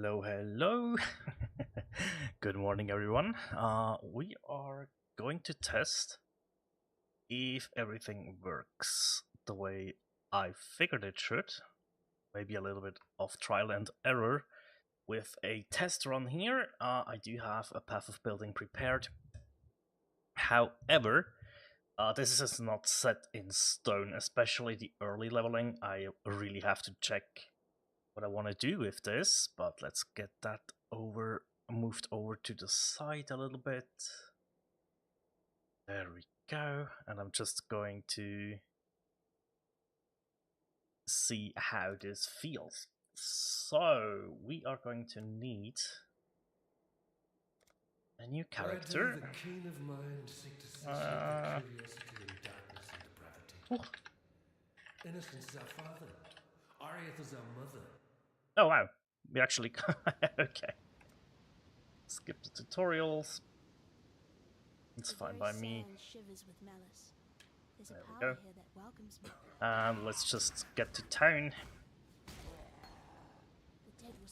Hello, hello. Good morning, everyone. We are going to test if everything works the way I figured it should. Maybe a little bit of trial and error with a test run here. I do have a path of building prepared. However, this is not set in stone, especially the early leveling. I really have to check what I want to do with this, but let's get that moved over to the side a little bit. There we go, and I'm just going to see how this feels. So we are going to need a new character. The keen of mind seek to satiate curiosity in darkness and depravity. Oh. Innocence is our father. Ariath is our mother. Oh wow, we actually okay. Skip the tutorials. It's fine by me. There we go. And let's just get to town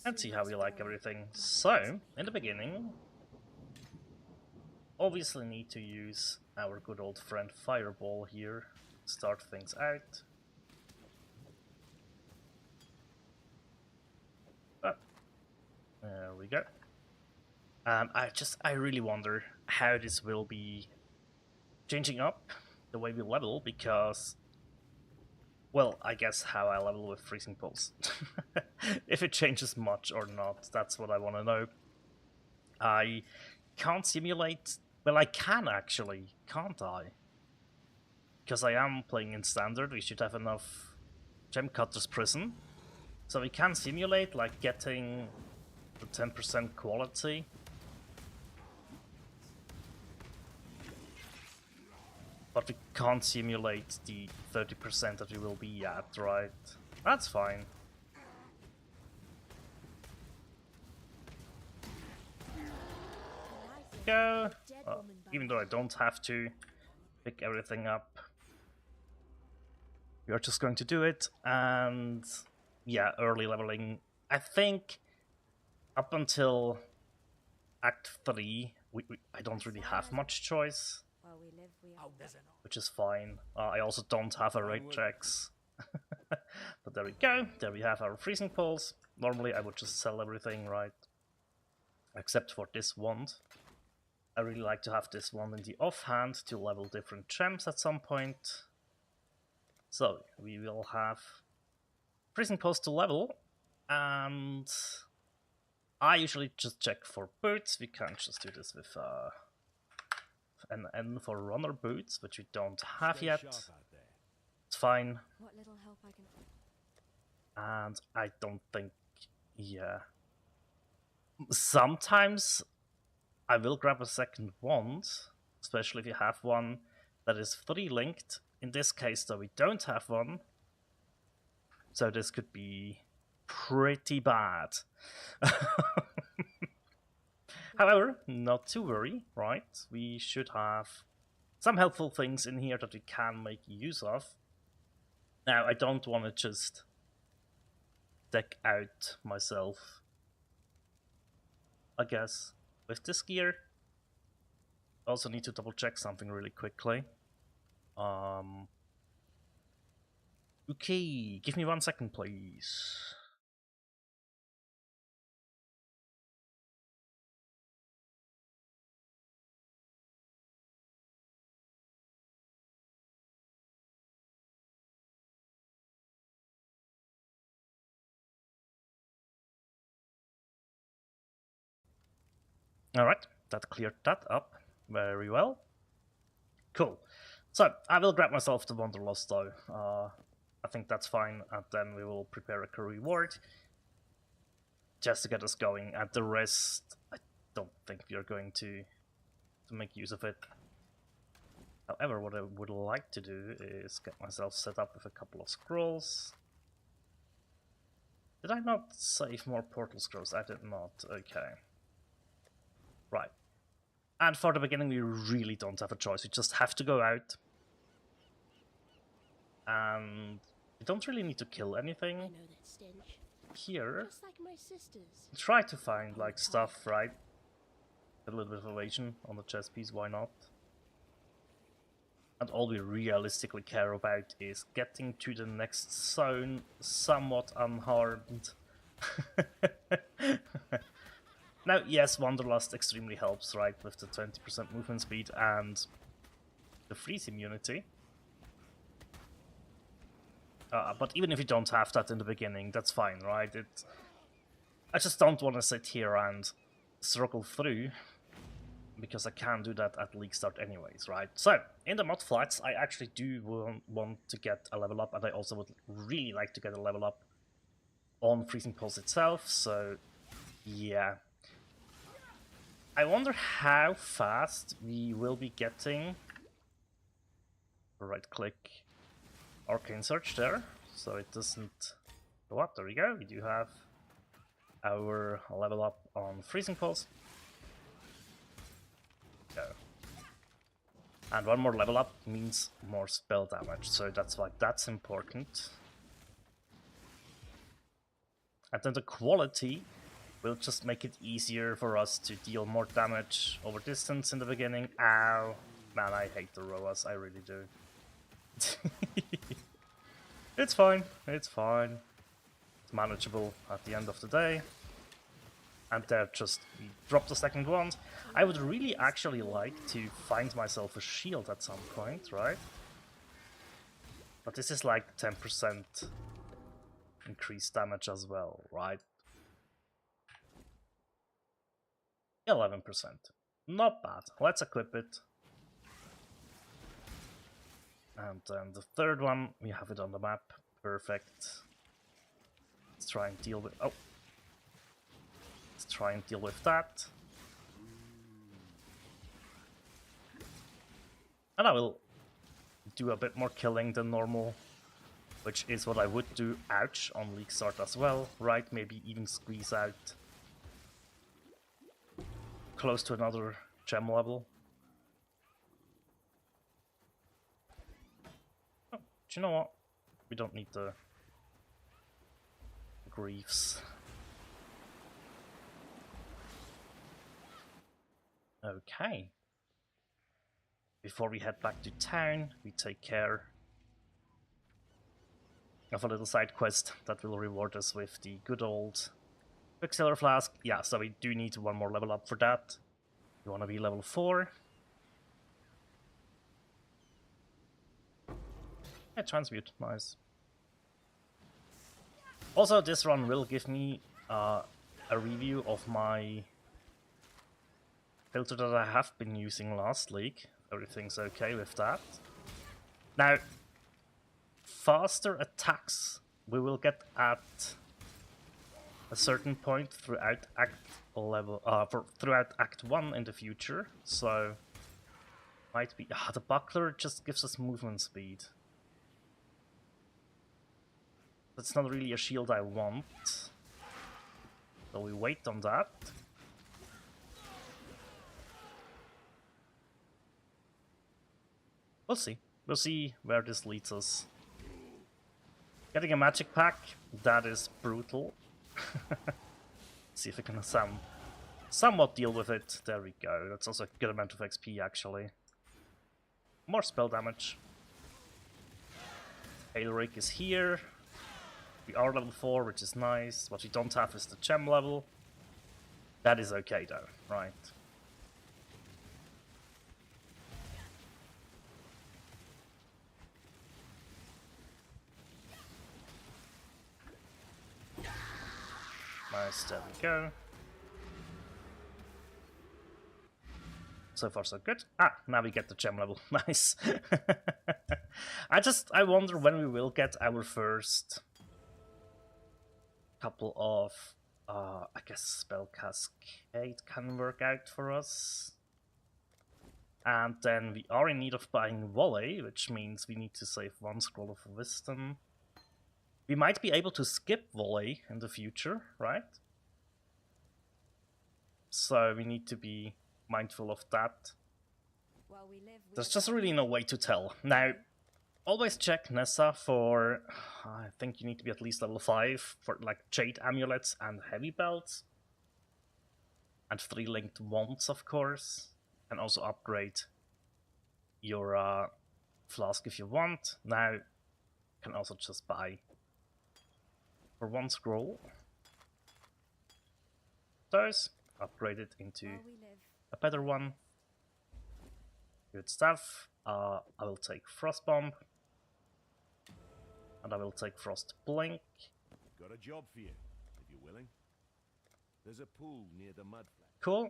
and see how we like everything. So, in the beginning, obviously need to use our good old friend Fireball here to start things out. Oh, there we go. I really wonder how this will be changing up the way we level, because, well, I guess how I level with Freezing Pulse. If it changes much or not, that's what I want to know. I can't simulate... Well, I can actually, can't I? Because I am playing in Standard, we should have enough Gem Cutter's Prison. So we can simulate, like, getting the 10% quality. But we can't simulate the 30% that we will be at, right? That's fine. Go! Even though I don't have to pick everything up. We are just going to do it, and yeah, early leveling. I think up until Act 3, I don't really have much choice. Which is fine. I also don't have a raid tracks. But there we go. There we have our freezing pulse. Normally I would just sell everything, right? Except for this wand. I really like to have this wand in the offhand to level different gems at some point. So we will have freezing pulse to level, and I usually just check for boots. We can't just do this with an N for runner boots, which we don't have yet. It's fine. What little help I can... And I don't think, yeah. Sometimes I will grab a second wand, especially if you have one that is 3 linked. In this case, though, we don't have one. So this could be pretty bad. However, not to worry, right? We should have some helpful things in here that we can make use of. Now, I don't want to just deck out myself, I guess, with this gear. Also need to double check something really quickly. Okay, give me 1 second, please. Alright, that cleared that up very well. Cool. So, I will grab myself the Wanderlust though. I think that's fine, and then we will prepare a reward just to get us going, and the rest, I don't think we are going to make use of it. However, what I would like to do is get myself set up with a couple of scrolls. Did I not save more portal scrolls? I did not. Okay. Right. And for the beginning, we really don't have a choice. We just have to go out. And we don't really need to kill anything. I know that stench. here, Just like my sisters. try to find like stuff, right? A little bit of evasion on the chess piece, why not? And all we realistically care about is getting to the next zone somewhat unharmed. Now, yes, Wanderlust extremely helps, right, with the 20% movement speed and the freeze immunity. But even if you don't have that in the beginning, that's fine, right? I just don't want to sit here and struggle through, because I can't do that at league start anyways, right? So, in the mod flats, I actually do want to get a level up, and I also would really like to get a level up on Freezing Pulse itself, so yeah. I wonder how fast we will be getting. Right click Arcane Search there, so it doesn't go up. There we go, we do have our level up on Freezing Pulse. Go. And one more level up means more spell damage, so that's why that's important. And then the quality will just make it easier for us to deal more damage over distance in the beginning. Ow. Man, I hate the ROAS, I really do. It's fine, it's fine. It's manageable at the end of the day. And there just we drop the second one. I would really actually like to find myself a shield at some point, right? But this is like 10% increased damage as well, right? 11%. Not bad. Let's equip it. And then the third one, we have it on the map. Perfect. Let's try and deal with... Oh! Let's try and deal with that. And I will do a bit more killing than normal, which is what I would do, ouch, on League Start as well, right? Maybe even squeeze out close to another gem level. Oh, do you know what? We don't need the griefs. Okay. Before we head back to town, we take care of a little side quest that will reward us with the good old Quicksilver Flask. Yeah, so we do need one more level up for that. You want to be level 4. Yeah, transmute, nice. Also, this run will give me a review of my filter that I have been using last league. Everything's okay with that. Now, faster attacks we will get at a certain point throughout throughout Act 1 in the future, so might be... the buckler just gives us movement speed. That's not really a shield I want, so we wait on that. We'll see. We'll see where this leads us. Getting a magic pack, that is brutal. See if we can somewhat deal with it. There we go. That's also a good amount of XP, actually. More spell damage. Hailrake is here. We are level 4, which is nice. What we don't have is the gem level. That is okay, though, right? Nice, there we go. So far so good. Ah, now we get the gem level. Nice. I wonder when we will get our first couple of I guess spell cascade can work out for us. And then we are in need of buying volley, which means we need to save 1 scroll of wisdom. We might be able to skip volley in the future, right? So we need to be mindful of that. There's just really no way to tell. Now, Always check Nessa for, I think you need to be at least level 5 for like Jade Amulets and Heavy Belts. And 3 linked wands, of course. And also upgrade your flask if you want. Now, you can also just buy for 1 scroll. Those, upgrade it into a better one. Good stuff. I will take Frost Bomb. And I will take Frost Blink. Got a job for you, if you're willing. There's a pool near the mud flat. Cool.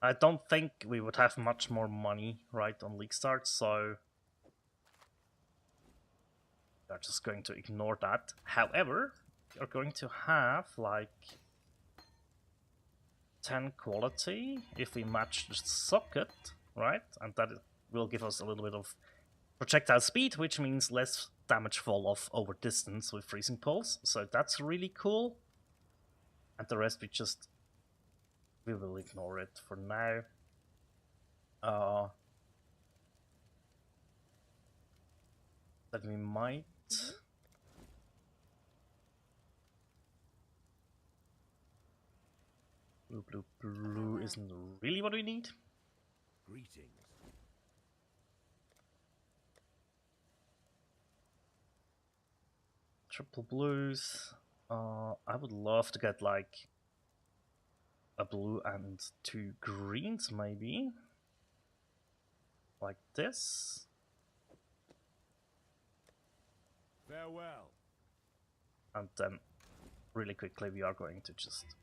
I don't think we would have much more money, right, on League Start, so we're just going to ignore that. However, we're going to have, like, 10 quality if we match the socket, right? And that will give us a little bit of projectile speed, which means less damage fall off over distance with Freezing Pulse, so that's really cool. And the rest we will ignore it for now. That we might. Blue isn't really what we need. Greetings. Triple blues. I would love to get like a blue and 2 greens, maybe. Like this. Farewell. And then, really quickly, we are going to just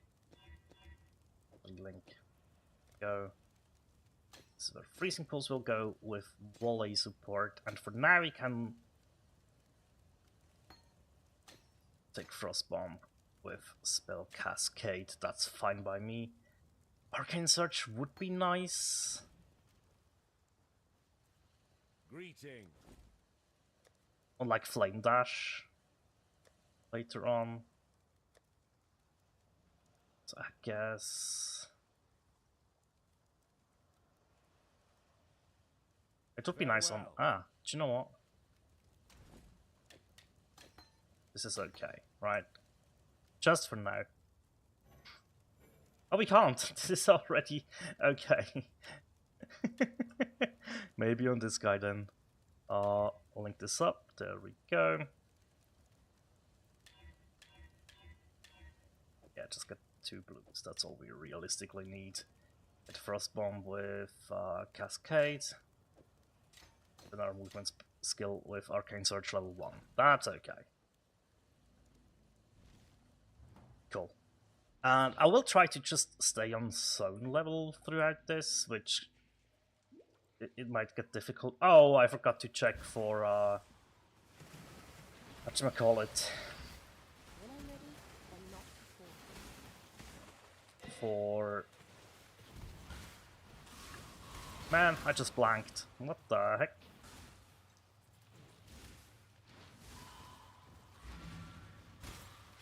link. Go. So the Freezing Pulse will go with volley support, and for now we can take Frost Bomb with Spell Cascade. That's fine by me. Arcane Search would be nice. Greeting. Unlike Flame Dash later on. So I guess it would be nice on. Do you know what? This is okay, right? Just for now. Oh, we can't. This is already okay. Maybe on this guy then. I'll link this up. There we go. Yeah, just get 2 blues. That's all we realistically need. Get Frost Bomb with Cascade. Then our movement skill with Arcane Search level 1. That's okay. Cool. And I will try to just stay on zone level throughout this, which it might get difficult. Oh, I forgot to check for whatchamacallit. For man, I just blanked. What the heck?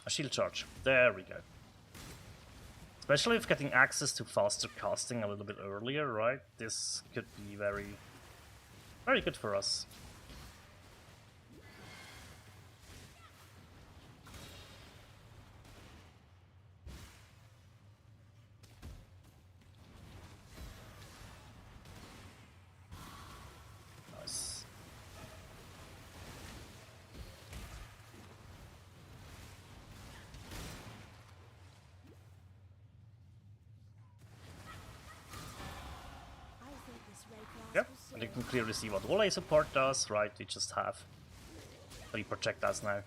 A shield charge. There we go. Especially if getting access to faster casting a little bit earlier, right? This could be very, very good for us. Nice. Yep, and you can clearly see what volley support does, right? We just have 3 projectiles now.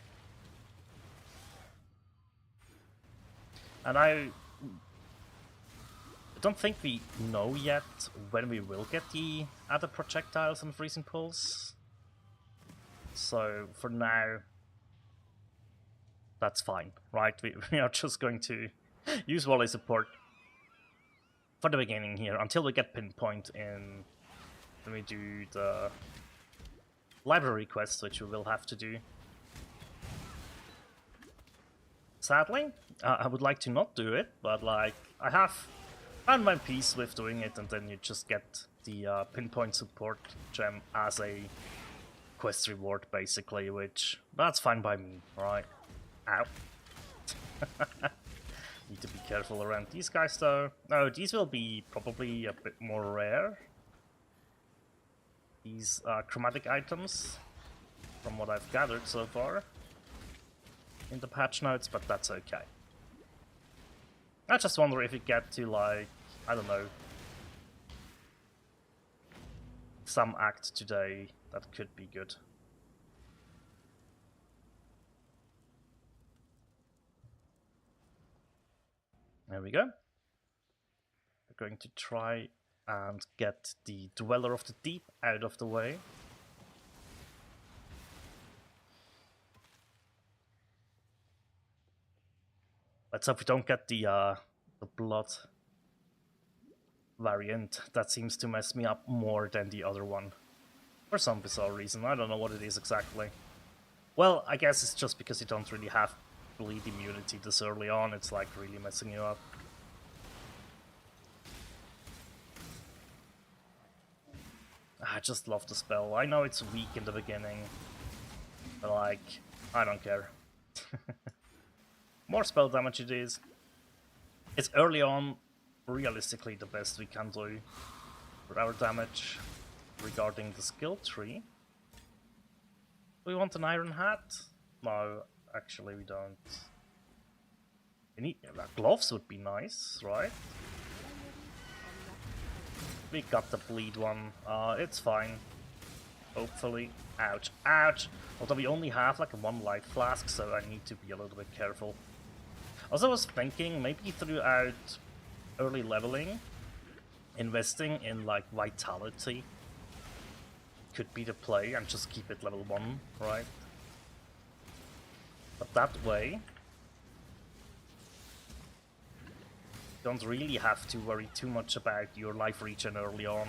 And I don't think we know yet when we will get the other projectiles and Freezing Pulse. So for now, that's fine, right? We are just going to use volley support for the beginning here until we get Pinpoint in. When we do the library quests, which we will have to do. Sadly, I would like to not do it, but like I have found my peace with doing it, and then you just get the Pinpoint support gem as a quest reward, basically, which that's fine by me, right? Ow. Need to be careful around these guys, though. No, these will be probably a bit more rare. These chromatic items, from what I've gathered so far in the patch notes, but that's okay. I just wonder if we get to, like, I don't know, some act today that could be good. There we go. We're going to try and get the Dweller of the Deep out of the way. Let's hope we don't get the blood variant. That seems to mess me up more than the other one. For some bizarre reason. I don't know what it is exactly. Well, I guess it's just because you don't really have bleed immunity this early on. It's like really messing you up. I just love the spell. I know it's weak in the beginning, but like, I don't care. More spell damage it is. It's early on, realistically the best we can do for our damage regarding the skill tree. Do we want an iron hat? No, actually we don't. We need gloves would be nice, right? We got the bleed one. It's fine. Hopefully. Ouch. Ouch! Although we only have like a 1 life flask, so I need to be a little bit careful. Also, I was thinking maybe throughout early leveling, investing in like vitality could be the play and just keep it level 1, right? But that way, you don't really have to worry too much about your life regen early on.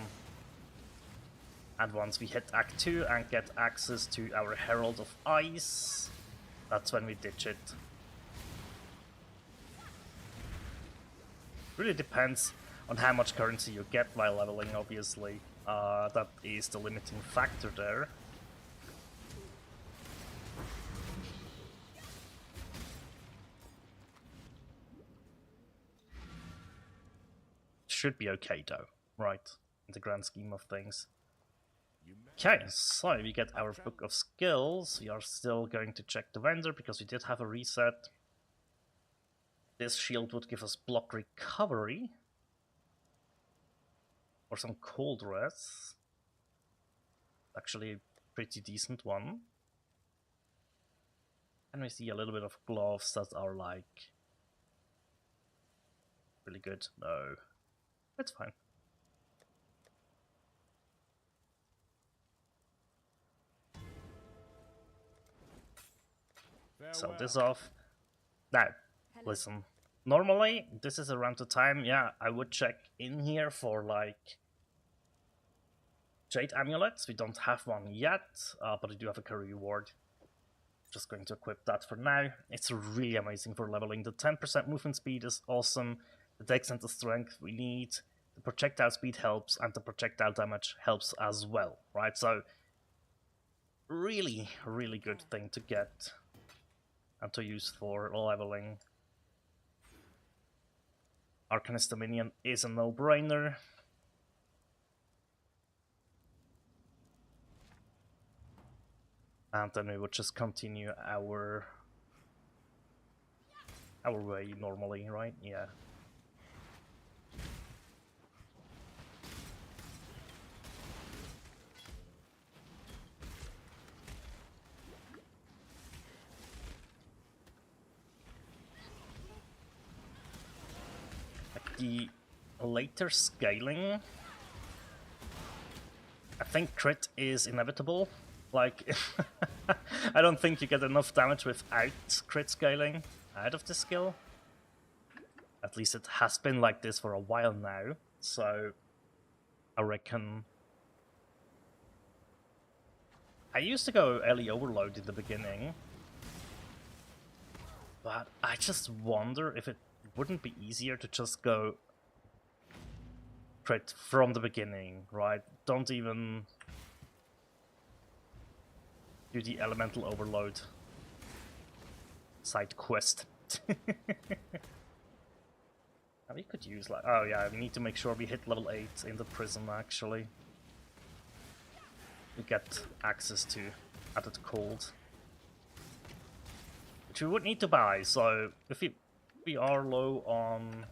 And once we hit Act 2 and get access to our Herald of Ice, that's when we ditch it. Really depends on how much currency you get while leveling, obviously. That is the limiting factor there. Should be okay though, right? In the grand scheme of things. Okay, so we get our book of skills. We are still going to check the vendor because we did have a reset. This shield would give us block recovery. Or some cold res. Actually a pretty decent one. And we see a little bit of gloves that are like really good. No, that's fine. Sell this off. Now, listen. Normally, this is around the time, yeah, I would check in here for like Jade Amulets. We don't have one yet, but I do have a career reward. Just going to equip that for now. It's really amazing for leveling. The 10% movement speed is awesome. The dex and the strength we need. The projectile speed helps, and the projectile damage helps as well, right? So, really, really good thing to get and to use for leveling. Arcanist Dominion is a no-brainer. And then we would just continue our way normally, right? Yeah. Like the later scaling, I think crit is inevitable. Like, I don't think you get enough damage without crit scaling out of the skill. At least it has been like this for a while now, so I reckon... I used to go early overload in the beginning, but I just wonder if it wouldn't be easier to just go crit from the beginning, right? Don't even do the elemental overload side quest. And we could use like, oh yeah, we need to make sure we hit level 8 in the prison actually. We get access to added cold, which we would need to buy. So if we are low on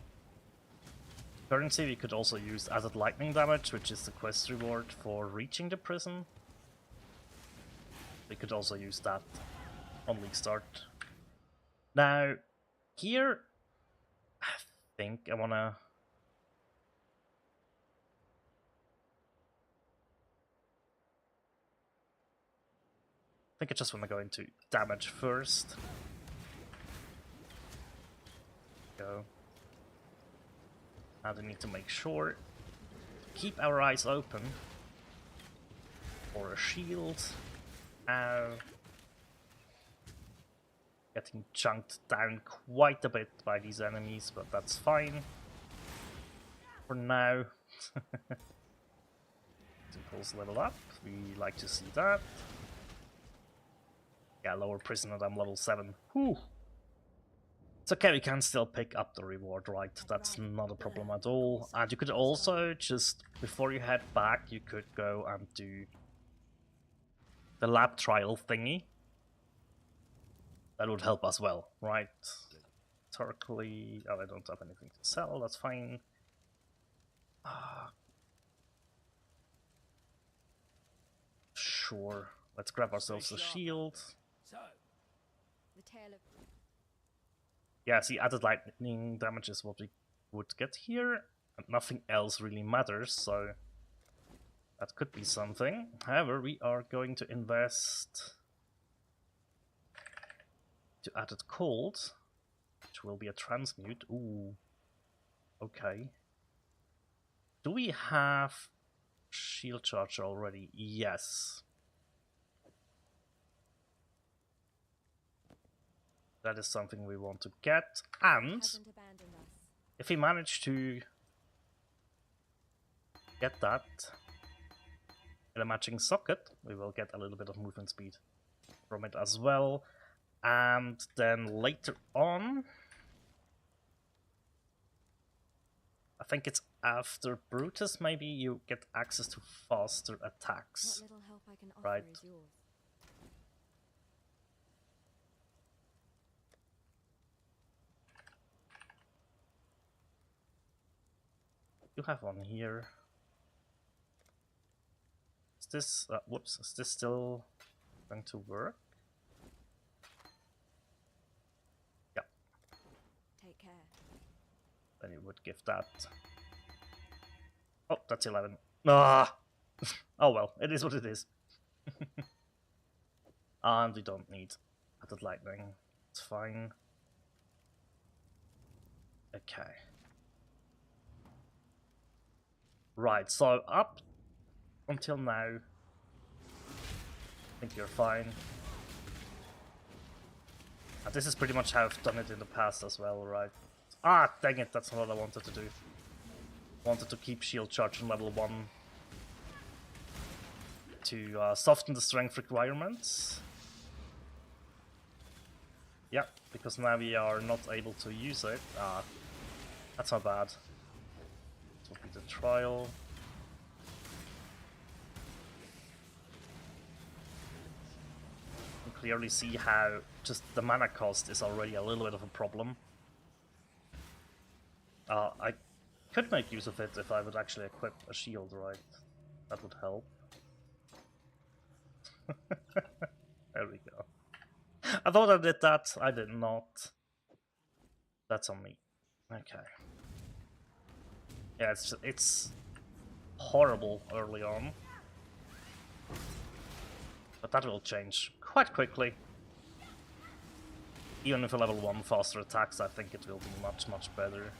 currency, we could also use added lightning damage, which is the quest reward for reaching the prison. We could also use that on League Start. Now, here, I think I wanna... I think I just wanna go into damage first. Go. Now we need to make sure to keep our eyes open for a shield. Getting chunked down quite a bit by these enemies, but that's fine for now. Impulse level up, we like to see that. Yeah, lower prisoner, I'm level 7. Whew. It's okay, we can still pick up the reward, right? That's not a problem at all. And you could also just, before you head back, you could go and do the lab trial thingy. That would help as well, right? Turkey, oh, I don't have anything to sell, that's fine. Sure, let's grab ourselves a shield. Yeah, see, added lightning damage is what we would get here, and nothing else really matters, so that could be something. However, we are going to invest to added cold, which will be a transmute. Ooh, okay. Do we have shield charge already? Yes. That is something we want to get, and if we manage to get that in a matching socket, we will get a little bit of movement speed from it as well. And then later on, I think it's after Brutus, maybe you get access to faster attacks. What little help I can offer Right. is yours. You have one here. Is this, whoops, is this still going to work? Yeah, Take care. then you would give that. Oh, that's 11. Ah! Oh well, it is what it is. And we don't need added lightning. It's fine. Okay. Right, so up until now, I think you're fine. And this is pretty much how I've done it in the past as well, right? Ah, dang it, that's not what I wanted to do. Wanted to keep shield charge on level 1 to soften the strength requirements. Yeah, because now we are not able to use it. Ah, that's not bad. This will be the trial. You can clearly see how just the mana cost is already a little bit of a problem. I could make use of it if I would actually equip a shield, right? That would help. There we go. I thought I did that, I did not. That's on me. Okay. Yeah, it's horrible early on. But that will change quite quickly. Even with a level 1 faster attacks, I think it will be much, much better.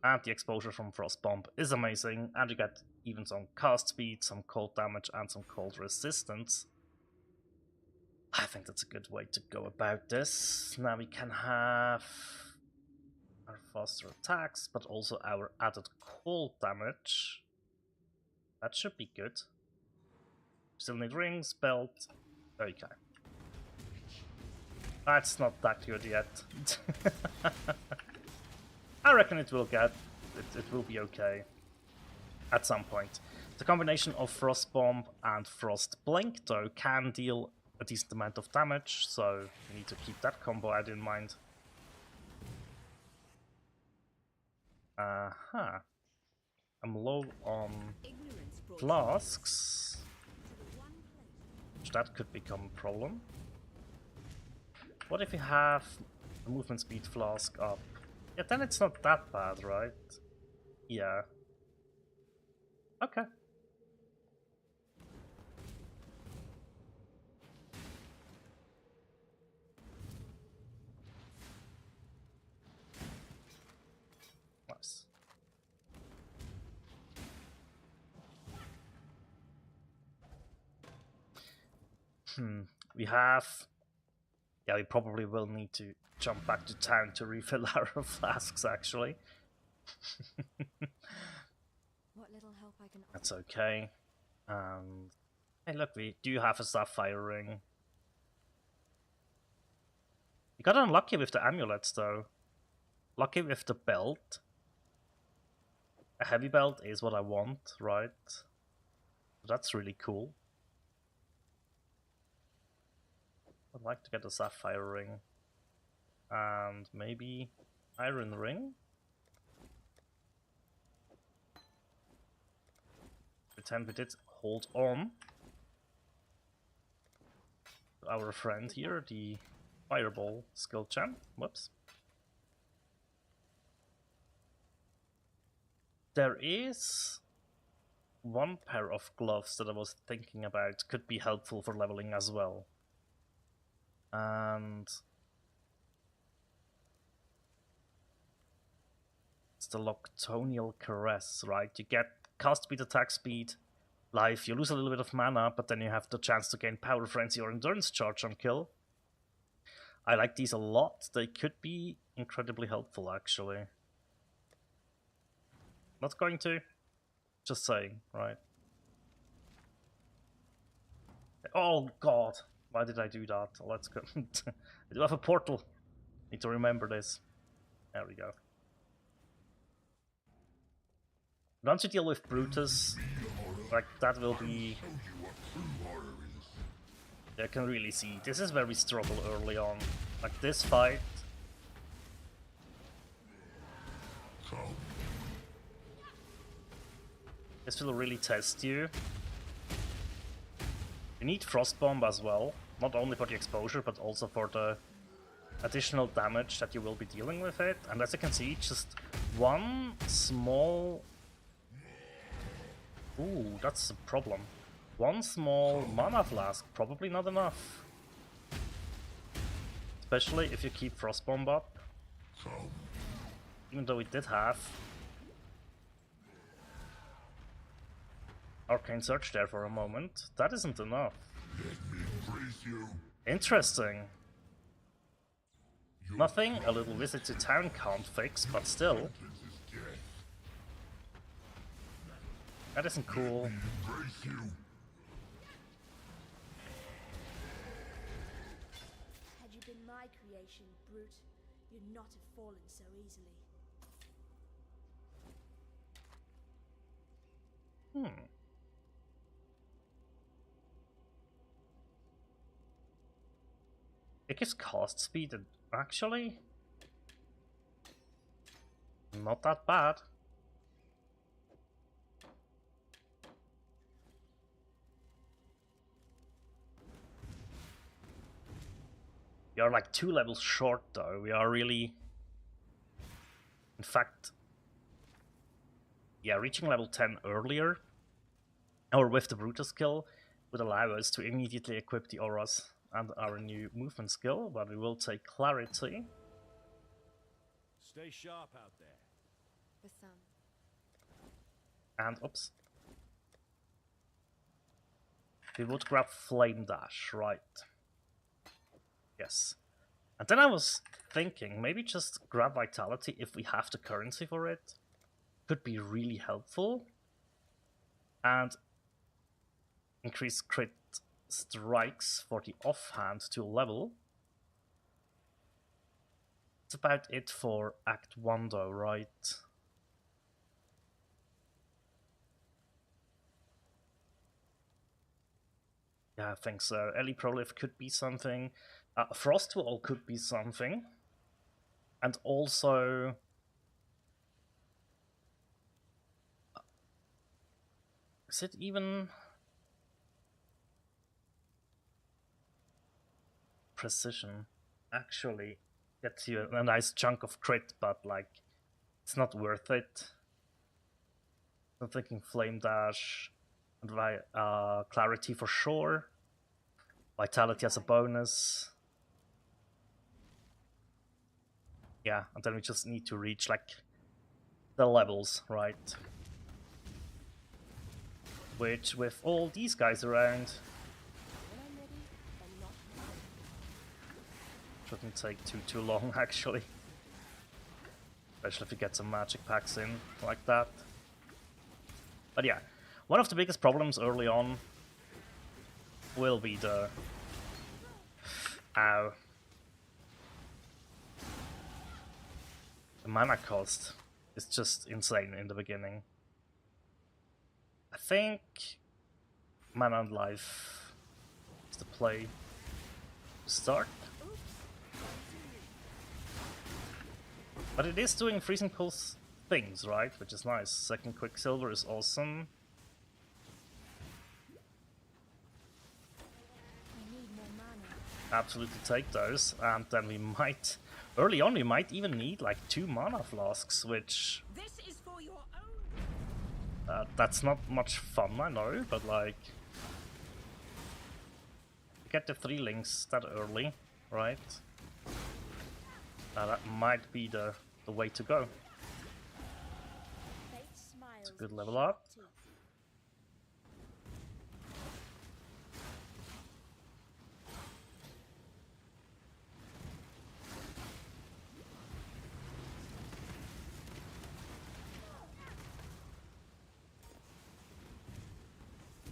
And the exposure from Frost Bomb is amazing, and you get even some cast speed, some cold damage, and some cold resistance. I think that's a good way to go about this. Now we can have our faster attacks, but also our added cold damage. That should be good. Still need rings, belt. Okay. That's not that good yet. I reckon it will it will be okay. At some point. The combination of Frost Bomb and Frost Blink, though, can deal a decent amount of damage, so you need to keep that combo out in mind. Uh-huh. I'm low on flasks, which that could become a problem. What if you have a movement speed flask up? Yeah, then it's not that bad, right? Yeah. Okay. Nice. We have... Yeah, we probably will need to jump back to town to refill our flasks, actually. What little help I can offer. That's okay. And... Hey, look, we do have a sapphire ring. You got unlucky with the amulets, though. Lucky with the belt. A heavy belt is what I want, right? That's really cool. I'd like to get a sapphire ring. And maybe iron ring? Pretend we did hold on to our friend here, the fireball skill champ. Whoops. There is one pair of gloves that I was thinking about could be helpful for leveling as well. And it's the Loctonial Caress, right? You get cast speed, attack speed, life, you lose a little bit of mana, but then you have the chance to gain Power Frenzy or Endurance Charge on kill. I like these a lot. They could be incredibly helpful, actually. Not going to. Just saying, right? Oh god, why did I do that? Let's go. I do have a portal. Need to remember this. There we go. Once you deal with Brutus, like that will be... I can really see. This is where we struggle early on. Like this fight. This will really test you. You need Frost Bomb as well, not only for the exposure, but also for the additional damage that you will be dealing with it. And as you can see, just one small... Ooh, that's a problem. One small mana flask, probably not enough. Especially if you keep Frost Bomb up. Even though we did have Arcane Search there for a moment, that isn't enough. Interesting. Nothing a little visit to town can't fix, but still. That isn't cool. Had you been my creation, brute, you'd not have fallen so easily. It gives cast speed, and actually not that bad. We are like 2 levels short though. We are really... In fact... Yeah, reaching level 10 earlier, or with the Brutus skill, would allow us to immediately equip the auras and our new movement skill, but we will take Clarity. Stay sharp out there. For some. And, oops. We would grab Flame Dash, right. Yes. And then I was thinking, maybe just grab Vitality if we have the currency for it. Could be really helpful. and increase crit strikes for the offhand to level. That's about it for Act 1 though, right? Yeah, I think so. Ellie Proliff could be something. Frostwall could be something. And also... Is it even... Precision? Actually, gets you a nice chunk of crit, but like, it's not worth it. I'm thinking Flame Dash and Clarity for sure. Vitality as a bonus. Yeah, and then we just need to reach like the levels, right? Which, with all these guys around, shouldn't take too long actually. Especially if you get some magic packs in like that. But yeah, one of the biggest problems early on will be the... Ow. The mana cost is just insane in the beginning. I think Mana and Life is the play to start. But it is doing Freezing Pulse things, right? Which is nice. Second Quicksilver is awesome. Absolutely take those, and then we might... Early on we might even need like 2 mana flasks, which... This is for your own. That's not much fun, I know, but like... Get the 3 links that early, right? That might be the way to go. It's a good level up.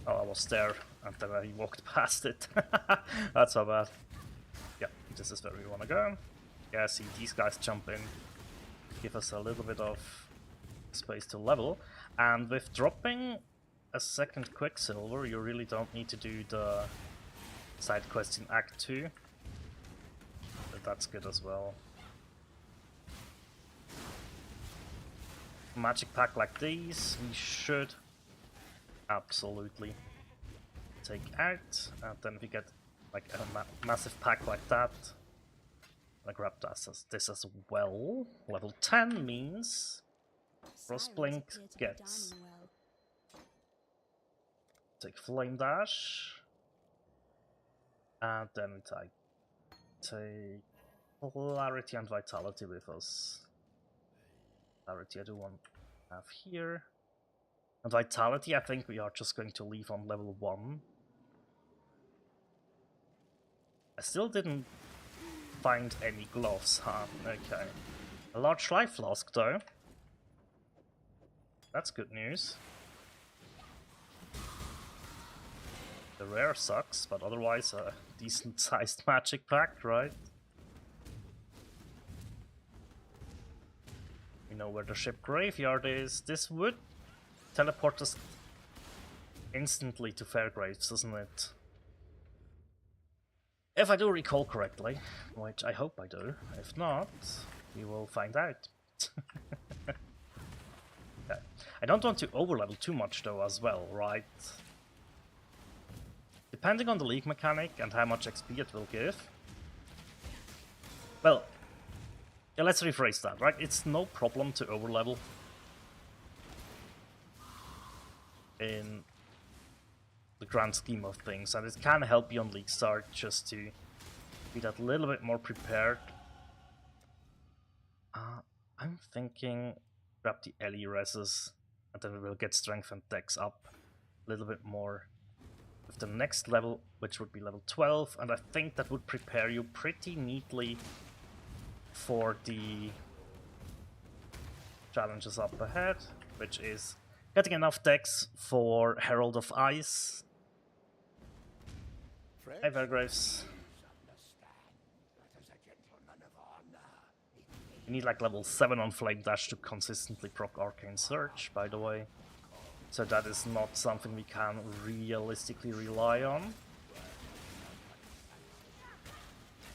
Oh, I was there, and then I walked past it. That's so bad. Yeah, this is where we want to go. Yeah, see these guys jump in, give us a little bit of space to level, and with dropping a second Quicksilver, you really don't need to do the side quest in Act 2. But that's good as well. Magic pack like these, we should absolutely take out, and then we get like a massive pack like that. I grab this as well. Level 10 means Frostblink gets. Take Flame Dash, and then we take Clarity and Vitality with us. Clarity I do want to have here. And Vitality I think we are just going to leave on level 1. I still didn't find any gloves, huh? Okay. A large life flask though. That's good news. The rare sucks, but otherwise a decent sized magic pack, right? We know where the ship graveyard is. This would teleport us instantly to Fairgraves, doesn't it? If I do recall correctly, which I hope I do. If not, we will find out. Okay. I don't want to overlevel too much though as well, right? Depending on the league mechanic and how much XP it will give. Well, yeah, let's rephrase that, right? It's no problem to overlevel in the grand scheme of things, and it can help you on League Start just to be that little bit more prepared. I'm thinking grab the Ellie reses, and then we will get strength and dex up a little bit more with the next level, which would be level 12, and I think that would prepare you pretty neatly for the challenges up ahead, which is Getting enough decks for Herald of Ice. Hey, Vergraves. You need like level 7 on Flame Dash to consistently proc Arcane Surge, by the way. So that is not something we can realistically rely on.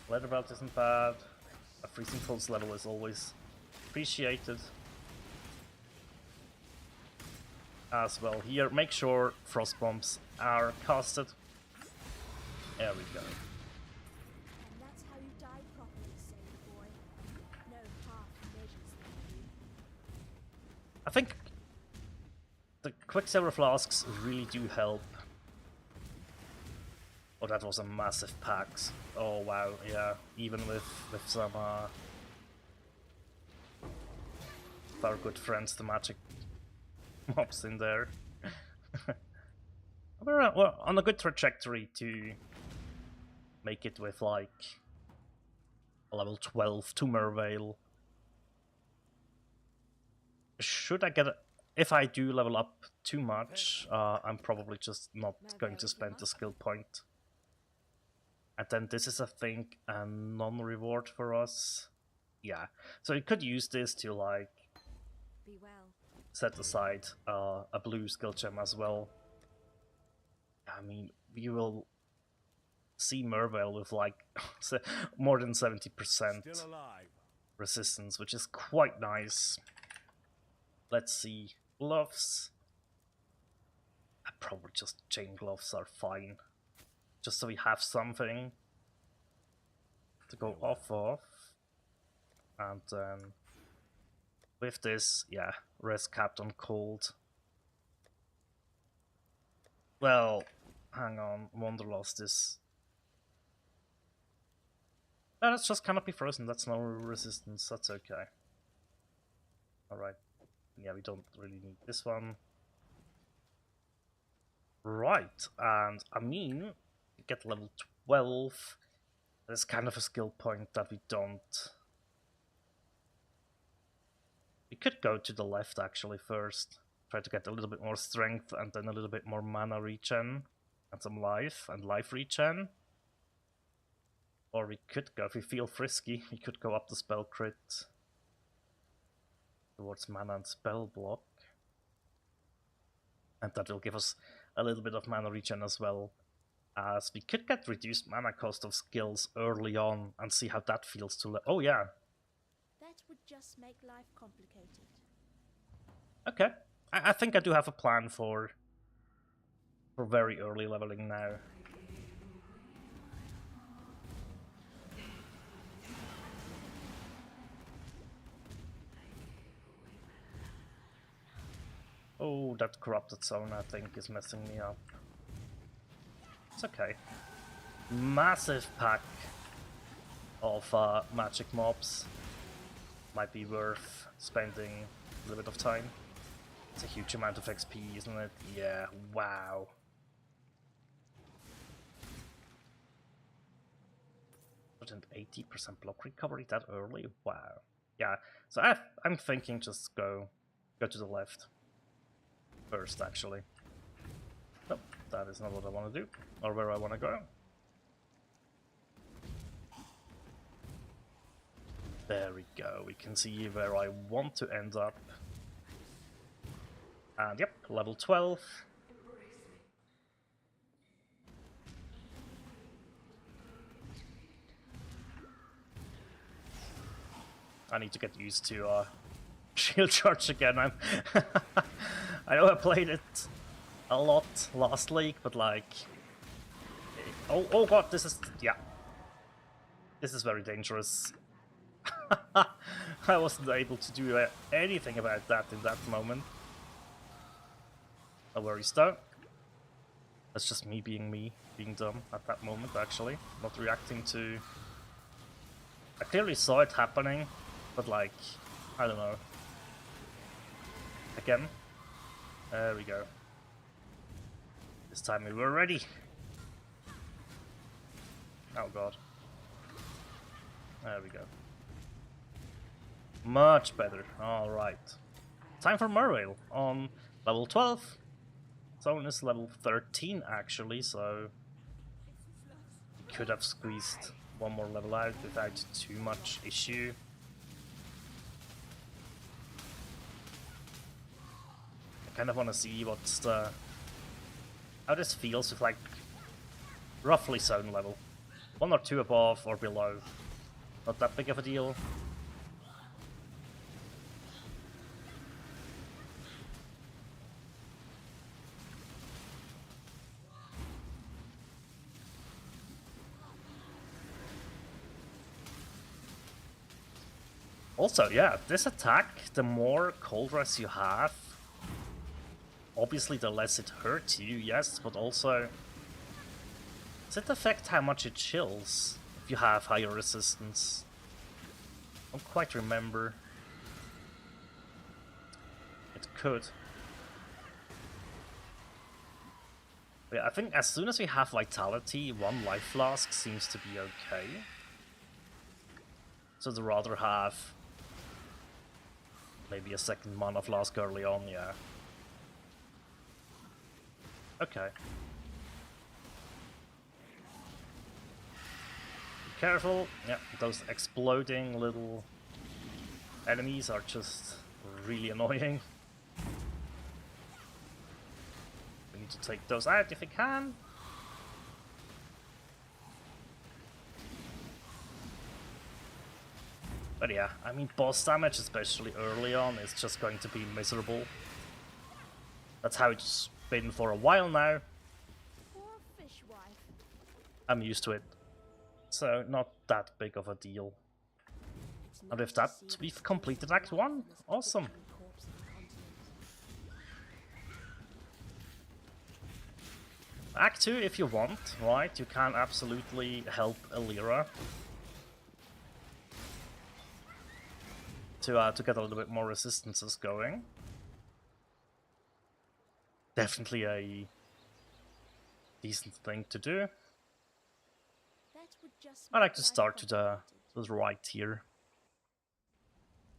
Leather Belt isn't bad. A Freezing Pulse level is always appreciated. As well here, make sure Frost Bombs are casted. There we go. And that's how you die properly, sailor boy. No half measures, thank you. I think the Quicksilver Flasks really do help. Oh, that was a massive pack. Oh wow, yeah, even with some of our good friends, the magic mobs in there. We're on a good trajectory to make it with like a level 12 to Merveil. Should I get if I do level up too much, I'm probably just not going to spend the skill point. And then this is, I think, a non-reward for us. Yeah, so you could use this to like Be well. set aside a blue skill gem as well. I mean, we will see Merveil with like more than 70% Still alive. resistance, which is quite nice. Let's see, gloves. Probably just chain gloves are fine, just so we have something to go off of. And then with this, yeah, rest capped on cold. Well, hang on, Wanderlust is... That's just cannot be frozen, that's no resistance, that's okay. Alright, yeah, we don't really need this one. Right, and I mean, we get level 12. There's kind of a skill point that we don't... We could go to the left actually first. Try to get a little bit more strength and then a little bit more mana regen. And some life and life regen. Or we could go, if we feel frisky, we could go up the spell crit towards mana and spell block. And that will give us a little bit of mana regen as well. As we could get reduced mana cost of skills early on and see how that feels to... Oh yeah. That would just make life complicated. Okay. I think I do have a plan for very early leveling now. Oh, that corrupted zone I think is messing me up. It's okay. Massive pack of magic mobs. Might be worth spending a little bit of time. It's a huge amount of XP, isn't it? Yeah, wow. And 80% block recovery that early? Wow. Yeah, so I'm thinking just go to the left first, actually. Nope, that is not what I want to do, or where I want to go. There we go, we can see where I want to end up. And yep, level 12. I need to get used to shield charge again. I know I played it a lot last league, but like... Oh god, this is... yeah. This is very dangerous. I wasn't able to do anything about that in that moment. No worries though. That's just me, being dumb at that moment actually. Not reacting to... I clearly saw it happening, but like, I don't know. Again. There we go. This time we were ready. Oh god. There we go. Much better. Alright. Time for Merveil on level 12. Zone is level 13 actually, so we could have squeezed one more level out without too much issue. I kind of want to see how this feels with like roughly zone level. 1 or 2 above or below. Not that big of a deal. Also, yeah, this attack, the more cold res you have, obviously the less it hurts you, yes, but also does it affect how much it chills if you have higher resistance? I don't quite remember. It could. But yeah, I think as soon as we have vitality, 1 life flask seems to be okay. So I'd rather have maybe a 2nd mana flask early on, yeah. Okay. Be careful. Yeah, those exploding little enemies are just really annoying. We need to take those out if we can. But yeah, I mean, boss damage, especially early on, is just going to be miserable. That's how it's been for a while now. Poor fishwife. I'm used to it. So, not that big of a deal. It's And not with to that, see we've this completed frozen Act life 1. on this Awesome. quivering corpse on the continent. Act 2, if you want, right? You can absolutely help Elira to get a little bit more resistances going. Definitely a decent thing to do. That would just I like make to life start to the complicated. right here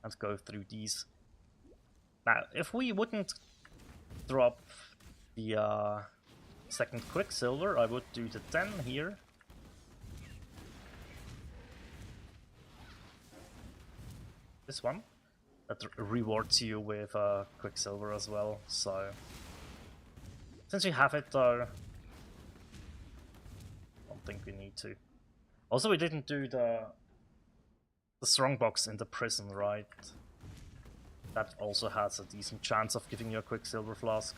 and go through these. Now, if we wouldn't drop the 2nd Quicksilver, I would do the 10 here. This one. That rewards you with Quicksilver as well, so... Since we have it though, I don't think we need to. Also, we didn't do the strongbox in the prison, right? That also has a decent chance of giving you a Quicksilver flask.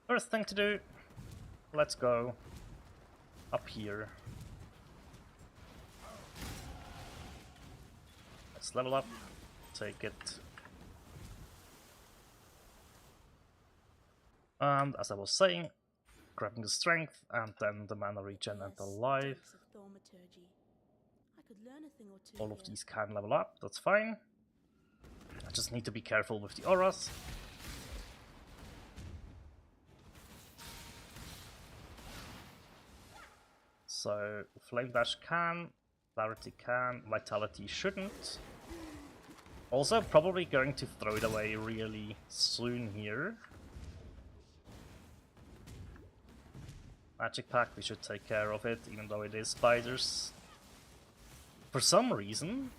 First thing to do, let's go up here. Let's level up, take it. And as I was saying, grabbing the strength and then the mana regen and the Yes, life. depths of thaumaturgy. I could learn a thing or two All of here. these can level up, that's fine. I just need to be careful with the auras. So, Flame Dash can, Clarity can, Vitality shouldn't. Also, probably going to throw it away really soon here. Magic Pack, we should take care of it, even though it is spiders. For some reason,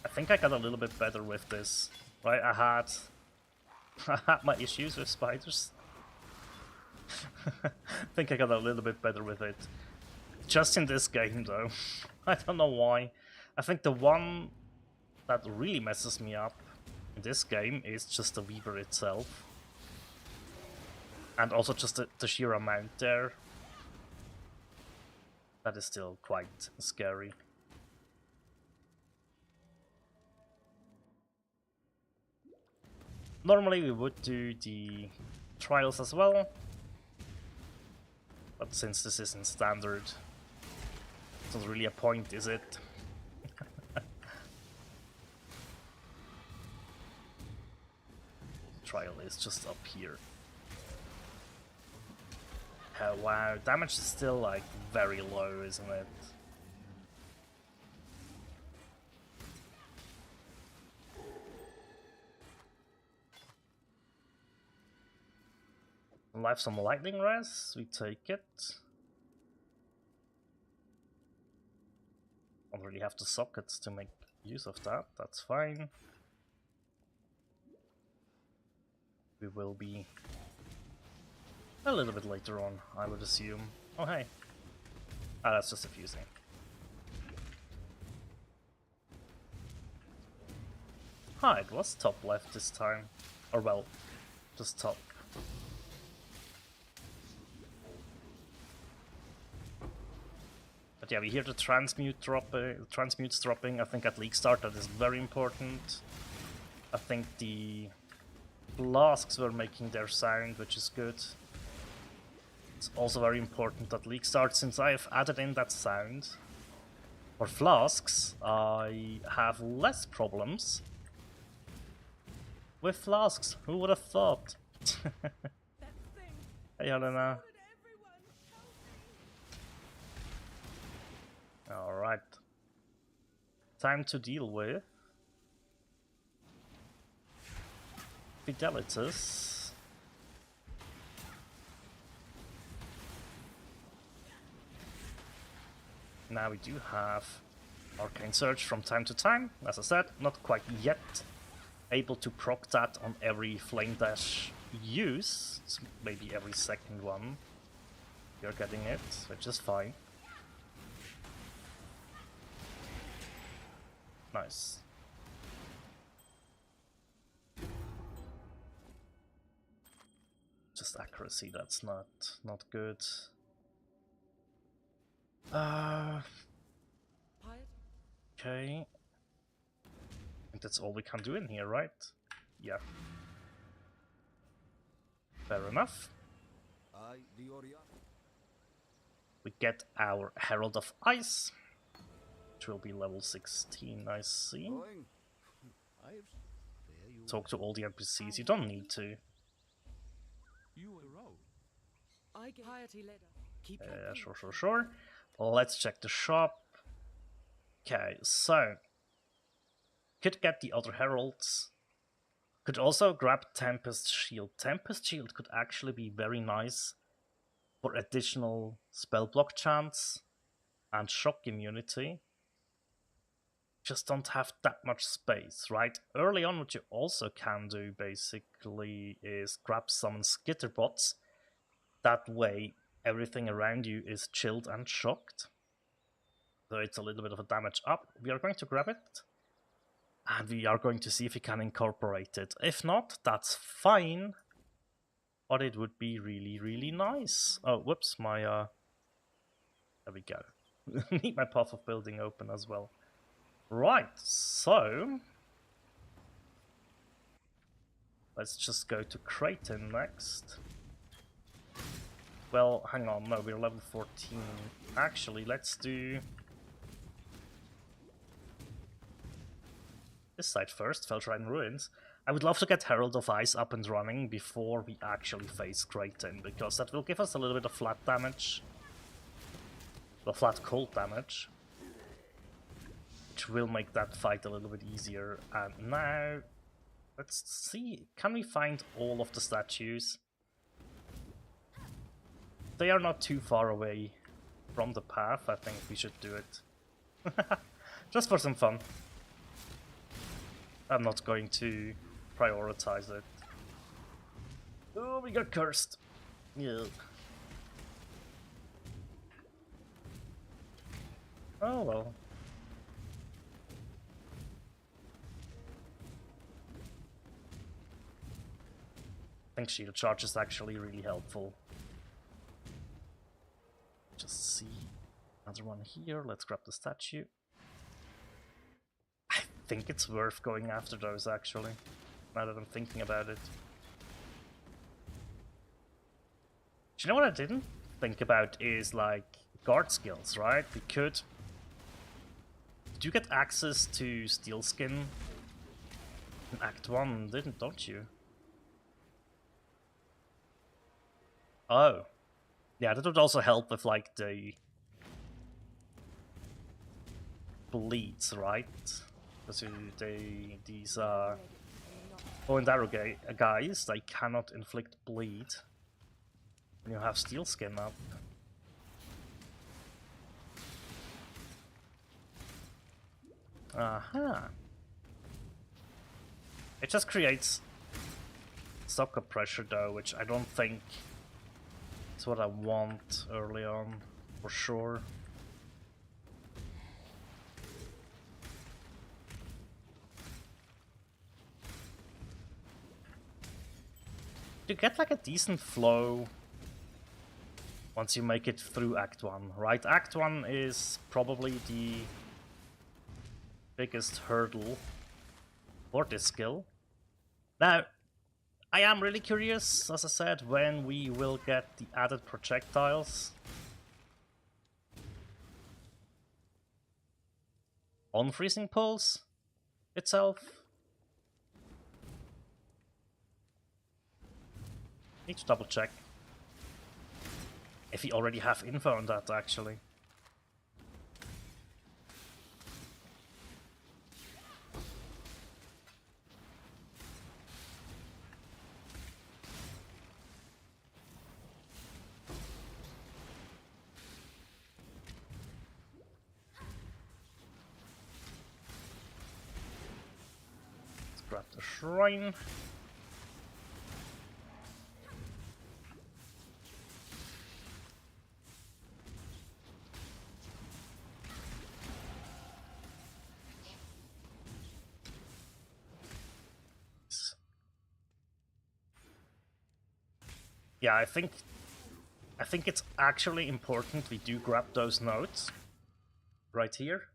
I think I got a little bit better with this. Right, I had my issues with spiders. I think I got a little bit better with it. Just in this game though. I don't know why. I think the one that really messes me up in this game is just the Weaver itself. And also just the sheer amount there. That is still quite scary. Normally we would do the trials as well. But since this isn't standard, it's not really a point, is it? Trial is just up here. Oh wow, damage is still like very low, isn't it? survive some lightning res, we take it. Don't really have the sockets to make use of that, that's fine. We will be a little bit later on, I would assume. Oh hey. Ah, that's just a fusing. Ah, it was top left this time. Or well, just top. But yeah, we hear the transmutes dropping. I think at league start that is very important. I think the flasks were making their sound, which is good. It's also very important at league start, since I have added in that sound. For flasks, I have less problems with flasks. Who would have thought? That thing. Hey, Helena. Ordered everyone. Help me. Alright. Time to deal with Fidelitas. Now we do have Arcane Surge from time to time. As I said, not quite yet able to proc that on every Flame Dash use. It's maybe every second one. You're getting it, which is fine. Nice. Just accuracy, that's not good. Okay. I think that's all we can do in here, right? Yeah. Fair enough. We get our Herald of Ice, which will be level 16, I see. Talk to all the NPCs, you don't need to. Yeah, sure. Let's check the shop. Okay, so could get the other heralds. Could also grab Tempest Shield. Tempest Shield could actually be very nice for additional spell block chance and shock immunity. Just don't have that much space, right? Early on, what you also can do basically is grab summon Skitterbots. That way, everything around you is chilled and shocked. So it's a little bit of a damage up. We are going to grab it. And we are going to see if we can incorporate it. If not, that's fine. But it would be really, really nice. Oh, whoops, my, there we go. Need my path of building open as well. Right, so let's just go to Creighton next. Well, hang on, no, we're level 14. Actually, let's do this side first, Feltrine Ruins. I would love to get Herald of Ice up and running before we actually face Creighton, because that will give us a little bit of flat damage. Well, flat cold damage. Which will make that fight a little bit easier. And now, let's see, can we find all of the statues? They are not too far away from the path, I think we should do it. Just for some fun. I'm not going to prioritize it. Oh, we got cursed. Yeah. Oh well. I think shield charge is actually really helpful. Just see another one here. Let's grab the statue. I think it's worth going after those actually, now that I'm thinking about it. Do you know what I didn't think about is like guard skills, right? We could. Did you get access to Steel Skin in Act 1? Didn't, don't you? Oh. Yeah, that would also help with like the bleeds, right? Because these bow and arrow guys, they cannot inflict bleed. when you have steel skin up. Aha. It just creates soccer pressure though, which I don't think is what I want early on, for sure. You get like a decent flow once you make it through Act 1, right? Act 1 is probably the biggest hurdle for this skill. Now, I am really curious, as I said, when we will get the added projectiles on Freezing Pulse itself. Need to double check if we already have info on that, actually. Let's grab the shrine. Yeah, I think it's actually important we do grab those nodes right here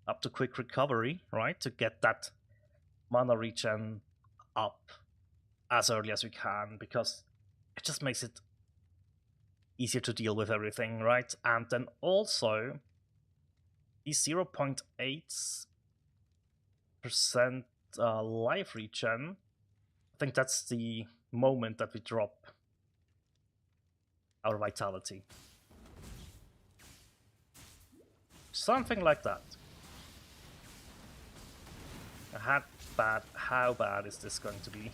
up to quick recovery, right, to get that mana regen up as early as we can, because it just makes it easier to deal with everything, right? And then also these 0.8% life regen, I think that's the moment that we drop our vitality. Something like that. How bad is this going to be?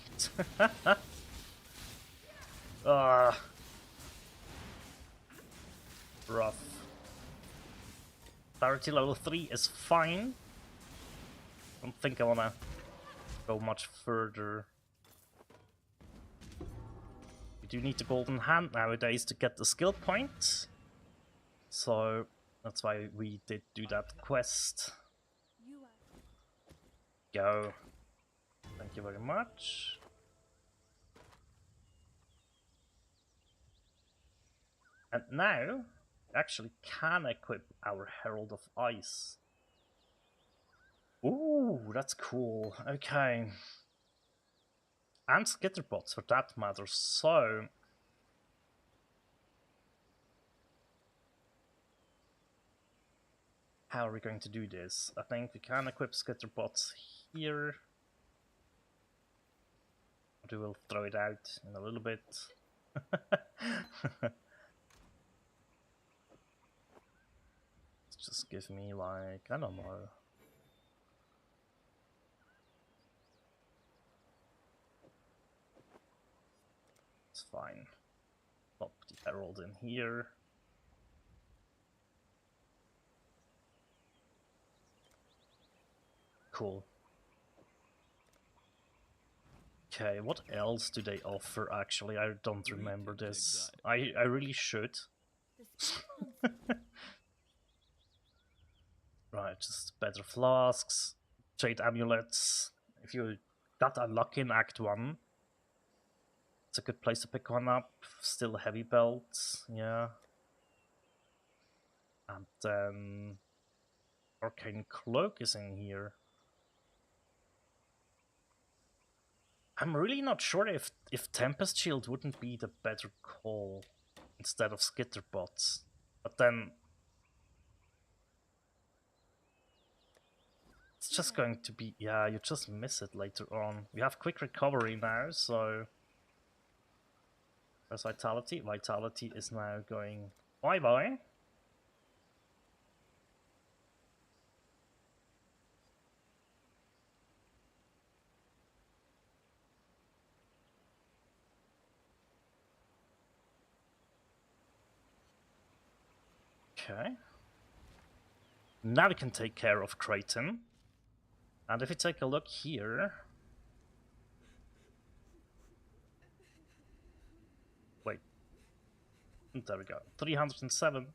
Rough. Clarity level 3 is fine. Don't think I wanna go much further. We do need the golden hand nowadays to get the skill point, so that's why we did do that quest. You are Go. Thank you very much. And now, we actually can equip our Herald of Ice. Ooh, that's cool. Okay. And Skitterbots for that matter, so... how are we going to do this? I think we can equip Skitterbots here. We will throw it out in a little bit. Just give me like, I don't know. It's fine. Pop the Herald in here. Cool. Okay, what else do they offer actually? I don't remember this. I really should. the skin. Right, just better flasks, trade amulets. If you got unlucky in Act 1, it's a good place to pick one up. Still heavy belts, yeah. And then Arcane Cloak is in here. I'm really not sure if Tempest Shield wouldn't be the better call instead of Skitterbots. But then it's just going to be, yeah, you just miss it later on. We have quick recovery now, so where's Vitality? Vitality is now going bye-bye. Okay. Now we can take care of Creighton. And if we take a look here... Wait. There we go. 307.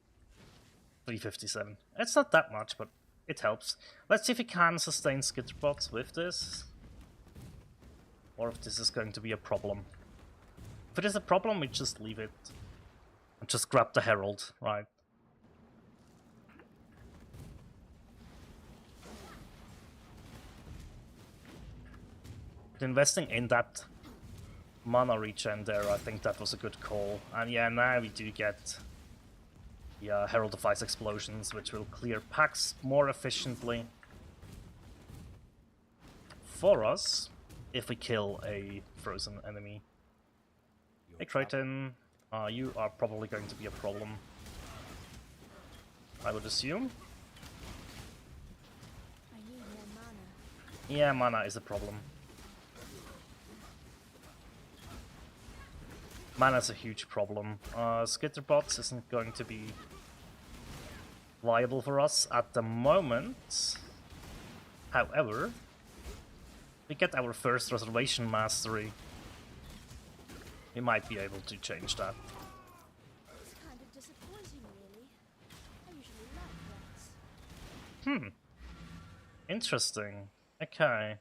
357. It's not that much, but it helps. Let's see if we can sustain skitterbots with this. Or if this is going to be a problem. If it is a problem, we just leave it. And just grab the Herald, right? But investing in that mana regen there, I think that was a good call. And yeah, now we do get the Herald of Ice explosions, which will clear packs more efficiently for us if we kill a frozen enemy. Hey Crichton, you are probably going to be a problem, I would assume. I need more mana. Yeah, mana is a problem. Mana is a huge problem. Skitterbots isn't going to be viable for us at the moment. However, we get our first reservation mastery. We might be able to change that. It's kind of disappointing, really. I usually like rats. Interesting. Okay.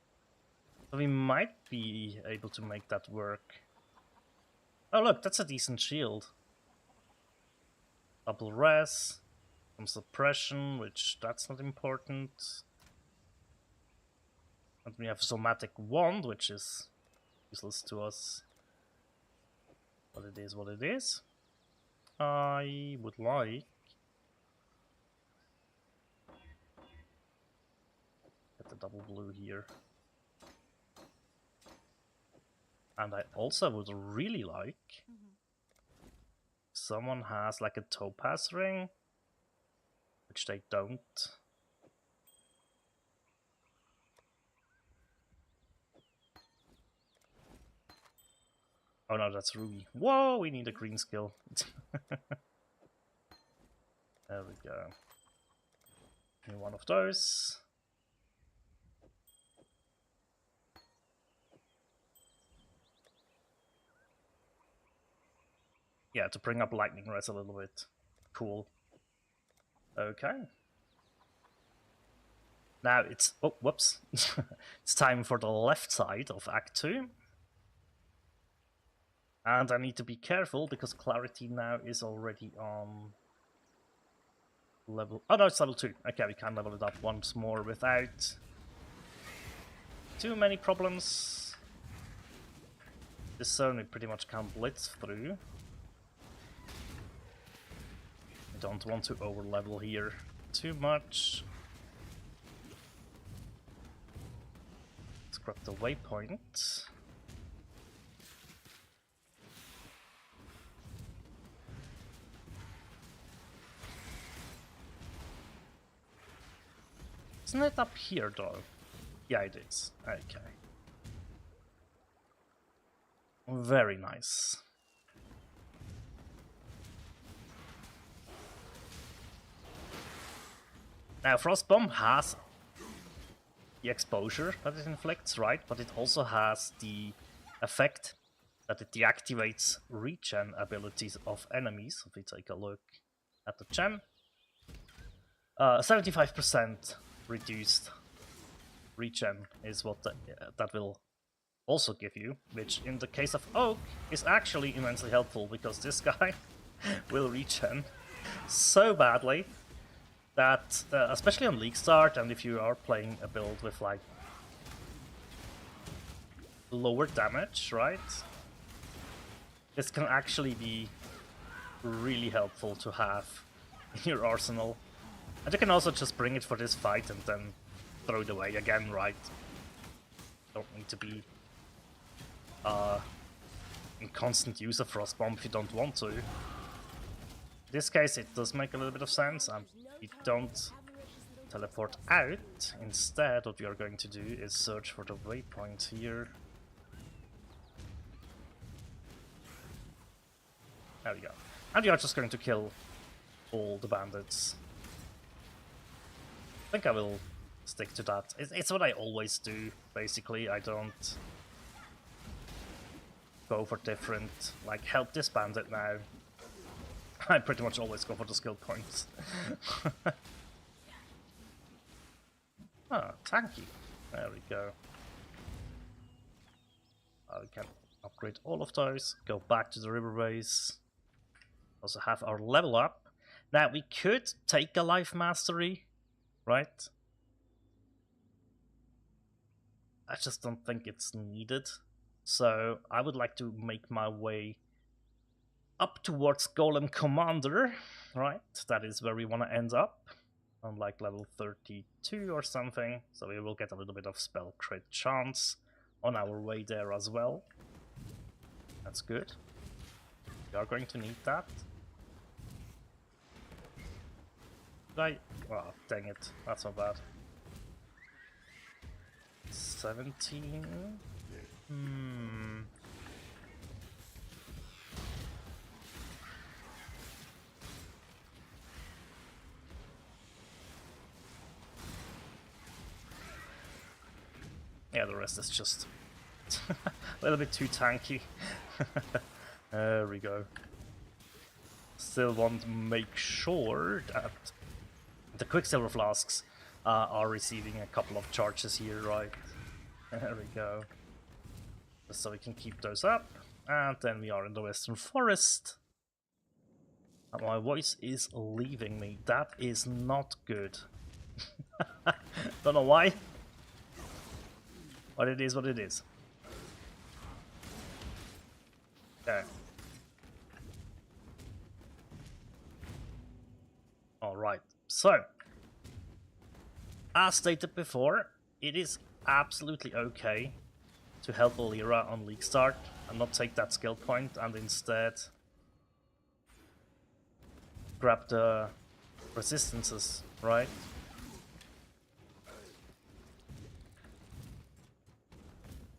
So we might be able to make that work. Oh look, that's a decent shield. Double res, some suppression, which that's not important. And we have somatic wand, which is useless to us. But it is what it is. I would like... get the double blue here. And I also would really like... someone has like a topaz ring, which they don't. Oh no, that's ruby. Whoa, we need a green skill. There we go. Give me one of those. Yeah, to bring up lightning res a little bit. Cool. Okay. Now it's... oh, whoops. It's time for the left side of Act 2. And I need to be careful because Clarity now is already on level... oh no, it's level 2. Okay, we can level it up once more without too many problems. This zone we pretty much can blitz through. I don't want to over level here too much. Let's grab the waypoint. Isn't it up here though? Yeah, it is. Okay. Very nice. Now, Frostbomb has the exposure that it inflicts, right? But it also has the effect that it deactivates regen abilities of enemies. If we take a look at the gem, 75% reduced regen is what that will also give you, which in the case of Oak is actually immensely helpful because this guy will regen so badly that, especially on League Start and if you are playing a build with like lower damage, right? This can actually be really helpful to have in your arsenal. And you can also just bring it for this fight and then throw it away again, right? Don't need to be in constant use of Frostbomb if you don't want to. In this case it does make a little bit of sense, and we don't teleport out. Instead, what we are going to do is search for the waypoint here. There we go. And we are just going to kill all the bandits. I think I will stick to that. It's what I always do, basically. I don't go for different, like, help this bandit now. I pretty much always go for the skill points. Ah, tanky. There we go. We can upgrade all of those, go back to the riverways. Also have our level up. Now, we could take a life mastery, right? I just don't think it's needed. So I would like to make my way up towards Golem Commander, right? That is where we want to end up, on like level 32 or something. So we will get a little bit of spell crit chance on our way there as well. That's good. We are going to need that. Oh, dang it. That's not bad. 17? Yeah, the rest is just a little bit too tanky. There we go. Still want to make sure that the Quicksilver Flasks are receiving a couple of charges here, right? There we go. Just so we can keep those up. And then we are in the Western Forest. And my voice is leaving me. That is not good. Don't know why. But it is what it is. Okay. Alright, so as stated before, it is absolutely okay to help Alira on League Start and not take that skill point and instead grab the resistances, right?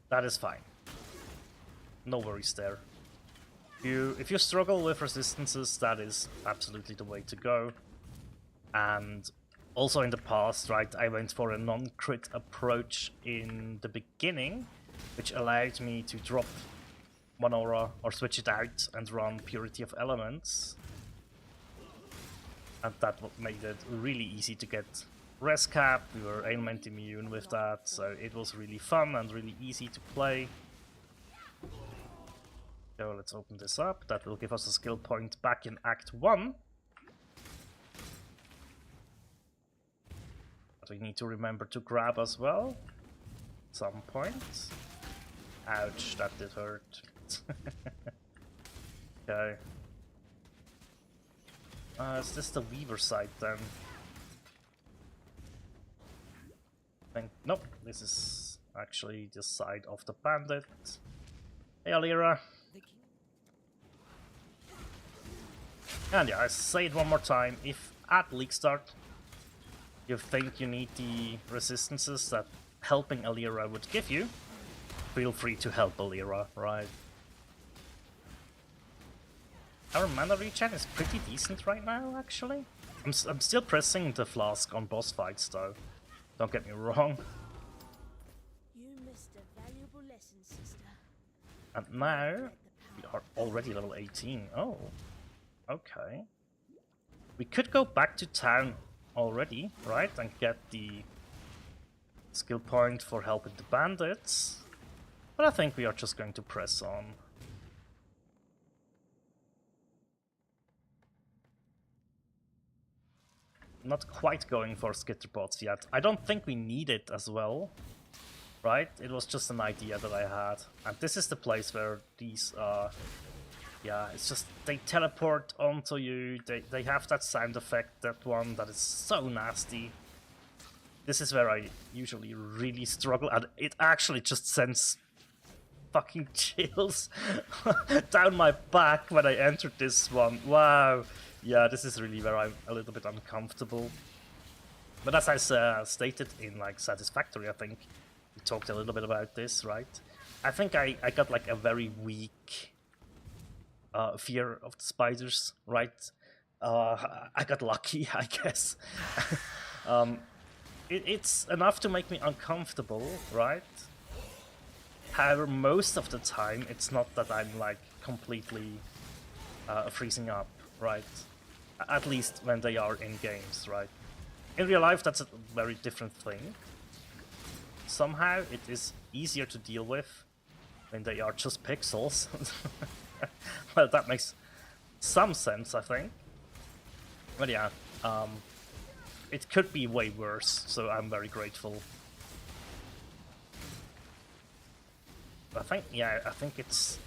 That is fine. No worries there. If you struggle with resistances, that is absolutely the way to go. And also in the past, right, I went for a non-crit approach in the beginning, which allowed me to drop one aura or switch it out and run Purity of Elements. And that made it really easy to get res cap. We were ailment immune with that, so it was really fun and really easy to play. So let's open this up. That will give us a skill point back in Act 1. But we need to remember to grab as well. At some point. Ouch, that did hurt. Okay. Is this the Weaver side then? Nope, this is actually the side of the bandit. Hey Alira. And yeah, I say it one more time, if at League Start you think you need the resistances that helping Alira would give you, feel free to help Alira, right? Our mana regen is pretty decent right now, actually. I'm still pressing the flask on boss fights though, don't get me wrong. You missed a valuable lesson, sister. And now, we are already level 18. Oh, okay. We could go back to town already, right? And get the skill point for helping the bandits. But I think we are just going to press on. Not quite going for skitterbots yet. I don't think we need it as well. Right? It was just an idea that I had. And this is the place where these yeah, it's just they teleport onto you. They have that sound effect, that one that is so nasty. This is where I usually really struggle, and it actually just sends fucking chills down my back when I entered this one. Wow. Yeah, this is really where I'm a little bit uncomfortable. But as I stated in like Satisfactory, I think we talked a little bit about this, right? I think I got like a very weak fear of the spiders, right? I got lucky, I guess. It's enough to make me uncomfortable, right? However, most of the time, it's not that I'm like completely freezing up, right? At least when they are in games, right? In real life, that's a very different thing. Somehow, it is easier to deal with when they are just pixels. Well, that makes some sense, I think. But yeah, it could be way worse, so I'm very grateful. I think it's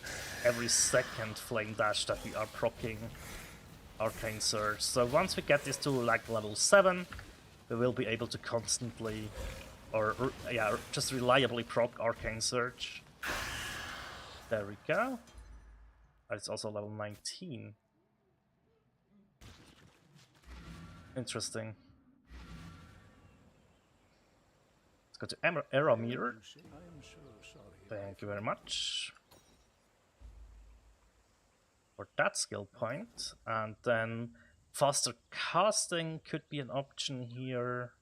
every second flame dash that we are proccing Arcane Surge. So once we get this to like level 7, we will be able to constantly, or yeah, just reliably proc Arcane Surge. There we go. It's also level 19. Interesting. Let's go to Error Mirror. Thank you very much for that skill point. And then faster casting could be an option here.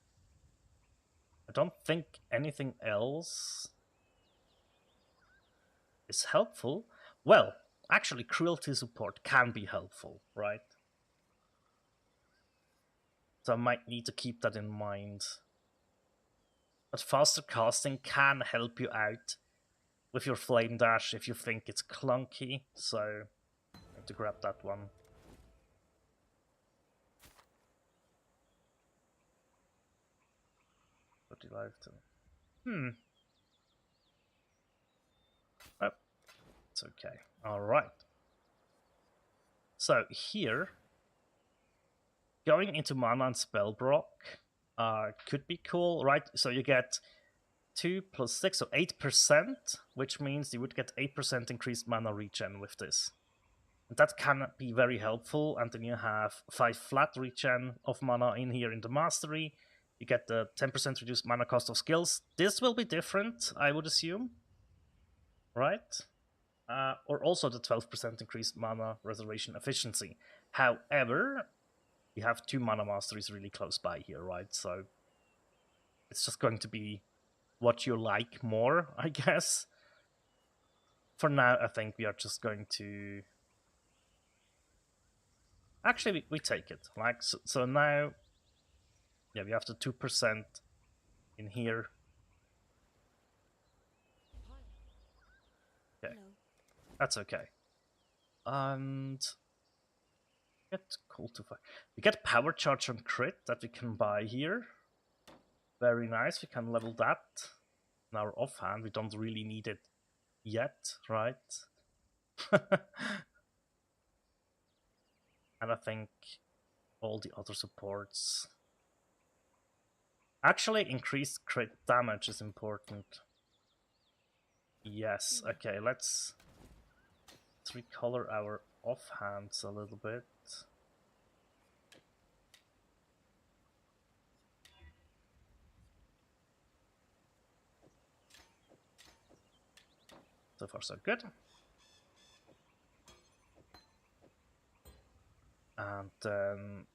I don't think anything else is helpful. Well, actually, cruelty support can be helpful, right? So I might need to keep that in mind. But faster casting can help you out with your flame dash if you think it's clunky, so I have to grab that one. Oh, it's okay. Alright. So here, going into mana and spell block could be cool, right? So you get 2 plus 6, so 8%, which means you would get 8% increased mana regen with this. And that can be very helpful, and then you have 5 flat regen of mana in here in the mastery. You get the 10% reduced mana cost of skills. This will be different, I would assume, right? Or also the 12% increased mana reservation efficiency. However, you have 2 mana masteries really close by here, right? So it's just going to be what you like more, I guess. For now, I think we are just going to... Actually, we take it. Like so now, yeah, we have the 2% in here. Okay, that's okay. And get cultivate. We get power charge on crit that we can buy here. Very nice. We can level that in our offhand. We don't really need it yet, right? And I think all the other supports. Actually, increased crit damage is important. Yes, okay, let's recolor our offhands a little bit. So far, so good. And then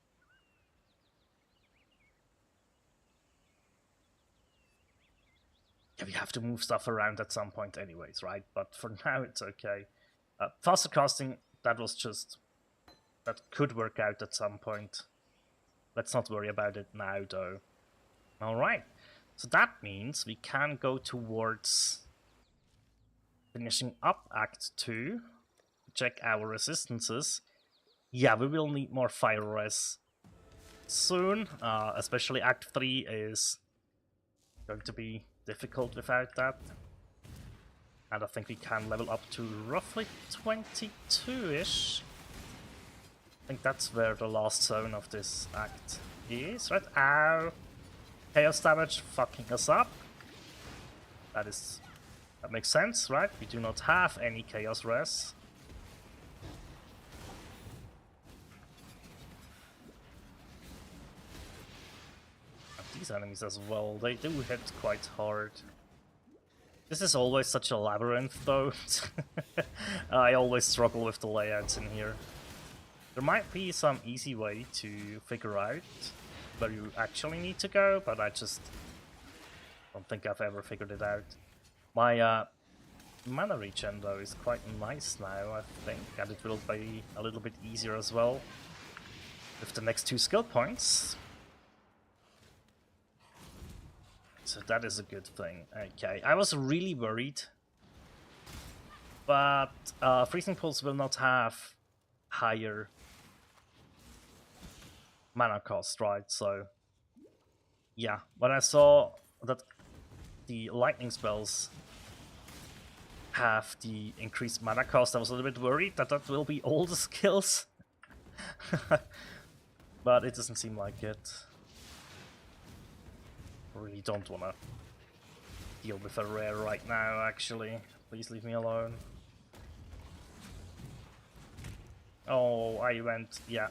yeah, we have to move stuff around at some point anyways, right? But for now, it's okay. Faster casting, that could work out at some point. Let's not worry about it now, though. Alright, so that means we can go towards finishing up Act 2. Check our resistances. Yeah, we will need more fire res soon, especially Act 3 is going to be difficult without that. And I think we can level up to roughly 22-ish. I think that's where the last zone of this act is, right? Ow! Chaos damage fucking us up. That makes sense, right? We do not have any chaos res. These enemies as well, they do hit quite hard. This is always such a labyrinth though. I always struggle with the layouts in here. There might be some easy way to figure out where you actually need to go, but I just don't think I've ever figured it out. My mana regen though is quite nice now, I think, and it will be a little bit easier as well with the next 2 skill points. So that is a good thing. Okay, I was really worried, but Freezing Pulse will not have higher mana cost, right? So yeah, when I saw that the lightning spells have the increased mana cost, I was a little bit worried that that will be all the skills. But it doesn't seem like it. I really don't want to deal with a rare right now, actually. Please leave me alone. Oh, I went... yeah.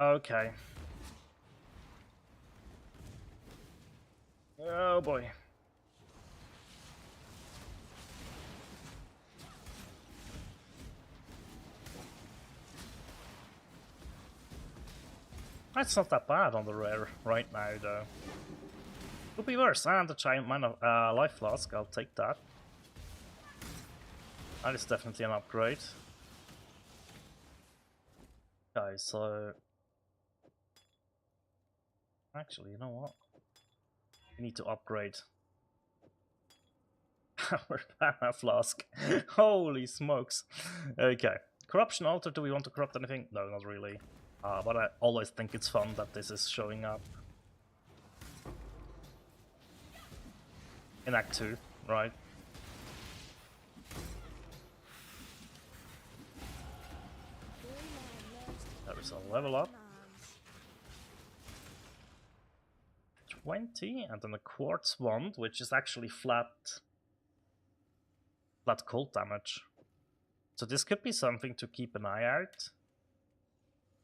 Okay. Oh boy. That's not that bad on the rare right now, though. Could be worse. And the giant mana life flask, I'll take that. That is definitely an upgrade. Okay, so... actually, you know what? We need to upgrade our mana flask. Holy smokes. Okay. Corruption Altar, do we want to corrupt anything? No, not really. But I always think it's fun that this is showing up. In Act 2, right? There is a level up. 20, and then a Quartz Wand, which is actually flat cold damage. So this could be something to keep an eye out.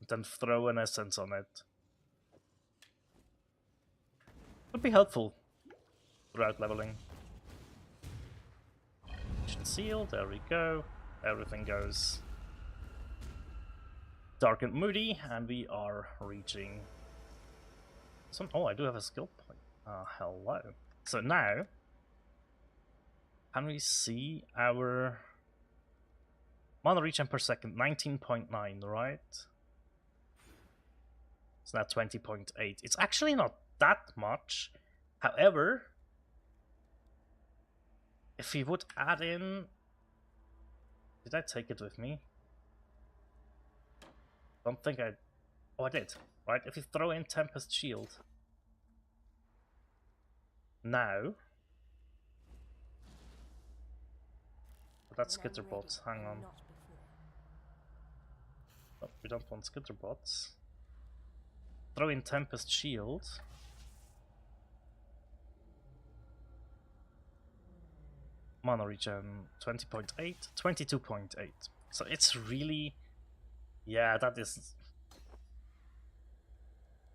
And then throw an essence on it. Would be helpful throughout leveling. Ancient Seal, there we go. Everything goes dark and moody, and we are reaching some... oh, I do have a skill point. Hello. So now, can we see our mana regen per second? 19.9, right? It's now 20.8. It's actually not that much. However, if we would add in... did I take it with me? Don't think I... oh, I did. Right, if you throw in Tempest Shield now... but that's Skitterbots, hang on. Oh, we don't want Skitterbots. Throw in Tempest Shield. Mana regen 20.8, 22.8. So it's really... yeah, that is...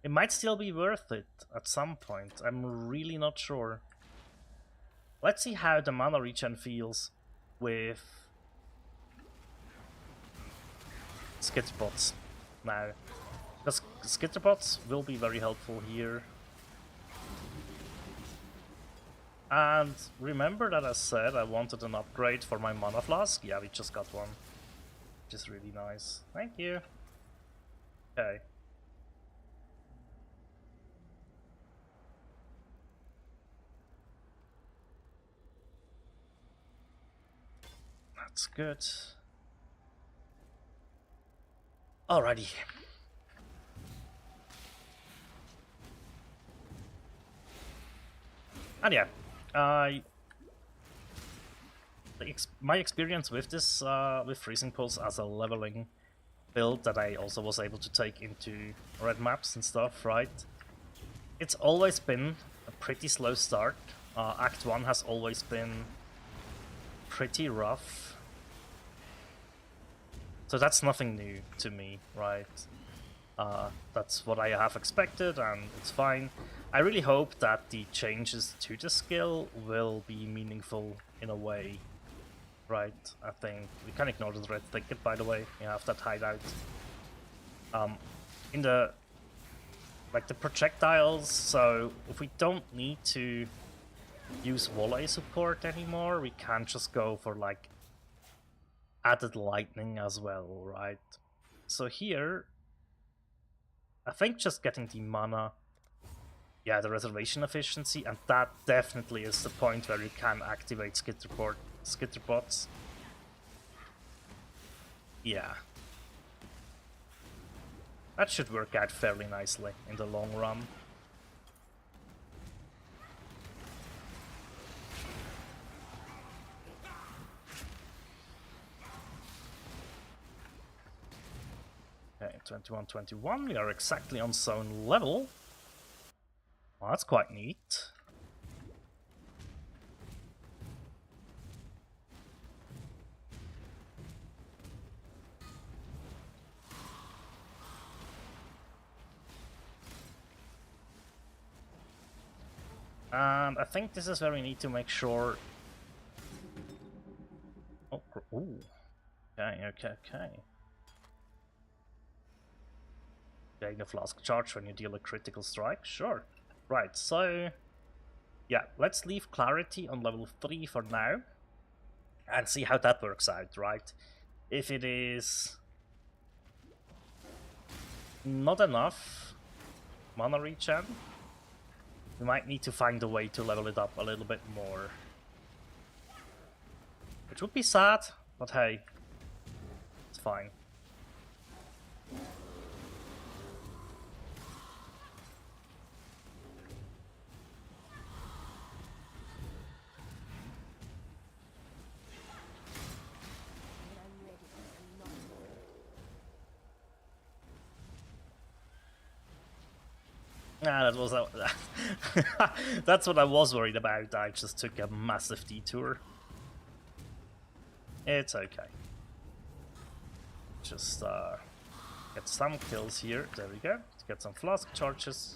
it might still be worth it at some point. I'm really not sure. Let's see how the mana regen feels with Skitterbots now. Because Skitterbots will be very helpful here. And remember that I said I wanted an upgrade for my mana flask? Yeah, we just got one. Which is really nice. Thank you. Okay. That's good. Alrighty. And yeah, my experience with this, with Freezing Pulse as a leveling build that I also was able to take into red maps and stuff, right? It's always been a pretty slow start. Act 1 has always been pretty rough. So that's nothing new to me, right? That's what I have expected, and it's fine. I really hope that the changes to the skill will be meaningful in a way, right? I think we can ignore the red thicket, by the way. You have that hideout in the like the projectiles. So if we don't need to use volley support anymore, we can just go for like added lightning as well, right? So here, I think just getting the mana, yeah, the reservation efficiency, and that definitely is the point where you can activate skitterbots. Yeah. That should work out fairly nicely in the long run. Okay, 21-21, we are exactly on zone level. Well, that's quite neat. And I think this is where we need to make sure... Oh, ooh. Okay. Gain a flask charge when you deal a critical strike? Sure. Right, so... yeah, let's leave clarity on level 3 for now. And see how that works out, right? If it is... not enough mana regen, we might need to find a way to level it up a little bit more. Which would be sad, but hey, it's fine. Nah, that was that's what I was worried about. I just took a massive detour. It's okay. Just get some kills here. There we go. Get some flask charges.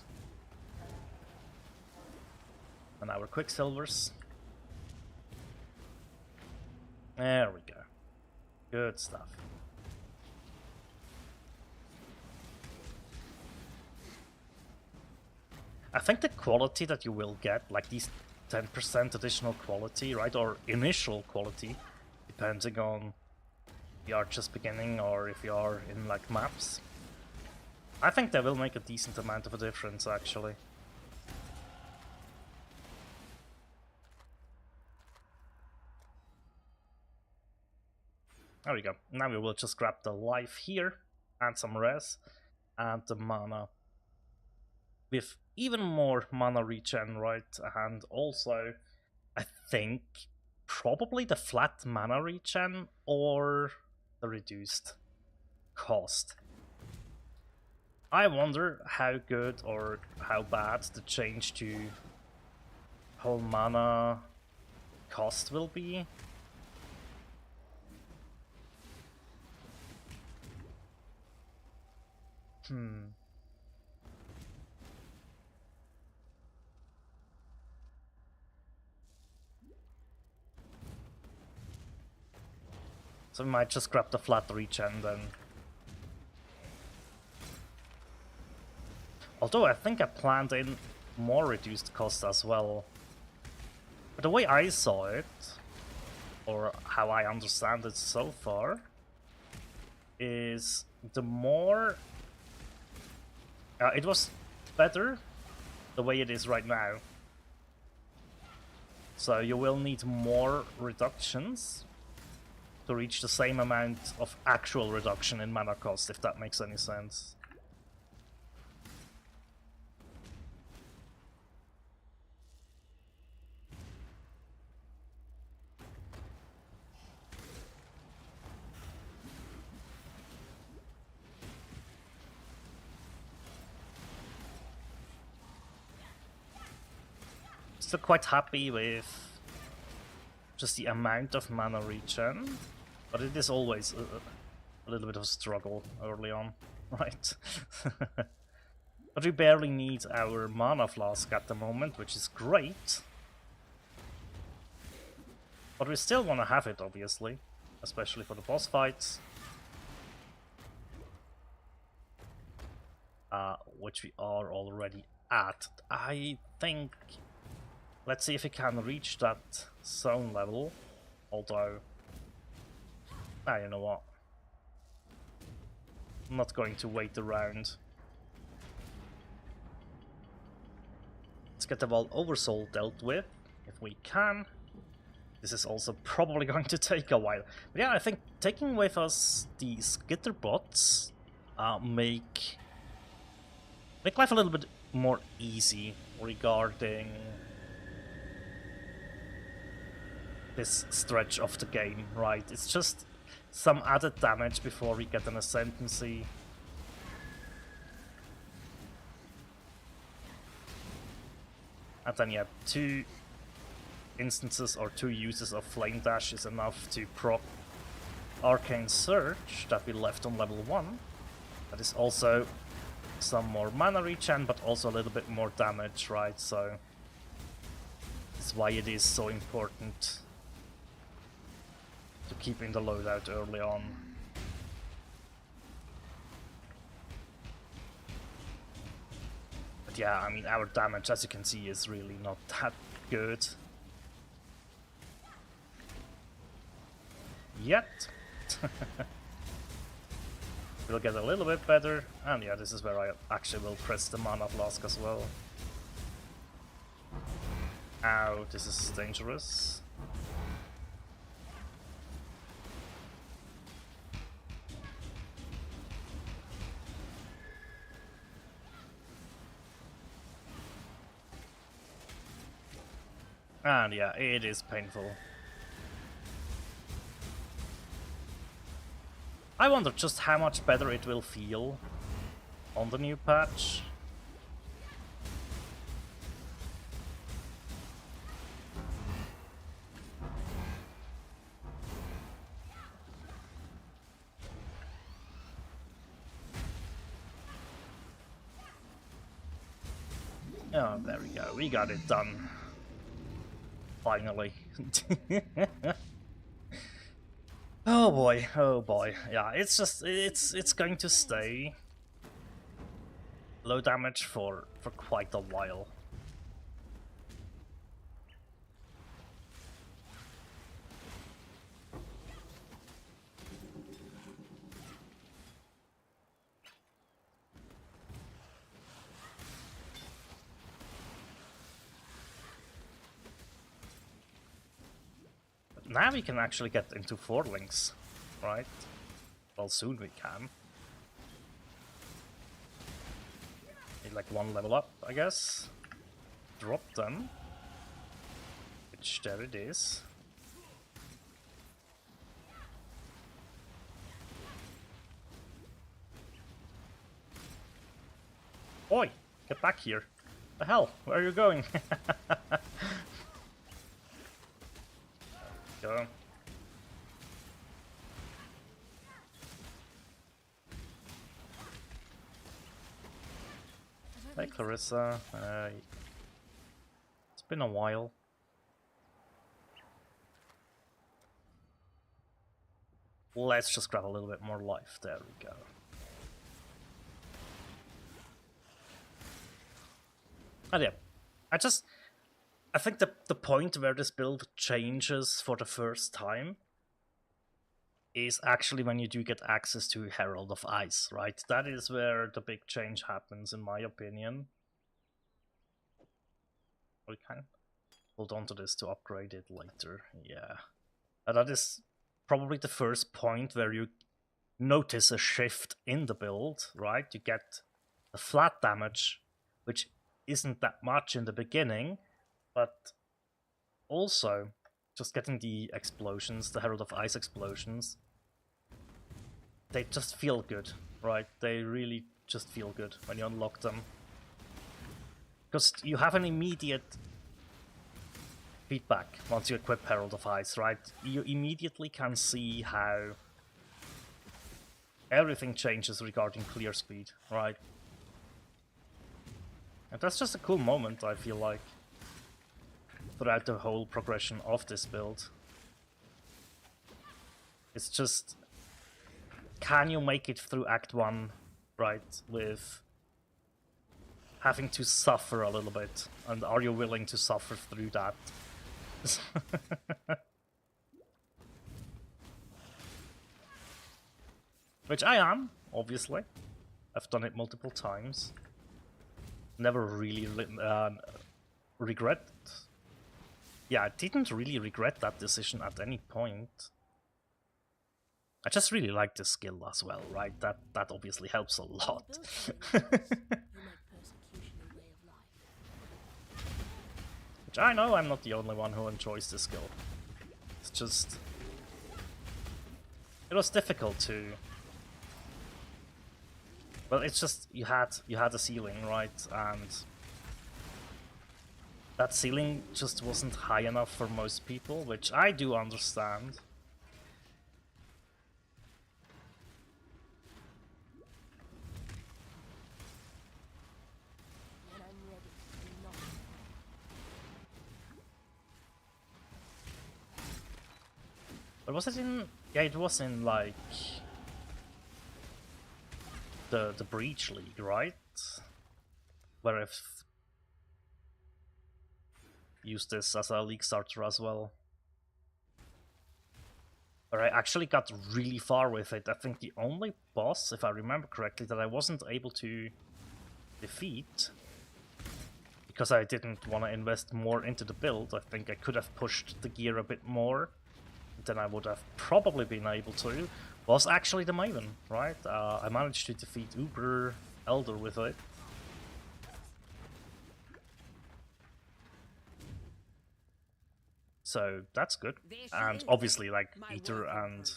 And our quicksilvers. There we go. Good stuff. I think the quality that you will get, like these 10% additional quality, right, or initial quality, depending on if you are just beginning or if you are in like maps, I think they will make a decent amount of a difference actually. There we go. Now we will just grab the life here and some res and the mana. With even more mana regen, right? And also, I think probably the flat mana regen or the reduced cost. I wonder how good or how bad the change to whole mana cost will be. So we might just grab the flat regen then. Although I think I planned in more reduced cost as well. But the way I saw it, or how I understand it so far, is the more... it was better the way it is right now. So you will need more reductions to reach the same amount of actual reduction in mana cost, if that makes any sense. Still quite happy with just the amount of mana regen, but it is always a little bit of a struggle early on, right? But we barely need our mana flask at the moment, which is great. But we still want to have it, obviously, especially for the boss fights. which we are already at. I think... Let's see if we can reach that zone level, although... you know what? I'm not going to wait around. Let's get the Vault Oversoul dealt with, if we can. This is also probably going to take a while. But yeah, I think taking with us the Skitterbots make life a little bit more easy regarding this stretch of the game, right? It's just some added damage before we get an Ascendancy. And then yeah, 2 instances or 2 uses of Flame Dash is enough to proc Arcane Surge that we left on level 1. That is also some more mana regen, but also a little bit more damage, right? So that's why it is so important to keep in the loadout early on. But yeah, I mean, our damage, as you can see, is really not that good yet. We'll get a little bit better, and yeah, this is where I actually will press the mana flask as well. Ow, this is dangerous. And yeah, it is painful. I wonder just how much better it will feel on the new patch. Oh, there we go. We got it done. Finally. Oh boy, oh boy. Yeah, it's just it's going to stay low damage for quite a while. Now we can actually get into 4 links, right? Well, soon we can. Need like 1 level up, I guess. Drop them. Which, there it is. Oi! Get back here! The hell? Where are you going? Go. Hey Clarissa, it's been a while. Let's just grab a little bit more life, there we go. And yeah, I think the point where this build changes for the first time is actually when you do get access to Herald of Ice, right? That is where the big change happens, in my opinion. We can hold on to this to upgrade it later, yeah. And that is probably the first point where you notice a shift in the build, right? You get the flat damage, which isn't that much in the beginning, but also just getting the explosions, the Herald of Ice explosions, they just feel good, right? They really just feel good when you unlock them. Because you have an immediate feedback once you equip Herald of Ice, right? You immediately can see how everything changes regarding clear speed, right? And that's just a cool moment, I feel like, throughout the whole progression of this build. It's just, can you make it through Act 1, right, with having to suffer a little bit, and are you willing to suffer through that? Which I am, obviously. I've done it multiple times. Never really regret. Yeah, I didn't really regret that decision at any point. I just really like the skill as well, right? That obviously helps a lot. You make persecution a way of life. Which I know I'm not the only one who enjoys the skill. It's just... It was difficult to... Well, it's just you had a ceiling, right? And that ceiling just wasn't high enough for most people, which I do understand. When I'm ready, I'm not. But was it in... Yeah, it was in, like... The Breach League, right? Where I've used this as a league starter as well. Where I actually got really far with it. I think the only boss, if I remember correctly, that I wasn't able to defeat, because I didn't want to invest more into the build. I think I could have pushed the gear a bit more, then I would have probably been able to, was actually the Maven, right? I managed to defeat Uber Elder with it. So that's good. And obviously, like, Eater and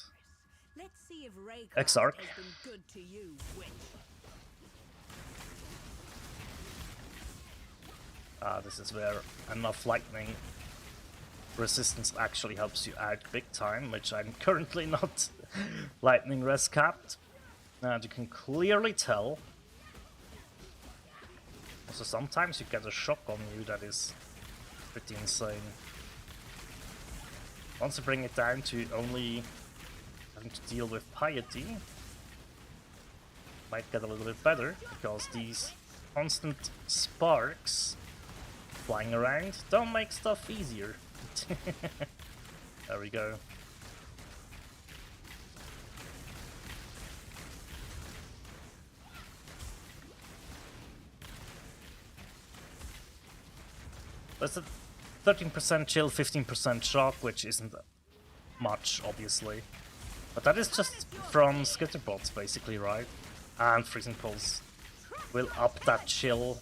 Let's see if Raycraft Exarch. has been good to you, witch. This is where enough lightning resistance actually helps you out big time, which I'm currently not lightning res capped. And you can clearly tell. Also, sometimes you get a shock on you that is pretty insane. Once you bring it down to only having to deal with piety, might get a little bit better, because these constant sparks flying around don't make stuff easier. There we go. That's a 13% chill, 15% shock, which isn't much, obviously. But that is just from skitterbots, basically, right? And freezing pulse will up that chill.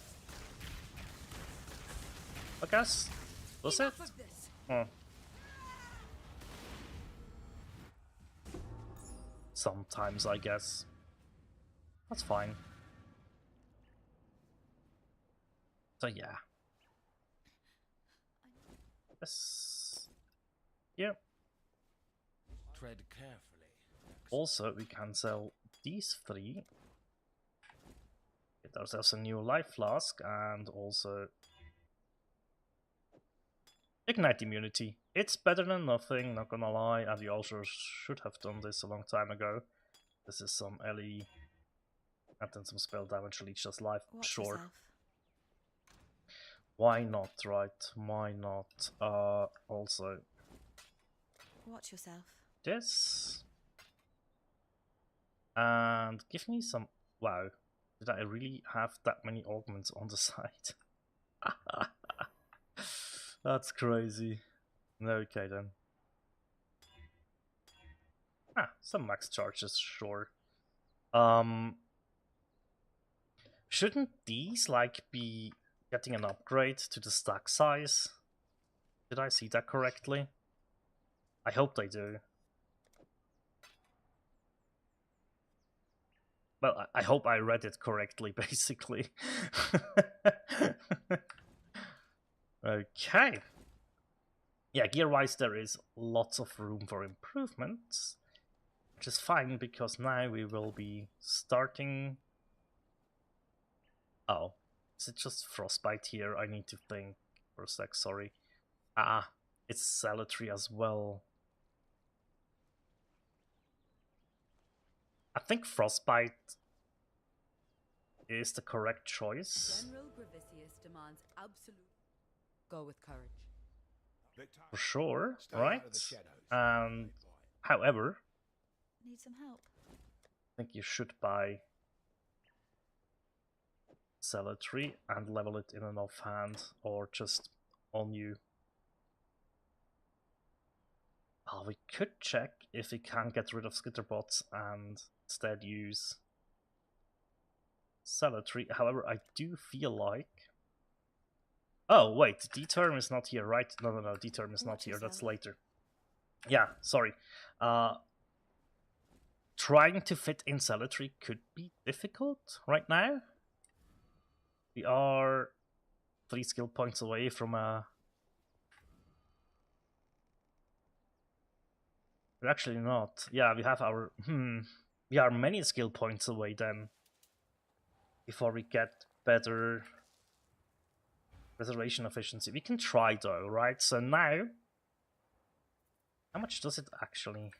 I guess. Was it? Oh. Sometimes, I guess. That's fine. So yeah. Yes. Yeah. Tread carefully. Also, we can sell these three. Get ourselves a new life flask and also Ignite immunity. It's better than nothing, not gonna lie, and we also should have done this a long time ago. This is some LE and then some spell damage leech us life. Watch Sure. yourself. Why not, right? Why not? Also Watch yourself. this. And give me some... Wow. Did I really have that many augments on the side? That's crazy. Okay then. Some max charges, sure. Shouldn't these like be getting an upgrade to the stack size? Did I see that correctly? I hope they do. Well, I hope I read it correctly, basically. Okay. Yeah, gear-wise there is lots of room for improvements, which is fine because now we will be starting... Oh, is it just Frostbite here? I need to think for a sec, sorry. It's Salutary as well. I think Frostbite is the correct choice. demands absolute. Go with courage. For sure, Stay right? out of the shadows. And big boy. however, Need some help? I think you should buy Cemetery and level it in an offhand, or just on you. Oh, we could check if we can get rid of Skitterbots and instead use Cemetery. However, I do feel like... Oh, wait, D-term is not here, right? No, D-term is not Watch here, that's yourself. later. Yeah, sorry. Trying to fit in Cemetery could be difficult right now. We are 3 skill points away from a... We're actually not. Yeah, we have our... We are many skill points away then. Before we get better reservation efficiency. We can try though, right? So now... How much does it actually...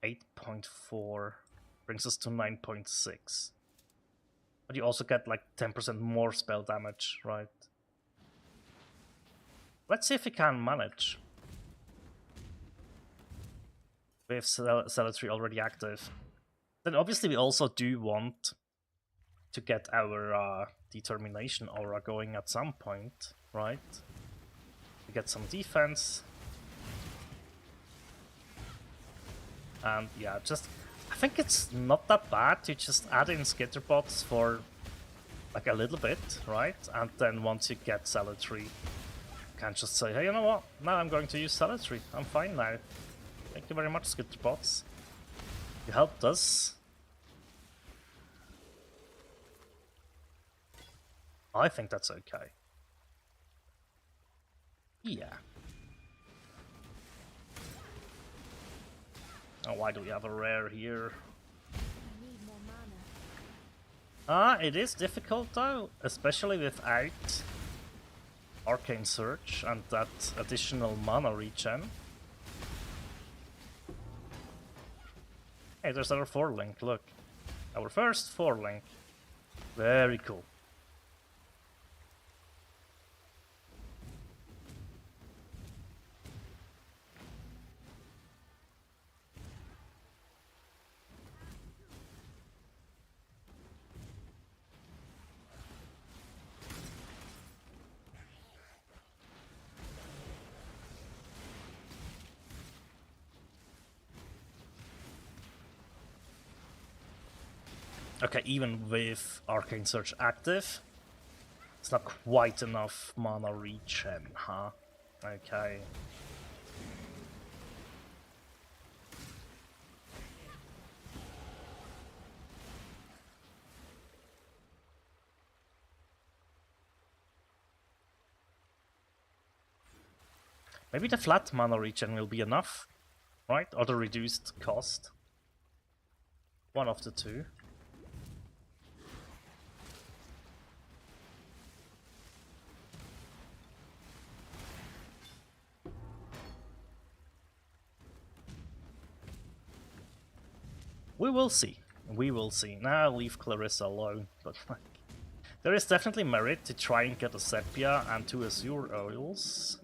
8.4 brings us to 9.6. But you also get like 10% more spell damage, right? Let's see if we can manage. With Cemetery already active. Then obviously we also do want to get our Determination aura going at some point, right? To get some defense. And yeah, just... I think it's not that bad to just add in Skitterbots for like a little bit, right? And then once you get Cemetery, you can just say, hey, you know what? Now I'm going to use Cemetery. I'm fine now. Thank you very much, Skitterbots. You helped us. I think that's okay. Yeah. Oh, why do we have a rare here? I need more mana. It is difficult though, especially without Arcane Search and that additional mana regen. Hey, there's our 4-link, look. Our first 4-link. Very cool. Okay, even with Arcane Search active, it's not quite enough mana regen, huh? Okay. Maybe the flat mana regen will be enough, right? Or the reduced cost. One of the two. We will see. We will see. Now leave Clarissa alone, but like, there is definitely merit to try and get a Sepia and 2 Azure Oils.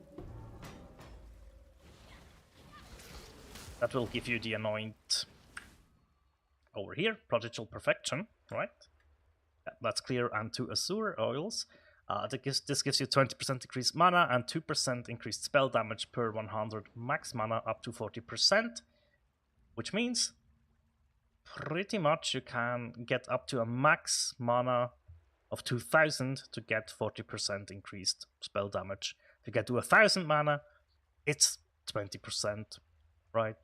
That will give you the Anoint over here, Prodigal Perfection, right? Yeah, that's clear, and 2 Azure Oils. This gives you 20% increased mana and 2% increased spell damage per 100 max mana up to 40%, which means pretty much you can get up to a max mana of 2000 to get 40% increased spell damage. If you get to 1000 mana, it's 20%, right?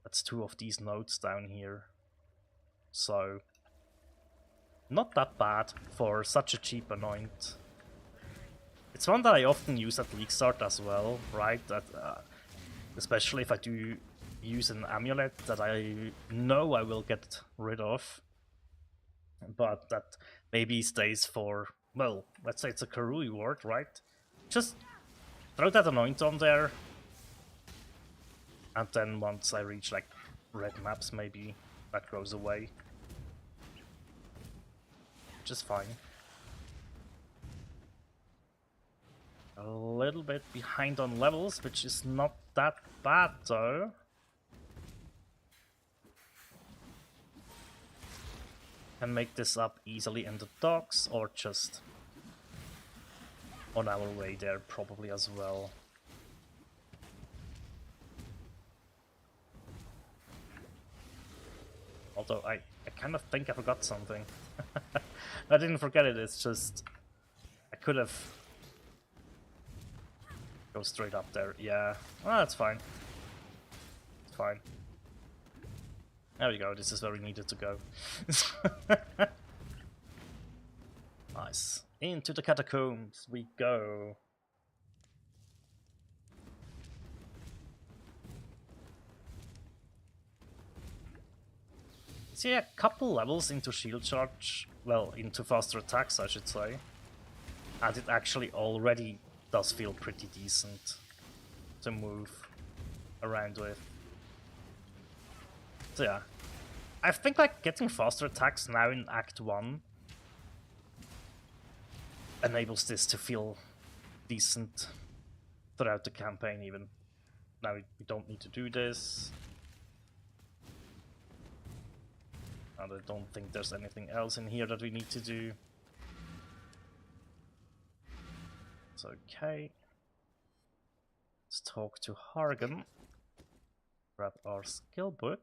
That's 2 of these nodes down here. So, not that bad for such a cheap Anoint. It's one that I often use at League Start as well, right? That, especially if I do use an amulet that I know I will get rid of, but that maybe stays for, well, let's say it's a Karui ward, right? Just throw that Anoint on there, and then once I reach like red maps maybe that goes away. Just fine. A little bit behind on levels, which is not that bad though. Can make this up easily in the docks or just on our way there probably as well. Although I kind of think I forgot something. I didn't forget it, it's just I could have go straight up there. Yeah, well, that's fine. It's fine. There we go, this is where we needed to go. Nice. Into the catacombs we go. See, a couple levels into shield charge, well, into faster attacks I should say, and it actually already does feel pretty decent to move around with. So yeah, I think like getting faster attacks now in Act 1 enables this to feel decent throughout the campaign even. Now we don't need to do this. And I don't think there's anything else in here that we need to do. It's okay. Let's talk to Hargan. Grab our skill book.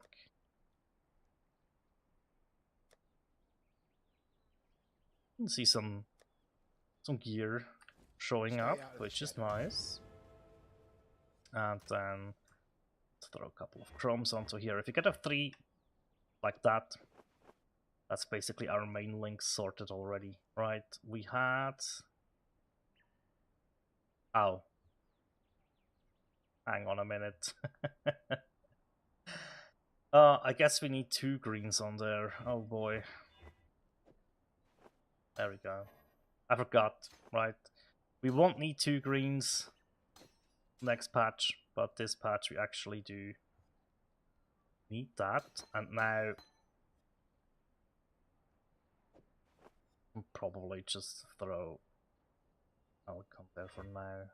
And see some gear showing up, which is nice. And then throw a couple of chromes onto here. If you get a 3 like that, that's basically our main links sorted already. Right, we had... Oh. Hang on a minute. I guess we need 2 greens on there. Oh boy. There we go. I forgot, right. We won't need 2 greens next patch, but this patch we actually do need that. And now I'll probably just throw... I'll come there for now.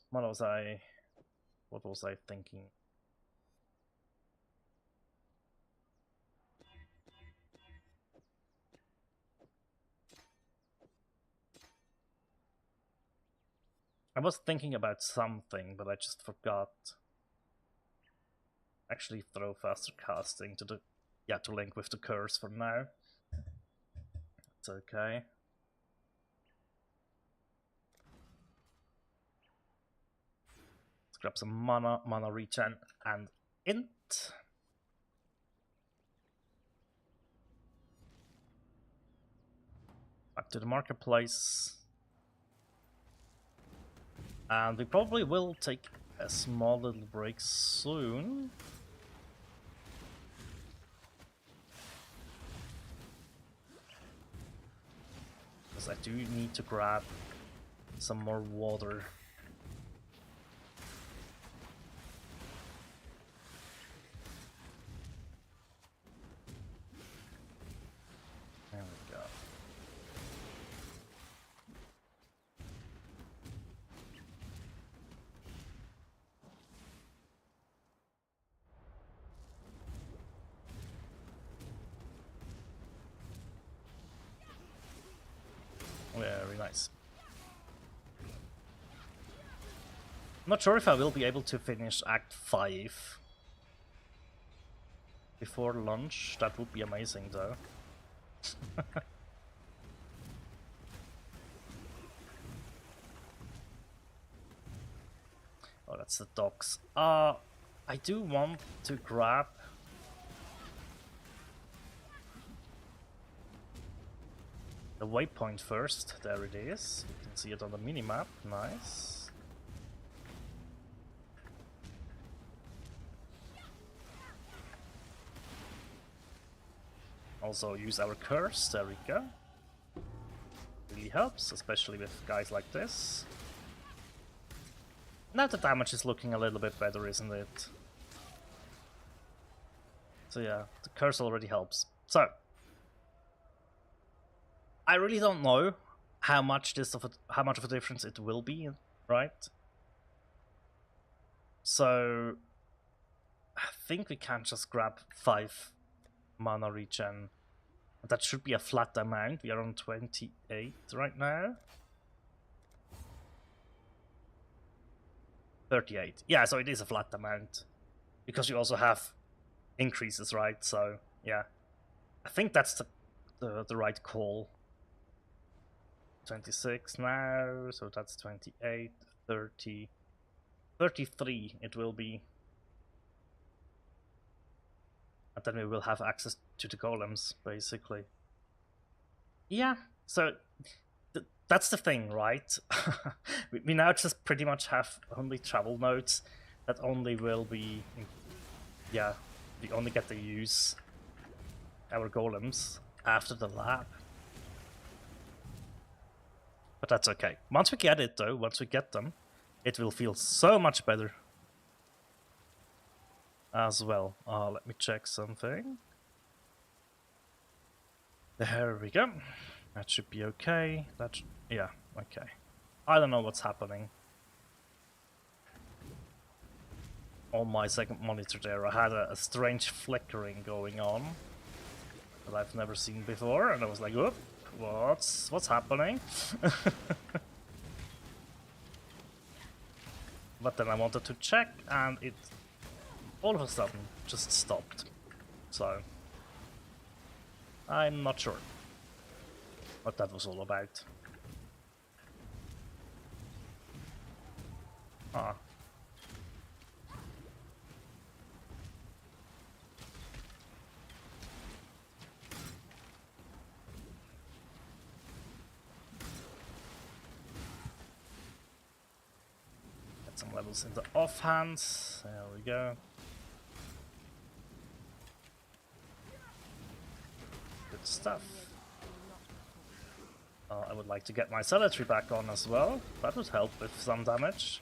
What was I thinking? I was thinking about something, but I just forgot. Actually throw faster casting to the... Yeah, to link with the curse for now. It's okay. Let's grab some mana regen, and int. Back to the marketplace. And we probably will take a small little break soon. Because I do need to grab some more water. There we go. Very nice. I'm not sure if I will be able to finish Act 5 before lunch. That would be amazing though. Oh, that's the docks. I do want to grab the waypoint first. There it is. You can see it on the minimap. Nice. Also use our curse. There we go. Really helps, especially with guys like this. Now the damage is looking a little bit better, isn't it? So yeah, the curse already helps. So I really don't know how much how much of a difference it will be, right? So I think we can just grab 5 mana regen. That should be a flat amount. We are on 28 right now. 38. Yeah, so it is a flat amount. Because you also have increases, right? So yeah. I think that's the right call. 26 now, so that's 28, 30, 33 it will be. And then we will have access to the golems, basically. Yeah, so that's the thing, right? we now just pretty much have only travel nodes that only will be... Yeah, we only get to use our golems after the lab. But that's okay. Once we get it, though, once we get them, it will feel so much better. As well. Let me check something. There we go. That should be okay. Yeah, okay. I don't know what's happening. On my second monitor there, I had a strange flickering going on that I've never seen before, and I was like, "Whoop, what's happening?" But then I wanted to check, and it all of a sudden just stopped. So I'm not sure what that was all about. Ah. Get some levels in the offhands. There we go. Good stuff. I would like to get my cemetery back on as well. That would help with some damage.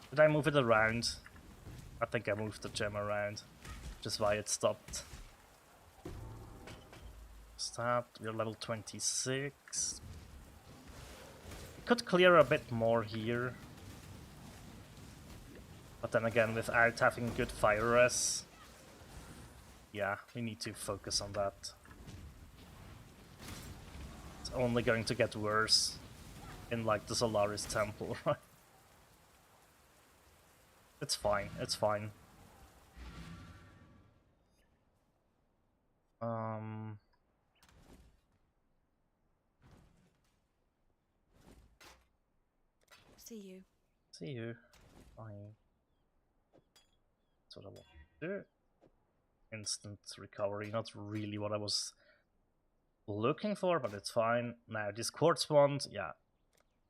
Did I move it around? I think I moved the gem around. Just why it stopped. Start, we're level 26. We could clear a bit more here. But then again, without having good fire res, yeah, we need to focus on that. It's only going to get worse in like the Solaris Temple, right? It's fine, it's fine. See you. See you. Bye. That's what I want to do. Instant recovery, not really what I was looking for, but it's fine. Now this quartz wand, yeah,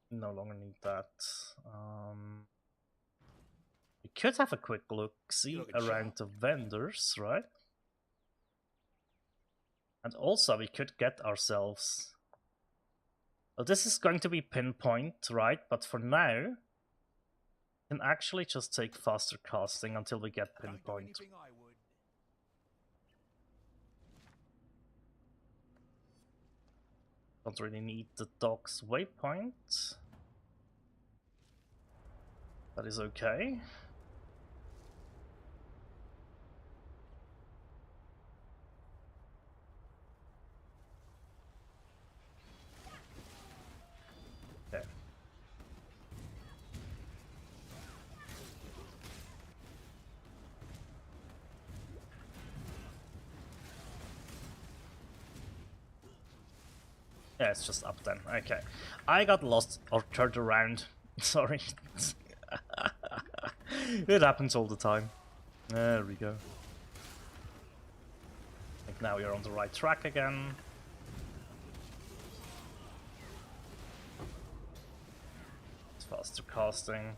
no longer need that. We could have a quick look, see around the vendors, right? And also we could get ourselves... Well, this is going to be pinpoint, right? But for now, we can actually just take faster casting until we get pinpoint. Don't really need the dog's waypoint. That is okay. Okay. Yeah, it's just up then. Okay. I got lost or turned around. Sorry. It happens all the time. There we go. I think now we are on the right track again. It's faster casting.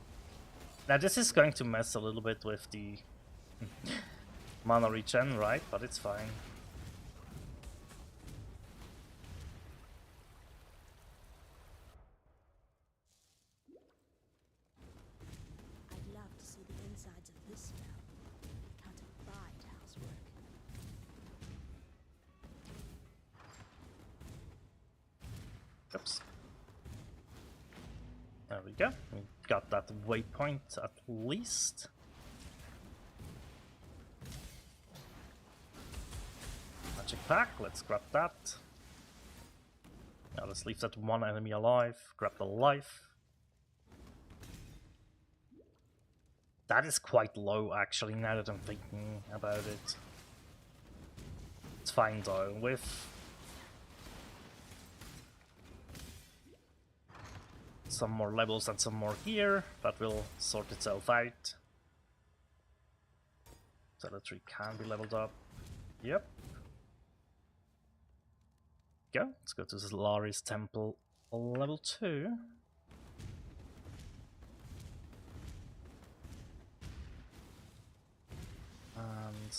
Now this is going to mess a little bit with the mana regen, right? But it's fine. Oops. There we go. We got that waypoint at least. Magic pack, let's grab that. Now let's leave that one enemy alive. Grab the life. That is quite low actually, now that I'm thinking about it. It's fine though, with some more levels and some more gear, that will sort itself out. So the tree can be leveled up. Yep. Go. Let's go to Zolari's Temple level 2. And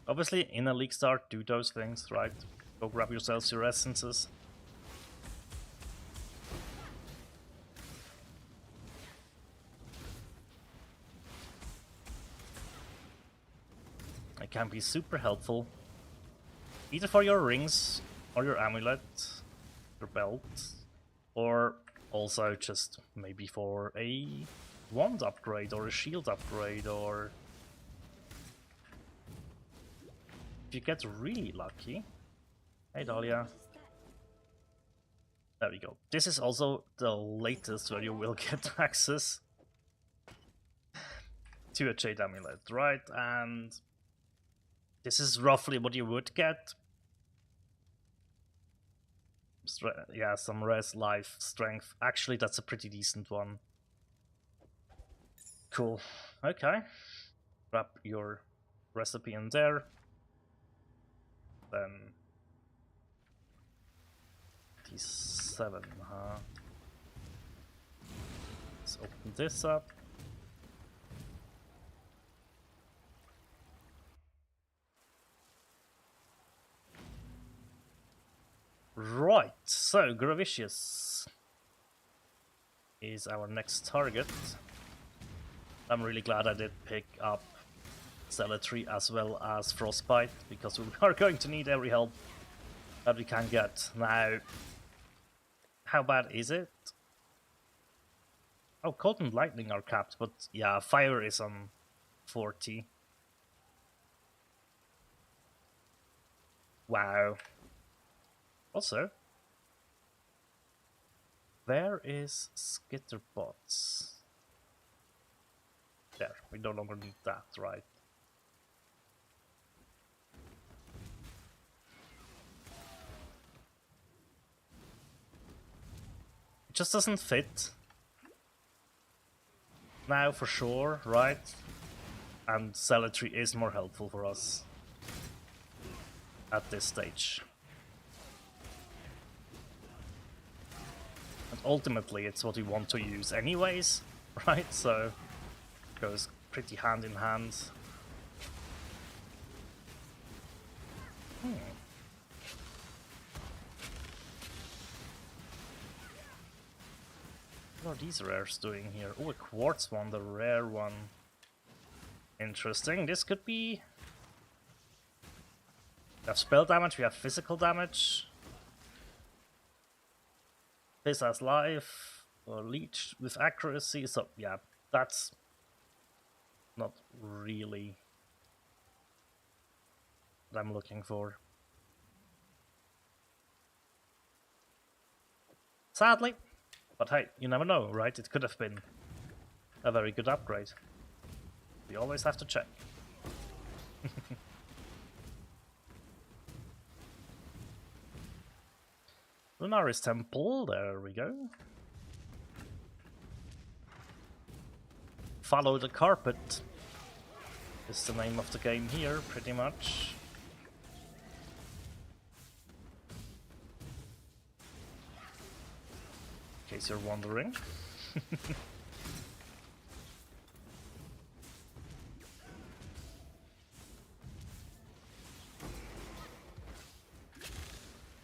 obviously in a league start, do those things, right? Go grab yourselves your essences. It can be super helpful, either for your rings or your amulet, your belt, or also just maybe for a wand upgrade or a shield upgrade, or if you get really lucky. Hey Dahlia. There we go. This is also the latest where you will get access to a Jade Amulet, right? And this is roughly what you would get. Yeah, some res, life, strength. Actually, that's a pretty decent one. Cool. Okay. Grab your recipe in there. Then D7, huh? Let's open this up. Right, so Gravicious is our next target. I'm really glad I did pick up Zealotry as well as Frostbite, because we are going to need every help that we can get. Now, how bad is it? Oh, Cold and Lightning are capped, but yeah, Fire is on 40. Wow. Also, where is Skitterbots? There, we no longer need that, right? It just doesn't fit. Now for sure, right? And Zealotry is more helpful for us at this stage. And ultimately it's what we want to use anyways, right? So it goes pretty hand in hand. What are these rares doing here? Oh, a quartz one, the rare one. Interesting. This could be... We have spell damage, we have physical damage. This has life, or leech with accuracy, so yeah, that's not really what I'm looking for. Sadly. But hey, you never know, right? It could have been a very good upgrade. We always have to check. Lunaris Temple, there we go. Follow the carpet is the name of the game here, pretty much. In case you're wondering.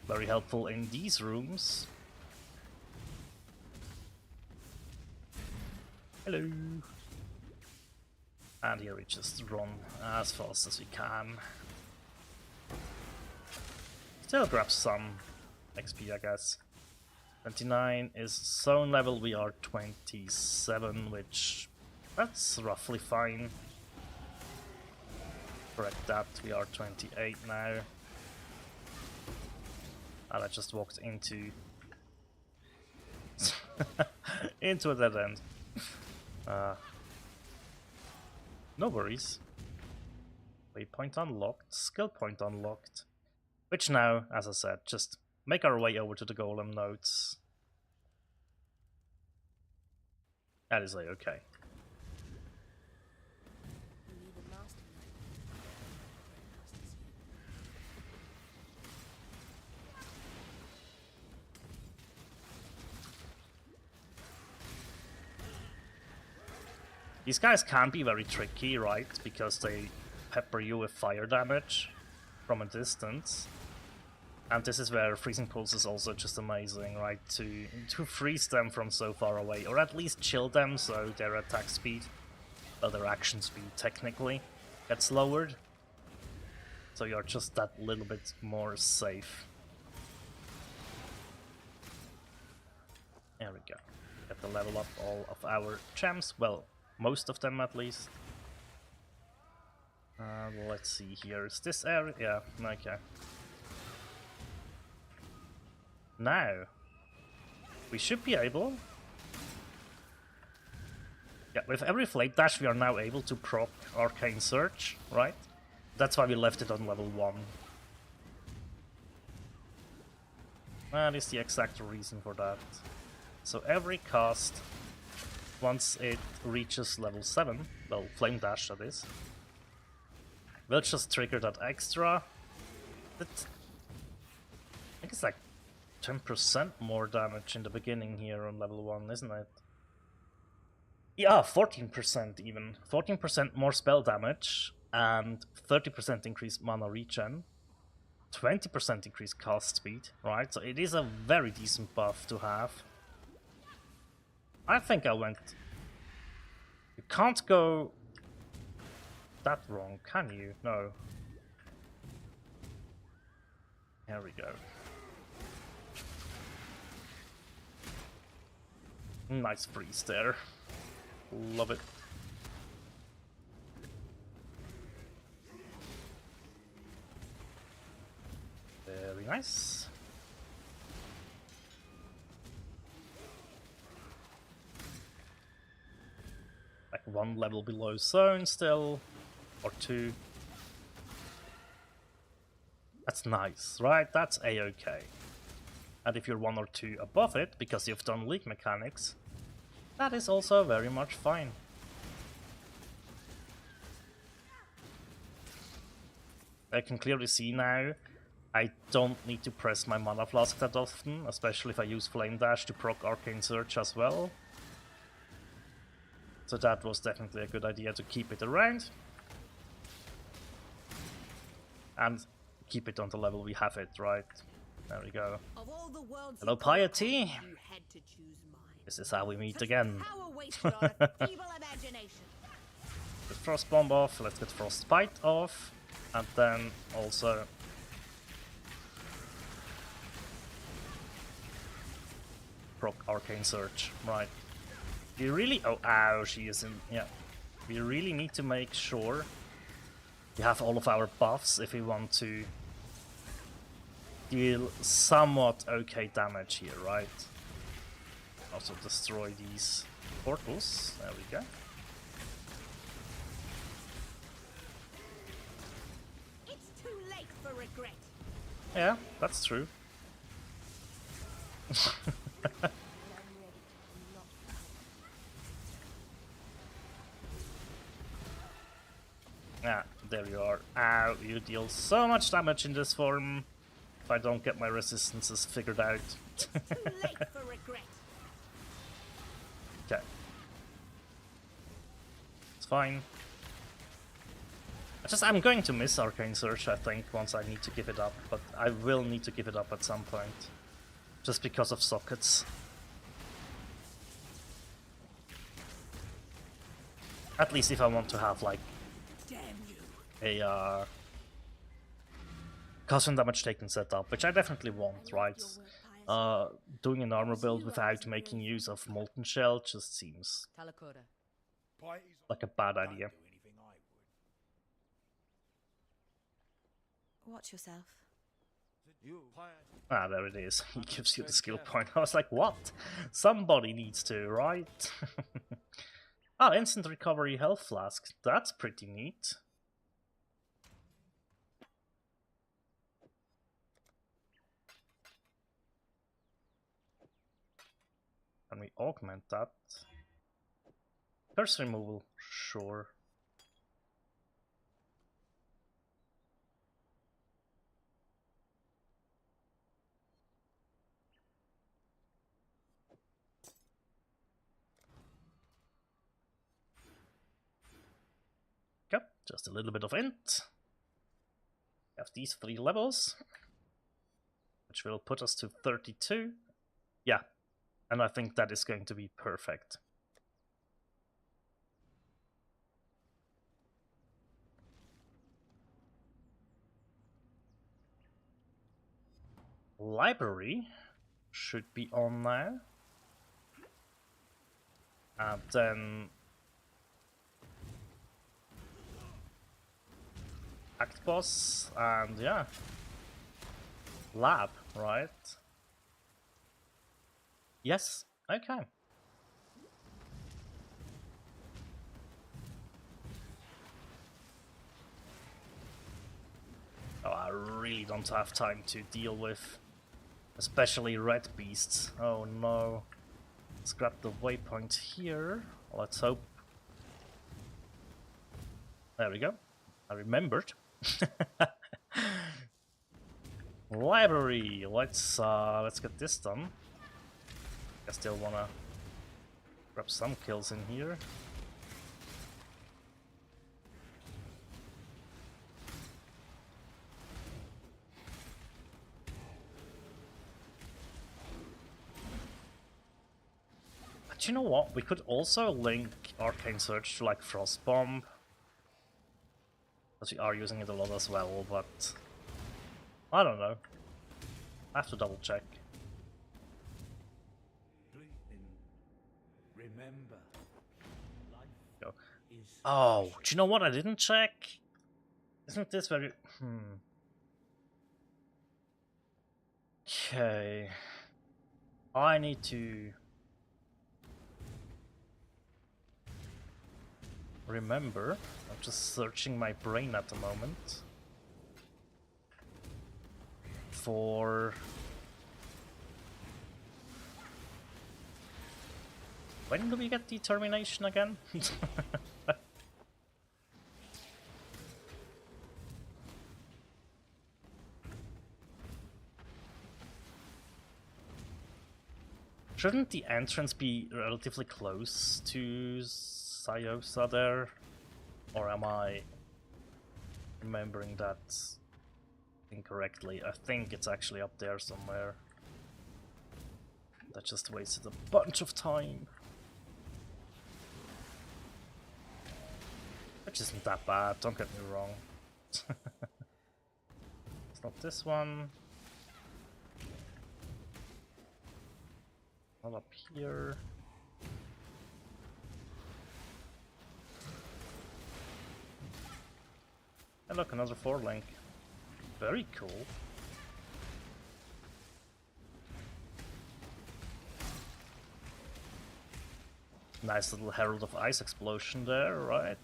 Very helpful in these rooms. Hello. And here we just run as fast as we can. Still grab some XP, I guess. 29 is zone level, we are 27, which that's roughly fine. Correct that, we are 28 now. And I just walked into into a dead end. No worries. Waypoint unlocked, skill point unlocked. Which now, as I said, just make our way over to the golem nodes. That is okay. You need a master knight. Masters you. These guys can be very tricky, right? Because they pepper you with fire damage from a distance. And this is where Freezing Pulse is also just amazing, right? To freeze them from so far away, or at least chill them so their attack speed, well, their action speed technically, gets lowered. So you're just that little bit more safe. There we go. Get to level up all of our gems, well, most of them at least. Let's see here, is this area? Yeah, okay. Now, we should be able... Yeah, with every Flame Dash we are now able to proc Arcane Surge, right? That's why we left it on level 1. That is the exact reason for that. So every cast, once it reaches level 7, well, Flame Dash that is, will just trigger that extra. I think it's like 10% more damage in the beginning here on level 1, isn't it? Yeah, 14% even. 14% more spell damage and 30% increased mana regen. 20% increased cast speed, right? So it is a very decent buff to have. I think I went... You can't go that wrong, can you? No. Here we go. Nice freeze there. Love it. Very nice. Like 1 level below zone still, or 2. That's nice, right? That's a-okay. And if you're 1 or 2 above it, because you've done league mechanics, that is also very much fine. I can clearly see now I don't need to press my mana flask that often, especially if I use Flame Dash to proc Arcane Surge as well. So that was definitely a good idea to keep it around. And keep it on the level we have it, right? There we go. Of all the worlds Hello, you could Piety! you had to choose mine. This is how we meet Such again. power wasted on a feeble imagination. Get Frost Bomb off, let's get Frostbite off, and then also proc Arcane Surge, right. We really... Oh, ow, she is in... Yeah. We really need to make sure we have all of our buffs if we want to deal somewhat okay damage here, right? Also destroy these portals. There we go. It's too late for regret. Yeah, that's true. Ah, there you are. Ow, you deal so much damage in this form if I don't get my resistances figured out. Too late for regret. Okay. It's fine. I'm going to miss Arcane Surge, I think, once I need to give it up, but I will need to give it up at some point. Just because of sockets. At least if I want to have like Damn you. a custom damage taken setup, which I definitely want, right? Doing an armor build without making use of Molten Shell just seems Talakoda. like a bad idea. Watch yourself. Ah, there it is. He gives you the skill point. I was like, what? Somebody needs to, right? Ah, instant recovery health flask. That's pretty neat. Can we augment that? Curse removal, sure. Okay, just a little bit of int. We have these 3 levels, which will put us to 32. Yeah, and I think that is going to be perfect. Library should be on now. And then Act Boss, and yeah. Lab, right? Yes, okay. Oh, I really don't have time to deal with especially red beasts. Oh no. Let's grab the waypoint here. Let's hope. There we go. I remembered. Library. Let's get this done. I still wanna grab some kills in here. But you know what? We could also link Arcane Surge to like Frost Bomb. Because we are using it a lot as well, but I don't know. I have to double check. Remember, life Go. is Oh, do you know what I didn't check? Isn't this very... Okay. I need to remember. I'm just searching my brain at the moment for... When do we get determination again? Shouldn't the entrance be relatively close to Sayosa there? Or am I remembering that incorrectly? I think it's actually up there somewhere. That just wasted a bunch of time. Which isn't that bad, don't get me wrong. It's not this one. Not up here. And look, another 4-link. Very cool. Nice little Herald of Ice explosion there, right?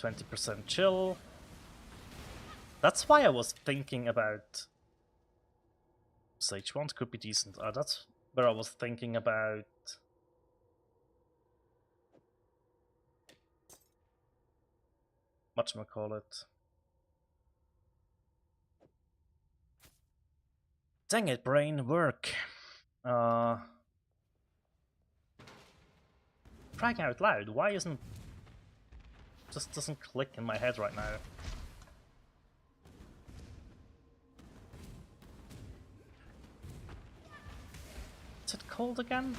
20% chill. That's why I was thinking about Sage Wand could be decent. That's where I was thinking about whatchamacallit. Dang it, brain, work. Crying out loud, why isn't... Just doesn't click in my head right now. Is it cold again?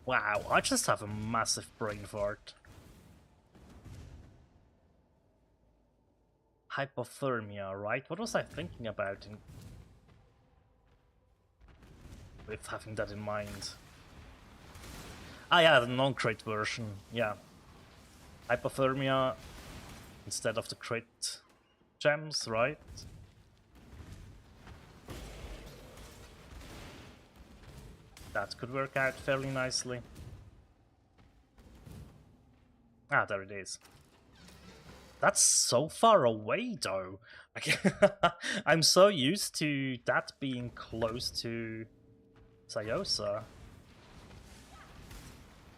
Wow, I just have a massive brain fart. Hypothermia, right? What was I thinking about with having that in mind? Ah yeah, the non-crit version, yeah. Hypothermia instead of the crit gems, right? That could work out fairly nicely. Ah, there it is. That's so far away, though. I'm so used to that being close to Sayosa.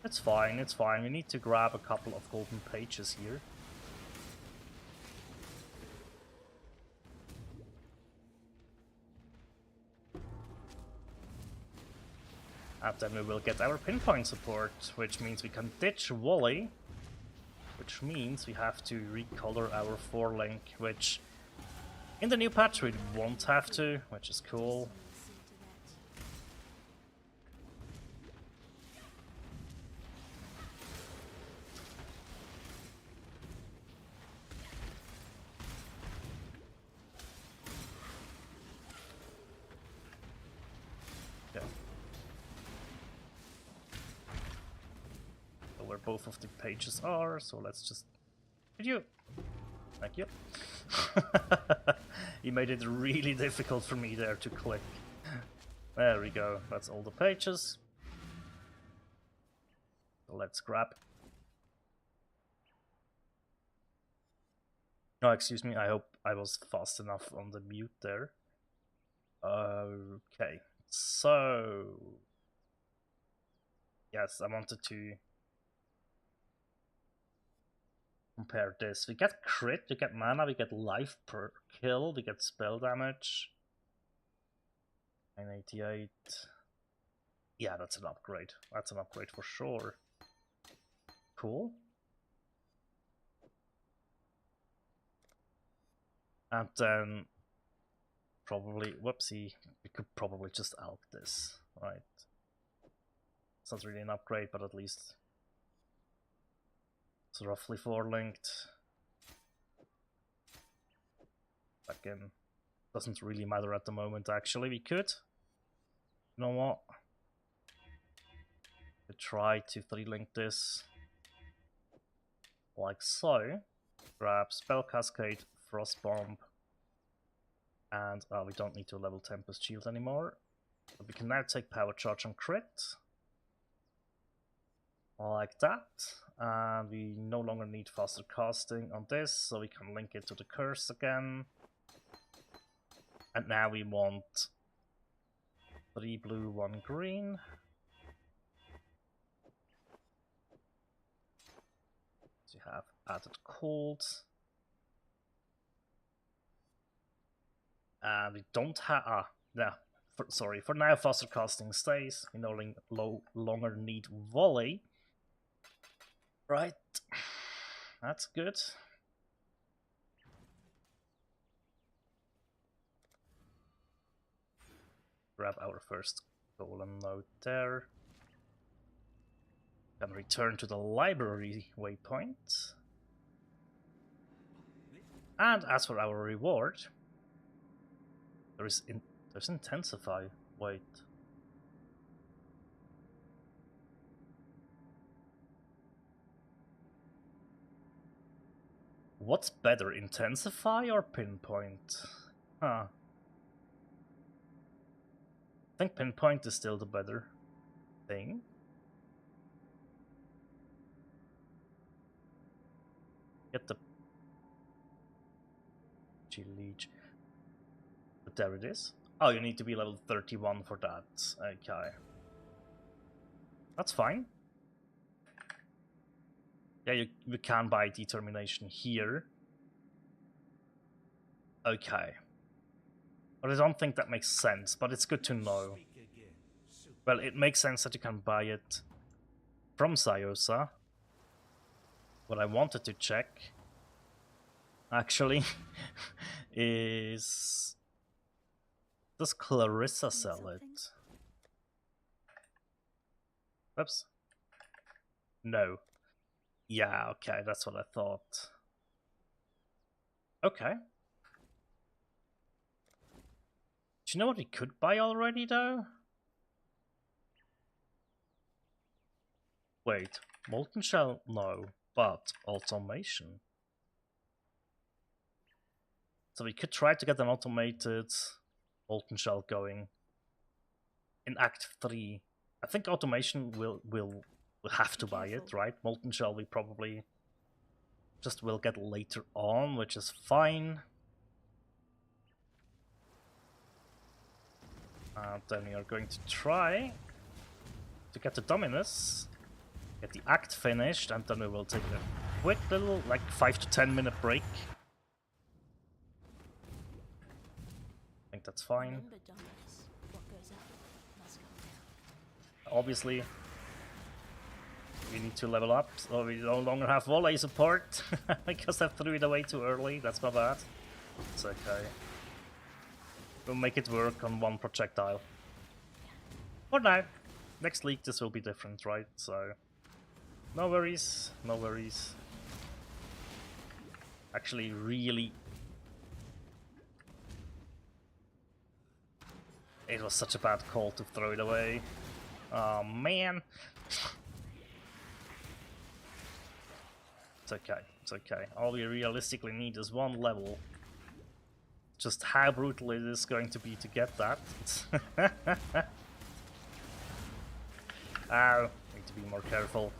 It's fine, it's fine. We need to grab a couple of golden pages here. And then we will get our pinpoint support, which means we can ditch Wally. Which means we have to recolor our 4-link, which in the new patch we won't have to, which is cool. Okay. So where both of the pages are, so let's just... Did you? Thank you. You made it really difficult for me there to click. There we go, that's all the pages. So let's grab. Oh, excuse me, I hope I was fast enough on the mute there. Okay, so... Yes, I wanted to compare this. We get crit, we get mana, we get life per kill, we get spell damage. 988. Yeah, that's an upgrade. That's an upgrade for sure. Cool. And then probably, whoopsie, we could probably just alch this, right? It's not really an upgrade, but at least it's roughly 4-linked. Again, doesn't really matter at the moment, actually. We could. You know what? We could try to 3-link this. Like so. Grab Spell Cascade, Frost Bomb. And we don't need to level Tempest Shield anymore. But we can now take Power Charge on crit. Like that. And we no longer need faster casting on this, so we can link it to the curse again. And now we want 3 blue, 1 green. So you have added cold. And we don't have... sorry, for now faster casting stays. We no longer need volley. Right. That's good. Grab our first golem node there. Then return to the library waypoint. And as for our reward, there's intensify. Wait. What's better, intensify or pinpoint? Huh. I think pinpoint is still the better thing. Get the Leech. But there it is. Oh, you need to be level 31 for that. Okay. That's fine. Yeah, you can buy determination here. Okay. But I don't think that makes sense, but it's good to know. Well, it makes sense that you can buy it from Sayosa. What I wanted to check, actually, is... Does Clarissa sell it? Oops. No. Yeah, okay, that's what I thought. Okay. Do you know what we could buy already, though? Wait, Molten Shell? No, but automation. So we could try to get an automated Molten Shell going in Act 3. I think automation will have to buy it, right? Molten Shell we probably just will get later on, which is fine. Then we are going to try to get the Dominus, get the act finished, and then we will take a quick little, like, 5 to 10 minute break. I think that's fine. Remember, Dominus, what goes up must come down. Obviously, we need to level up, so we no longer have volley support, because I threw it away too early. That's not bad. It's okay. We'll make it work on one projectile. For now. Next league this will be different, right? So, no worries, no worries. Actually, really... It was such a bad call to throw it away. Oh man! It's okay, it's okay. All we realistically need is one level. Just how brutal it is going to be to get that. Ow, need to be more careful.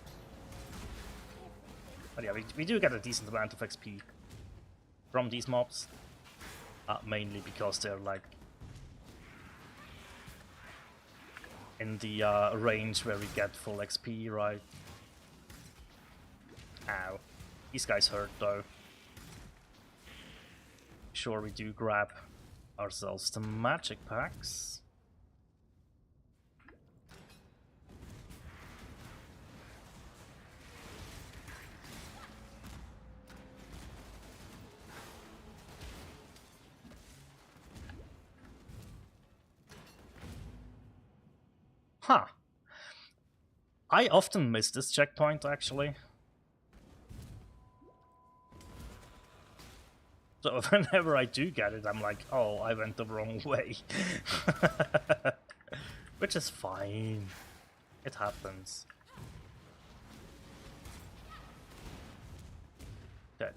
But yeah, we do get a decent amount of XP from these mobs. Mainly because they're like in the range where we get full XP, right? Ow. These guys hurt though. Sure, we do grab ourselves the magic packs. Huh. I often miss this checkpoint, actually. So whenever I do get it, I'm like, oh, I went the wrong way. Which is fine. It happens. Okay.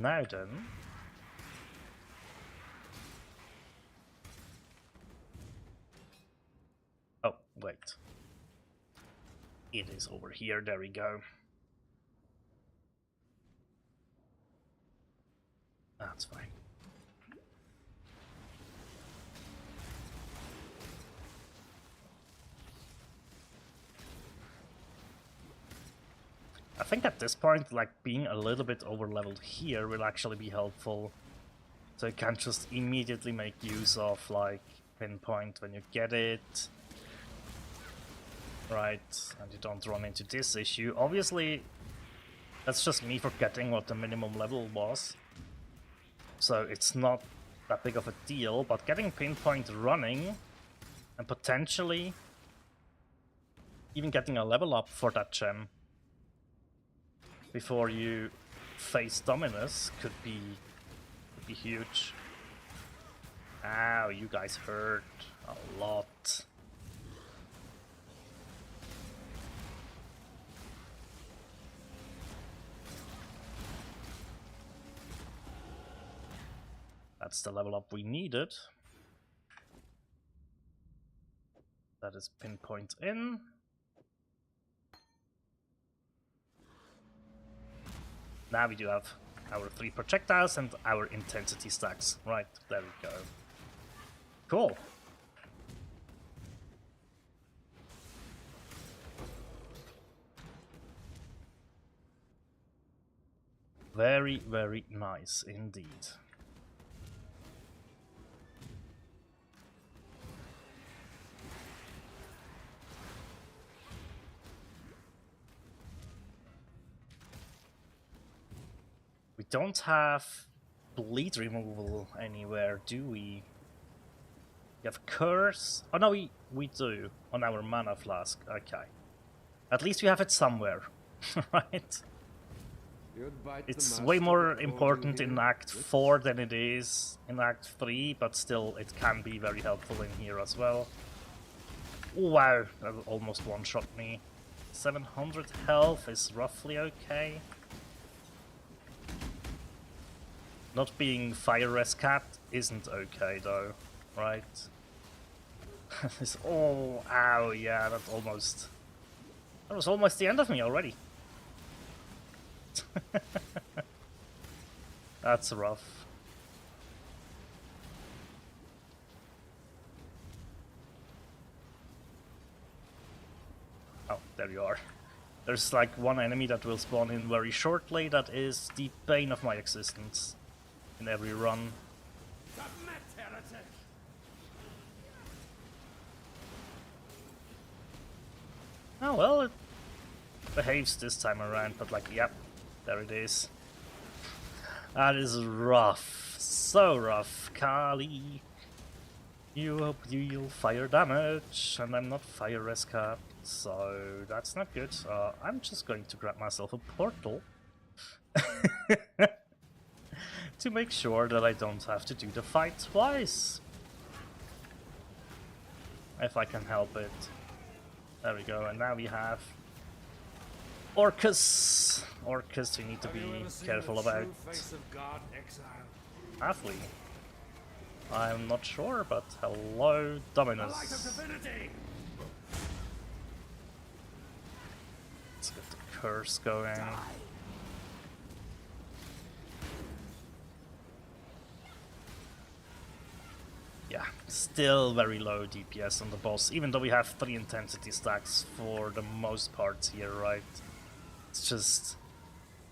Now then... Oh, wait. It is over here, there we go. That's fine. I think at this point, like, being a little bit over-leveled here will actually be helpful. So you can't just immediately make use of, like, pinpoint when you get it. Right, and you don't run into this issue. Obviously, that's just me forgetting what the minimum level was. So it's not that big of a deal, but getting pinpoint running and potentially even getting a level up for that gem before you face Dominus could be huge. Ow, you guys hurt a lot. That's the level up we needed. That is pinpoint in. Now we do have our 3 projectiles and our intensity stacks. Right, there we go. Cool. Very, very nice indeed. We don't have bleed removal anywhere, do we? We have curse. Oh no, we do on our mana flask. Okay. At least we have it somewhere, right? It's way more important in Act 4 than it is in Act 3, but still, it can be very helpful in here as well. Oh, wow, that almost one-shot me. 700 health is roughly okay. Not being fire rescapped isn't okay though, right? This, oh, ow, yeah, that was almost the end of me already. That's rough. Oh, there you are. There's like one enemy that will spawn in very shortly that is the bane of my existence in every run. Oh well, it behaves this time around, but like, yep, there it is. That is rough. So rough, Kali. You'll fire damage, and I'm not fire rescap, so that's not good. I'm just going to grab myself a portal to make sure that I don't have to do the fight twice. If I can help it. There we go, and now we have Orcus. Orcus, we need to be careful about. Have we? I'm not sure, but hello, Dominus. Let's get the curse going. Yeah, still very low DPS on the boss, even though we have 3 intensity stacks for the most parts here, right? It's just...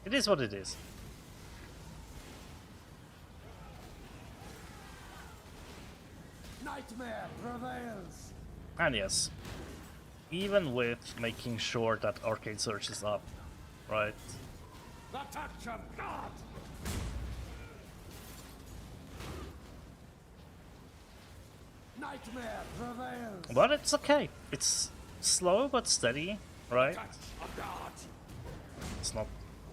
it is what it is. Nightmare prevails. And yes, even with making sure that Arcade Search is up, right? The touch of God. Nightmare prevails. But it's okay. It's slow but steady, right? Touch of God. Let's not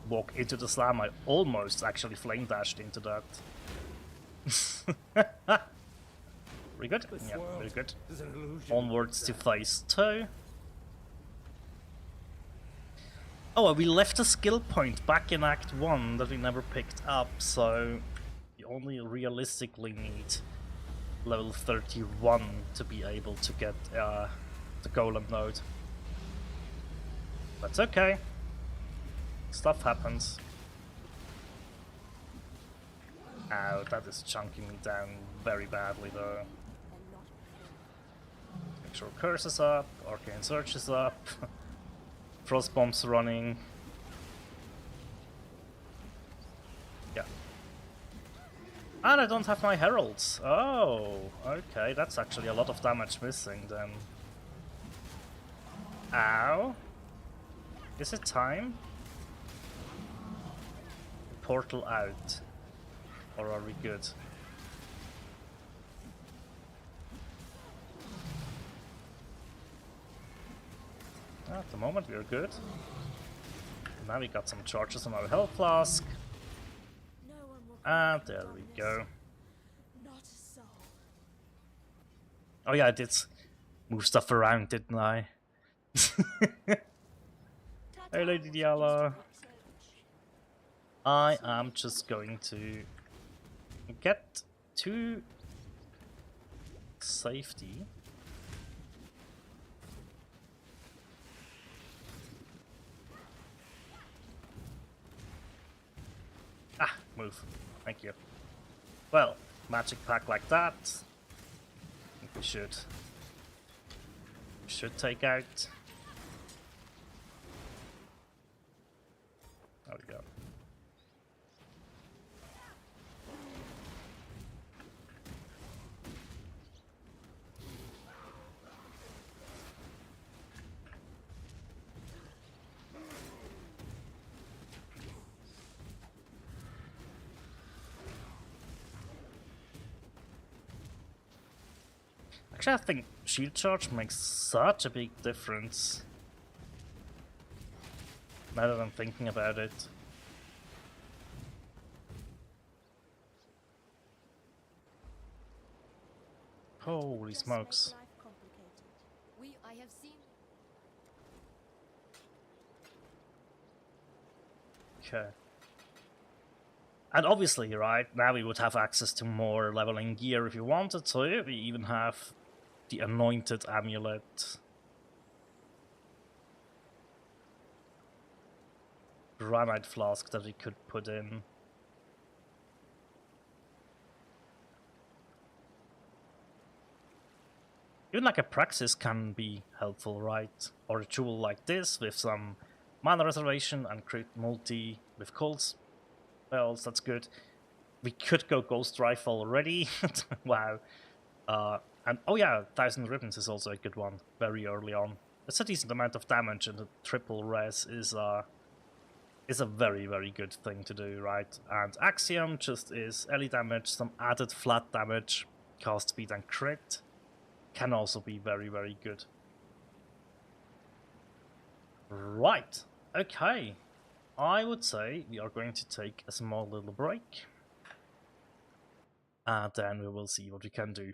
walk into the slam. I almost actually flame dashed into that. Very good. Yeah, very good. Is an illusion. Onwards to phase 2. Oh, we left a skill point back in Act 1 that we never picked up, so you only realistically need level 31 to be able to get the golem node. That's okay. Stuff happens. Ow, that is chunking me down very badly though. Make sure Curse is up, Arcane Search is up, Frostbomb's running. Yeah. And I don't have my heralds. Oh, okay, that's actually a lot of damage missing then. Ow. Is it time? Portal out. Or are we good? At the moment we are good. Now we got some charges on our health flask. No one will And there we go. Not a soul. Oh yeah, I did move stuff around, didn't I? Hey Lady Diala. I am just going to get to safety. Ah, move. Thank you. Well, magic pack like that. I think we should take out. There we go. Actually, I think shield charge makes such a big difference. now that I'm thinking about it. Holy Just smokes. make life complicated. I have seen. Okay. And obviously, right, now we would have access to more leveling gear if you wanted to. We even have the Anointed Amulet. Granite Flask that we could put in. Even like a Praxis can be helpful, right? Or a tool like this with some mana reservation and crit multi with cults. Well, that's good. We could go Ghost Rifle already. Wow. And oh yeah, 1000 Ribbons is also a good one very early on. It's a decent amount of damage, and the triple res is a very, very good thing to do, right? And Axiom just is early damage, some added flat damage, cast speed and crit. Can also be very, very good. Right. Okay. I would say we are going to take a small little break. And then we will see what we can do.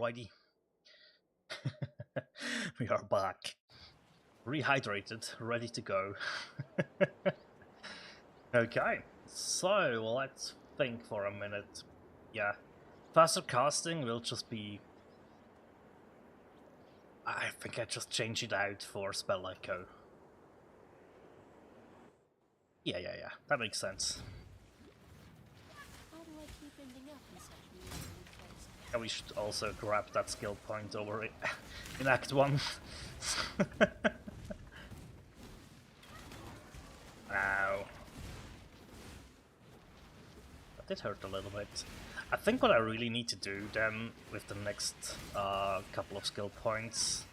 Whitey. We are back. Rehydrated, ready to go. Okay, so let's think for a minute. Yeah, faster casting will just be... I think I just change it out for Spell Echo. Yeah, that makes sense. How do I keep ending up in such weird places? Yeah, we should also grab that skill point over it in Act 1. Ow. That did hurt a little bit. I think what I really need to do then with the next couple of skill points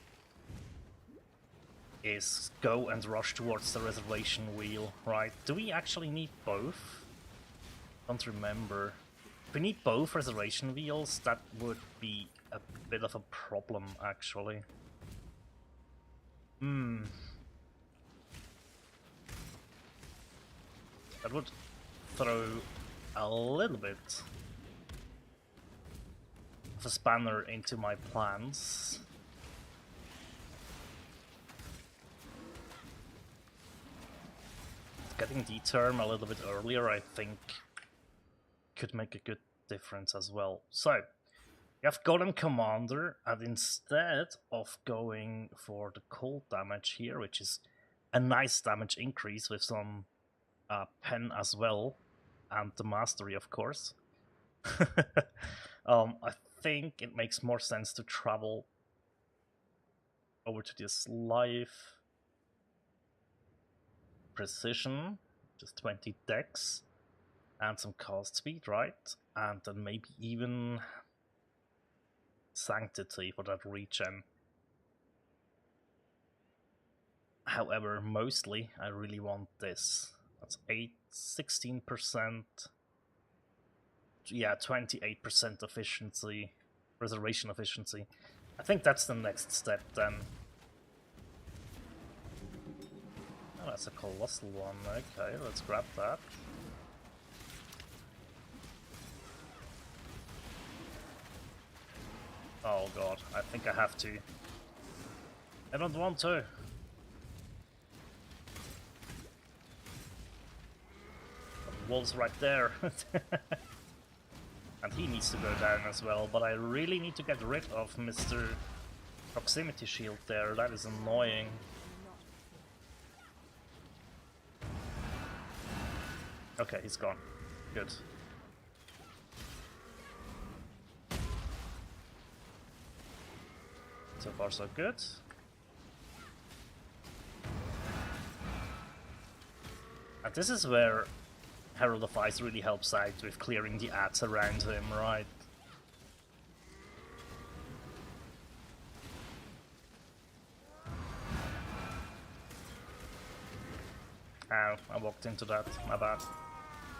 is go and rush towards the reservation wheel, right? Do we actually need both? Don't remember. If we need both reservation wheels, that would be a bit of a problem, actually. That would throw a little bit of a spanner into my plans. Getting D-term a little bit earlier, I think, could make a good difference as well. So, we have Golem Commander, and instead of going for the cold damage here, which is a nice damage increase with some pen as well, and the mastery, of course, I think it makes more sense to travel over to this live precision, just 20 dex, and some cast speed, right? And then maybe even sanctity for that regen. However, mostly I really want this. That's 16%. Yeah, 28% efficiency, reservation efficiency. I think that's the next step then. Oh, that's a colossal one. Okay, let's grab that. Oh god, I think I have to. I don't want to. The wall's right there. And he needs to go down as well, but I really need to get rid of Mr. Proximity Shield there. That is annoying. Okay, he's gone. Good. So far so good. And this is where Herald of Ice really helps out with clearing the ads around him, right? Ow, I walked into that, my bad.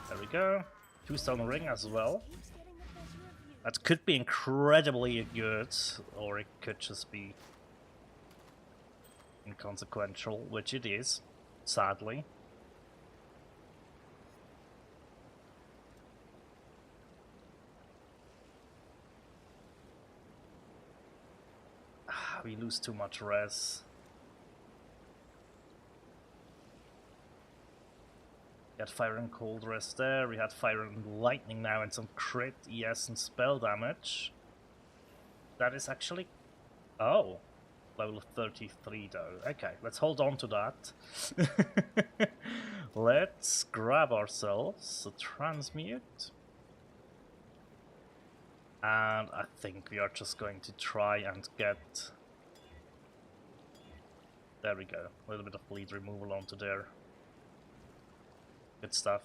There we go. 2-stone ring as well. Keeps getting the better of you. That could be incredibly good, or it could just be inconsequential, which it is, sadly. We lose too much res. We had Fire and Cold res there, we had Fire and Lightning now and some crit, ES and spell damage. That is actually... Oh! Level 33 though. Okay, let's hold on to that. Let's grab ourselves a transmute. And I think we are just going to try and get... There we go. A little bit of bleed removal onto there. Good stuff.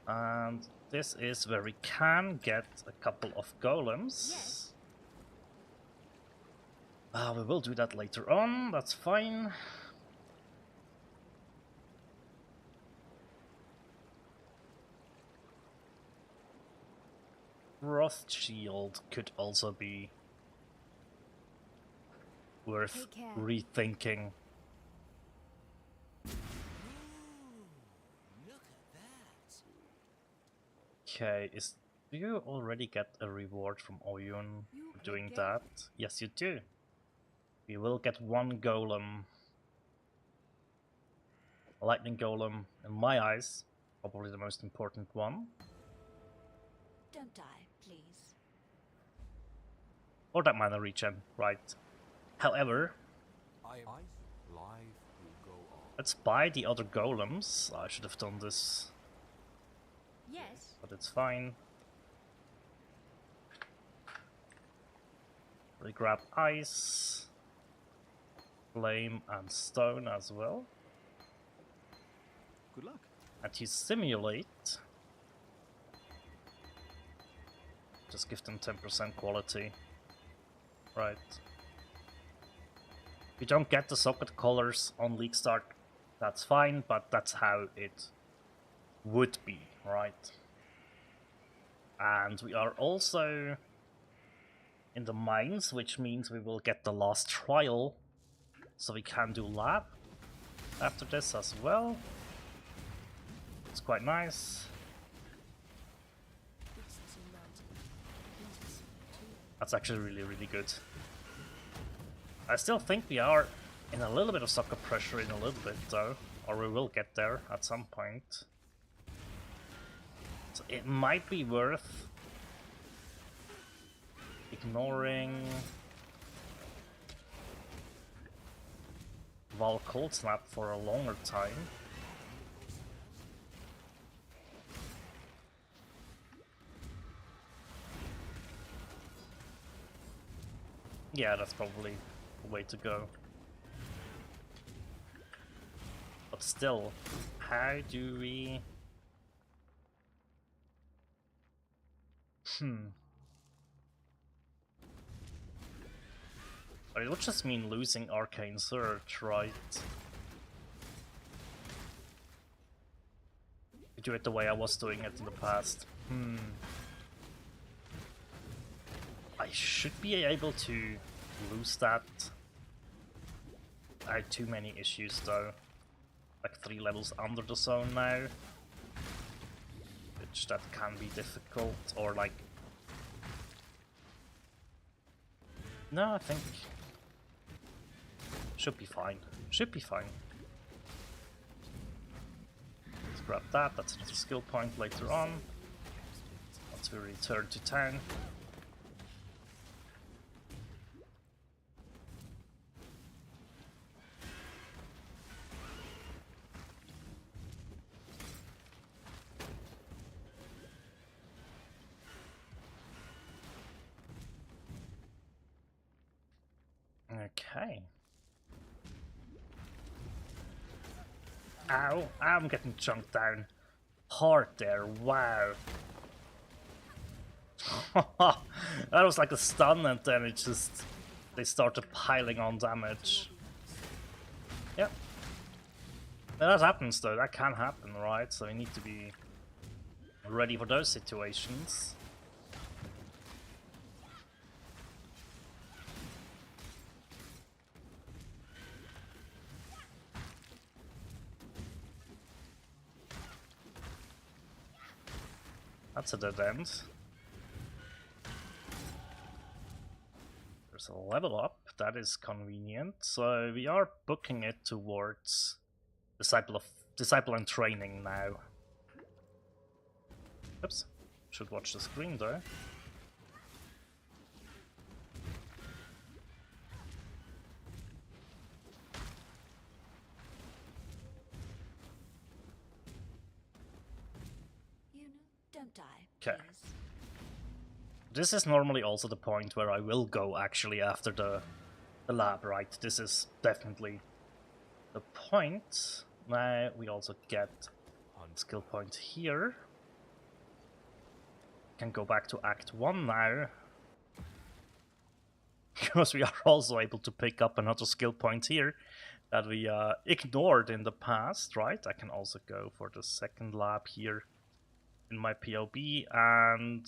And this is where we can get a couple of golems. Yes. We will do that later on, that's fine. Rothschild could also be worth Take care. rethinking. Look at that. Okay, is Do you already get a reward from Oyun You for doing again? that? Yes, you do. We will get one golem. A lightning golem, in my eyes, probably the most important one. Don't die, please. Or that mana regen, right. However, Life will go on. let's buy the other golems. I should have done this, Yes. but it's fine. We grab ice, flame, and stone as well. Good luck. And you simulate. Just give them 10% quality. Right. If you don't get the socket colors on League Start, that's fine, but that's how it would be, right? And we are also in the mines, which means we will get the last trial, so we can do lab after this as well. It's quite nice. That's actually really good. I still think we are in a little bit of sucker pressure in a little bit though, or we will get there at some point. So it might be worth ignoring Val Cold Snap for a longer time. Yeah, that's probably the way to go. But still, how do we... But it would just mean losing Arcane Surge, right? We do it the way I was doing it in the past. I should be able to lose that. I had too many issues though. Like 3 levels under the zone now. Which that can be difficult, or like... No, I think... Should be fine. Should be fine. Let's grab that, that's another skill point later on. Once we return to town. Okay. Ow, I'm getting chunked down hard there, wow. That was like a stun and then it just... They started piling on damage. Yep. That happens though, that can happen, right? So we need to be ready for those situations. That's a dead end. There's a level up, that is convenient. So we are booking it towards Disciple and Training now. Oops, should watch the screen though. Don't die. Okay. Please. This is normally also the point where I will go actually after the lab, right? This is definitely the point. Now we also get a skill point here. Can go back to Act 1 now. Because we are also able to pick up another skill point here that we ignored in the past, right? I can also go for the second lab here in my POB, and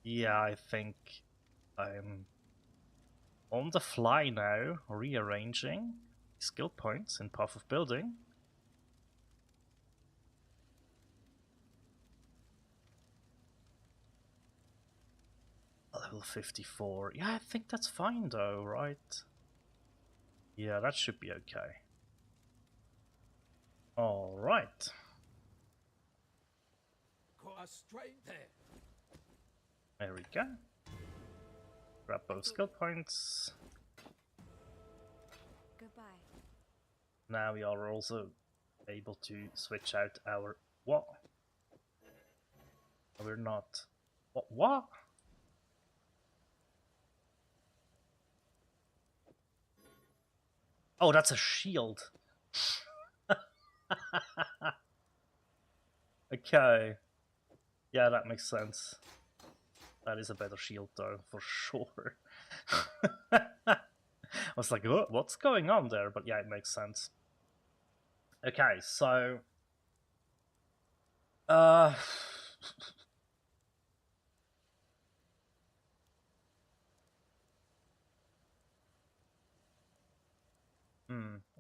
yeah, I think I'm on the fly now, rearranging skill points in Path of Building. level 54. Yeah, I think that's fine though, right? Yeah, that should be okay. Alright. Straight there. There we go. Grab both skill points. Goodbye. Now we are also able to switch out our... What? We're not... What? Oh, that's a shield. Okay. Yeah, that makes sense. That is a better shield though, for sure. I was like, oh, what's going on there? But yeah, it makes sense. Okay, so...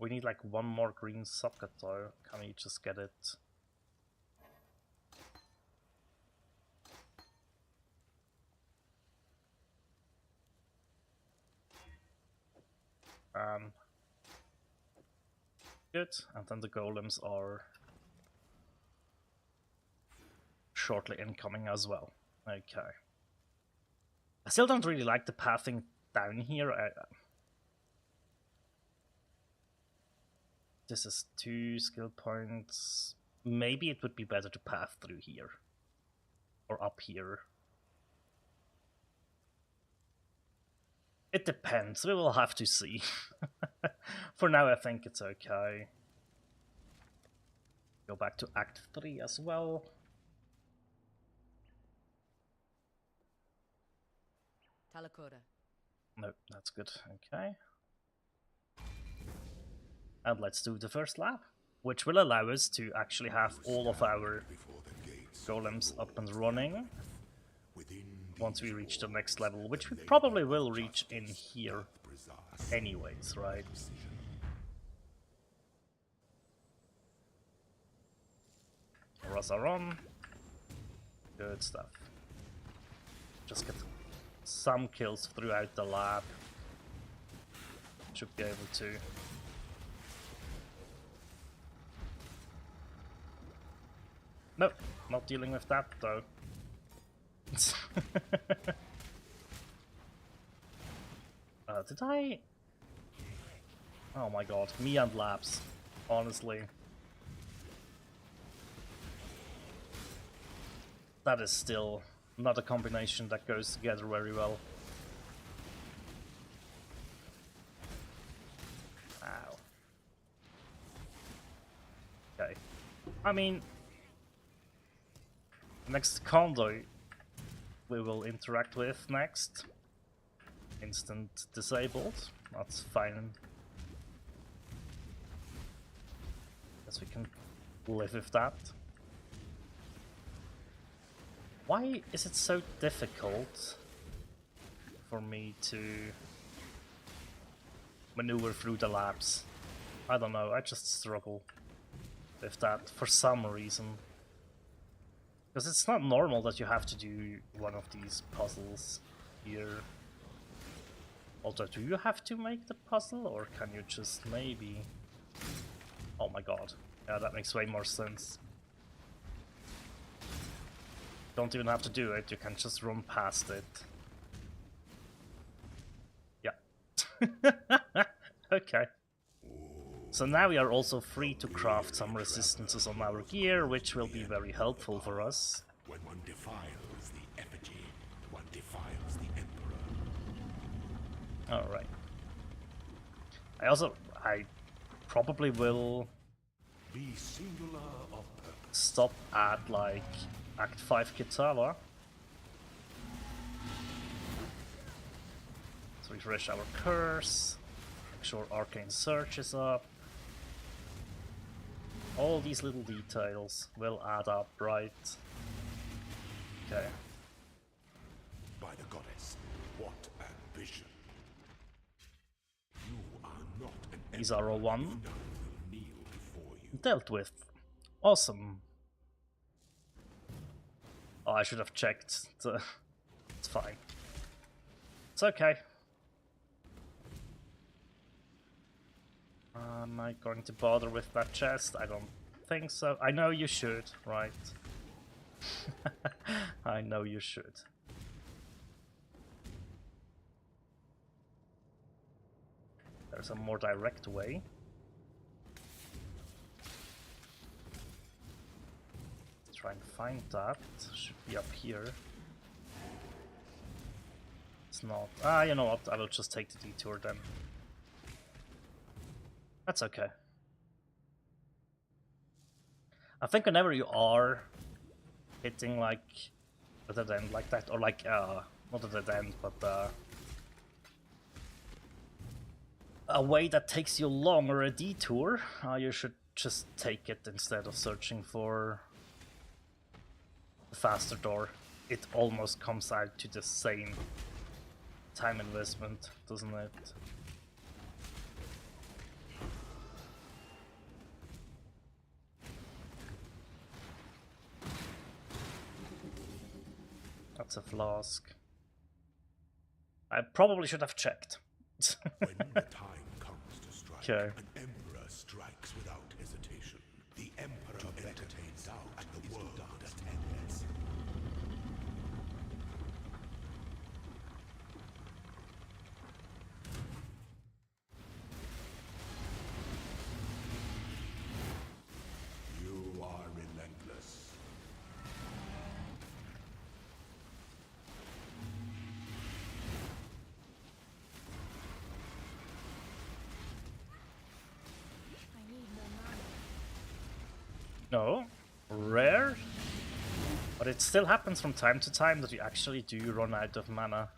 we need like one more green socket though. Can we just get it? Good, and then the golems are shortly incoming as well. Okay. I still don't really like the pathing down here. This is 2 skill points. Maybe it would be better to path through here. Or up here. It depends, we will have to see. For now I think it's okay. Go back to Act 3 as well. Talakoda. No, that's good, okay. And let's do the first lap, which will allow us to actually have all of our golems up and running once we reach the next level, which we probably will reach in here anyways, right? Razaron. Good stuff. Just get some kills throughout the lab. Should be able to. Nope, not dealing with that though. Did I? Oh my god, me and labs, honestly. That is still not a combination that goes together very well. Ow. Okay. I mean, next condo we will interact with next. Instant disabled. That's fine. Guess we can live with that. Why is it so difficult for me to maneuver through the labs? I don't know, I just struggle with that for some reason. Because it's not normal that you have to do one of these puzzles here. Although, do you have to make the puzzle, or can you just maybe... Oh my god. Yeah, that makes way more sense. Don't even have to do it, you can just run past it. Yeah. Okay. So now we are also free to craft some resistances on our gear, which will be very helpful for us. When one defiles the effigy, one defiles the emperor. Alright. I probably will Be singular of purpose. stop at like Act 5 Kitava. So refresh our curse, make sure Arcane Search is up. All these little details will add up, right? Okay. By the goddess, what ambition! You are not an These are all one. emperor. None will kneel before you. Dealt with. Awesome. Oh, I should have checked. It's fine. That's okay. Am I going to bother with that chest? I don't think so. I know you should, right? I know you should. There's a more direct way. Let's try and find that. Should be up here. It's not. Ah, you know what? I will just take the detour then. That's okay. I think whenever you are hitting like a dead end like that, or like not a dead end, but a way that takes you long or a detour, you should just take it instead of searching for the faster door. It almost comes out to the same time investment, doesn't it? That's a flask. I probably should have checked. When the time comes to strike, Okay. an emperor strikes without hesitation. The emperor entertains doubt, and the world attends. You are relentless. I need more mana. No, rare, but it still happens from time to time that you actually do run out of mana.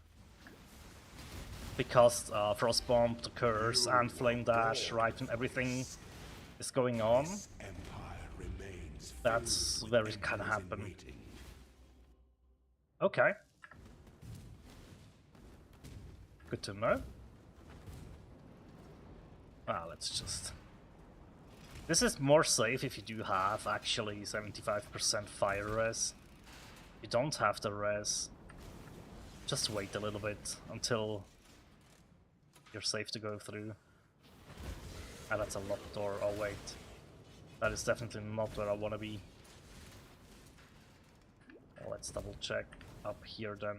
Because Frostbomb occurs and Flame Dash, right, and everything is going on. Empire remains. That's filled where with it can enemies in happen. waiting. Okay. Good to know. Ah, let's just... This is more safe if you do have actually 75% fire res. You don't have the res. Just wait a little bit until you're safe to go through. Ah, that's a locked door. Oh wait. That is definitely not where I want to be. Well, let's double check up here then.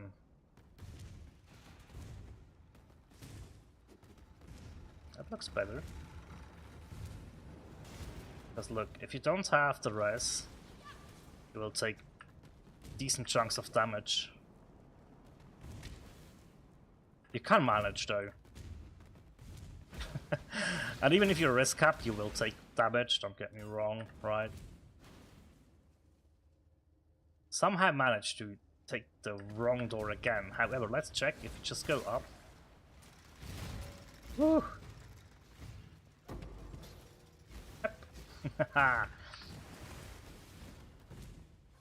That looks better. Because look, if you don't have the res, you will take decent chunks of damage. You can manage though. And even if you're res capped, you will take damage, don't get me wrong, right? Somehow managed to take the wrong door again. However, let's check if you just go up. Woo! Yep.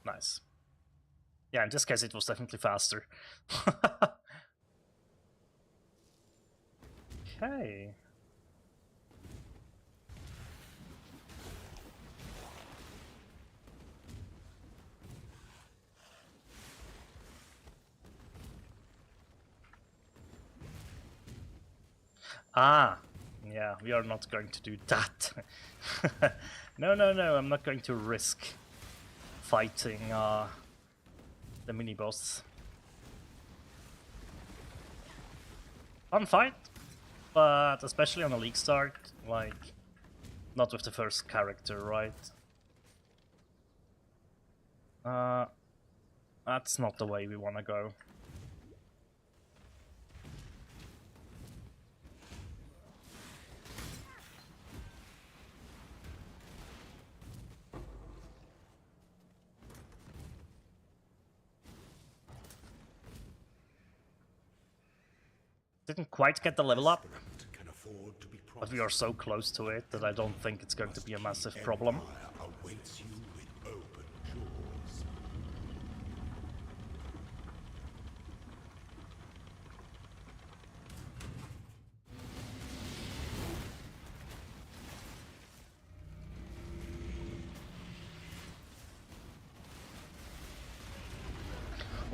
Nice. Yeah, in this case it was definitely faster. Okay. Ah, yeah, we are not going to do that. No, I'm not going to risk fighting the mini-boss. Fun fight, but especially on a league start, like, not with the first character, right? That's not the way we want to go. Didn't quite get the level up, Can afford to be but we are so close to it that I don't think it's going to be a massive Empire problem. awaits you with open jaws.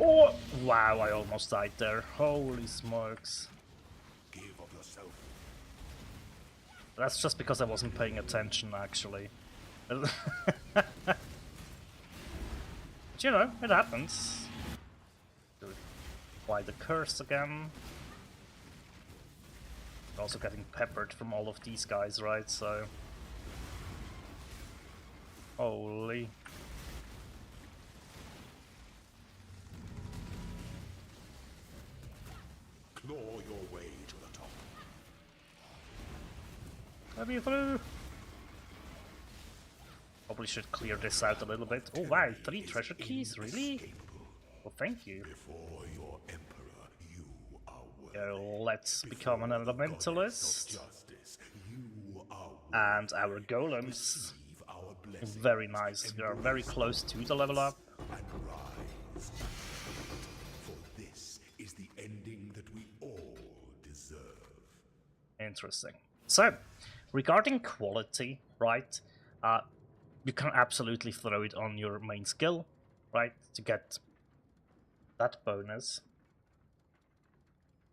Oh, wow, I almost died there. Holy smokes. Give of yourself. That's just because I wasn't paying attention, actually. But you know, it happens. Why the curse again? Also getting peppered from all of these guys, right? So... Holy... Claw your way to the top. Let me through! Probably should clear this out a little bit. Oh wow, 3 treasure keys, really? Well, thank you. Before your emperor, you are Let's become an elementalist. justice. You are And our golems. receive our blessing Very nice. We are very close to the level up. and rise. For this is the ending that we all deserve. Interesting. So, regarding quality, right? You can absolutely throw it on your main skill, right? To get that bonus.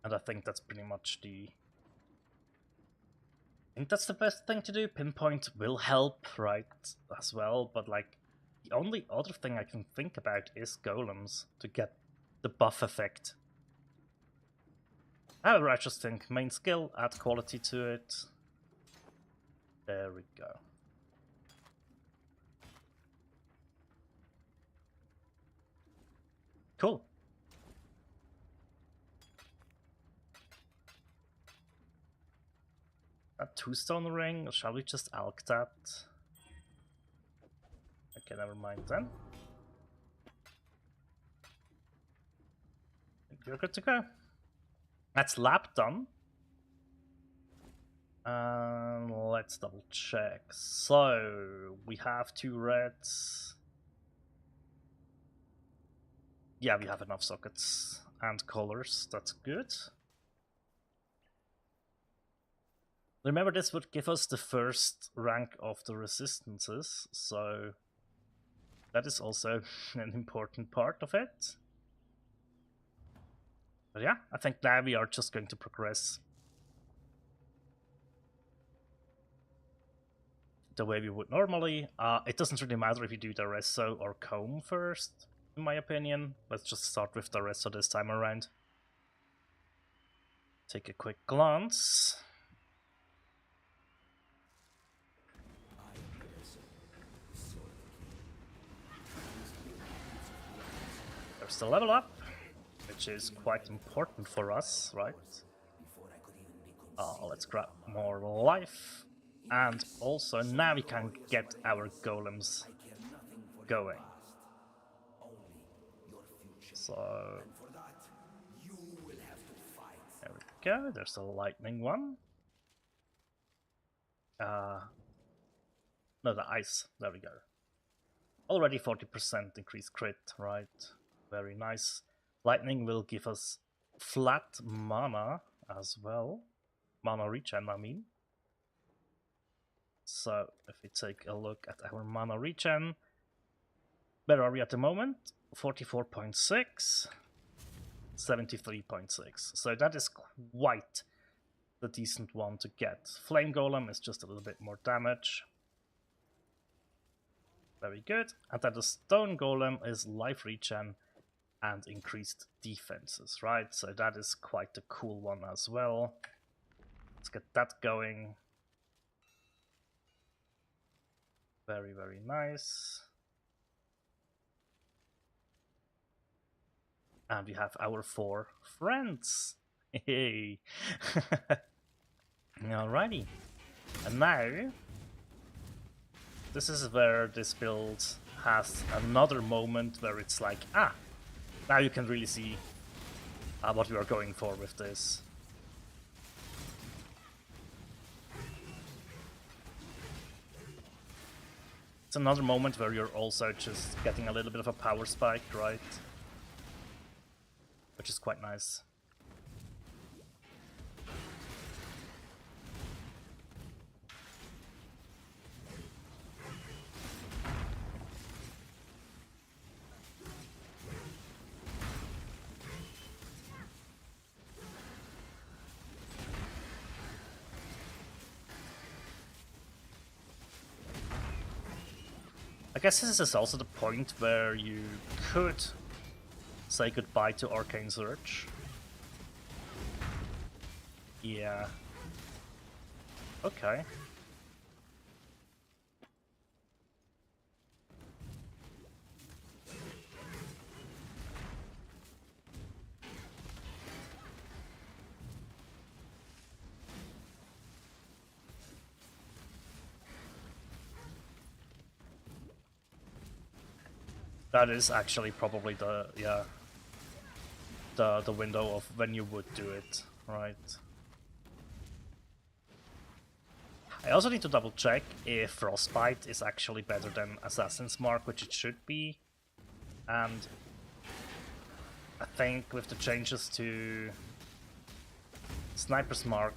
And I think that's pretty much the... I think that's the best thing to do. Pinpoint will help, right, as well, but like, the only other thing I can think about is golems to get the buff effect. However, I just think main skill, add quality to it. There we go. Cool. A 2-stone ring, or shall we just alch that? Okay, never mind then. I think you're good to go. That's lab done. Let's double check. So, we have 2 reds. Yeah, we have enough sockets and colors, that's good. Remember, this would give us the first rank of the resistances, so that is also an important part of it. But yeah, I think now we are just going to progress the way we would normally. It doesn't really matter if you do the resto or comb first, in my opinion. Let's just start with the resto this time around. Take a quick glance. There's the level up, which is quite important for us, right? Let's grab more life. And also now we can get our golems going. So there we go, there's a lightning one. No, the ice, there we go. Already 40% increased crit, right? Very nice. Lightning will give us flat mana as well. Mana regen, I mean. So, if we take a look at our mana regen, where are we at the moment? 44.6, 73.6. So that is quite the decent one to get. Flame Golem is just a little bit more damage. Very good. And then the Stone Golem is life regen and increased defenses, right? So that is quite a cool one as well. Let's get that going. Very, very nice. And we have our 4 friends. Hey. Alrighty. And now, this is where this build has another moment where it's like, now you can really see what we are going for with this. It's another moment where you're also just getting a little bit of a power spike, right? Which is quite nice. I guess this is also the point where you could say goodbye to Arcane Surge. Yeah. Okay. That is actually probably the, yeah, the window of when you would do it, right? I also need to double check if Frostbite is actually better than Assassin's Mark, which it should be. And I think with the changes to Sniper's Mark,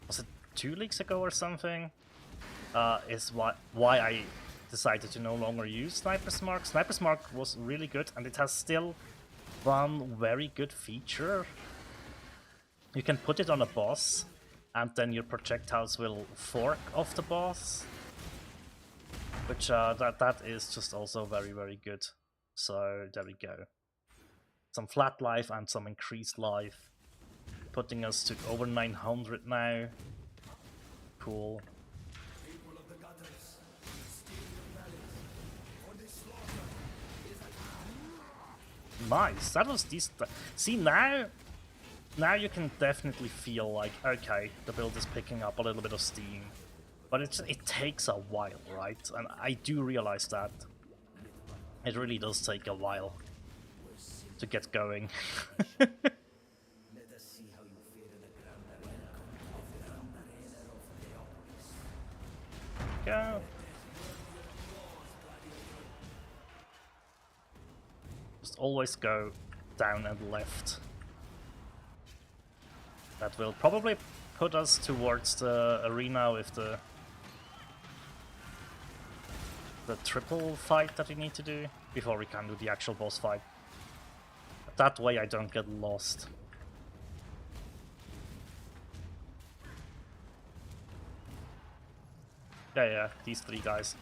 was it 2 leagues ago or something? Is why I decided to no longer use Sniper's Mark. Sniper's Mark was really good, and it has still one very good feature. You can put it on a boss, and then your projectiles will fork off the boss, which that is just also very, very good. So there we go. Some flat life and some increased life, putting us to over 900 now. Cool. Nice, that was decent. See, now you can definitely feel like, okay, the build is picking up a little bit of steam. But it takes a while, right? And I do realize that. It really does take a while to get going. Go. Just always go down and left. That will probably put us towards the arena with the triple fight that we need to do before we can do the actual boss fight. That way I don't get lost. Yeah, these 3 guys.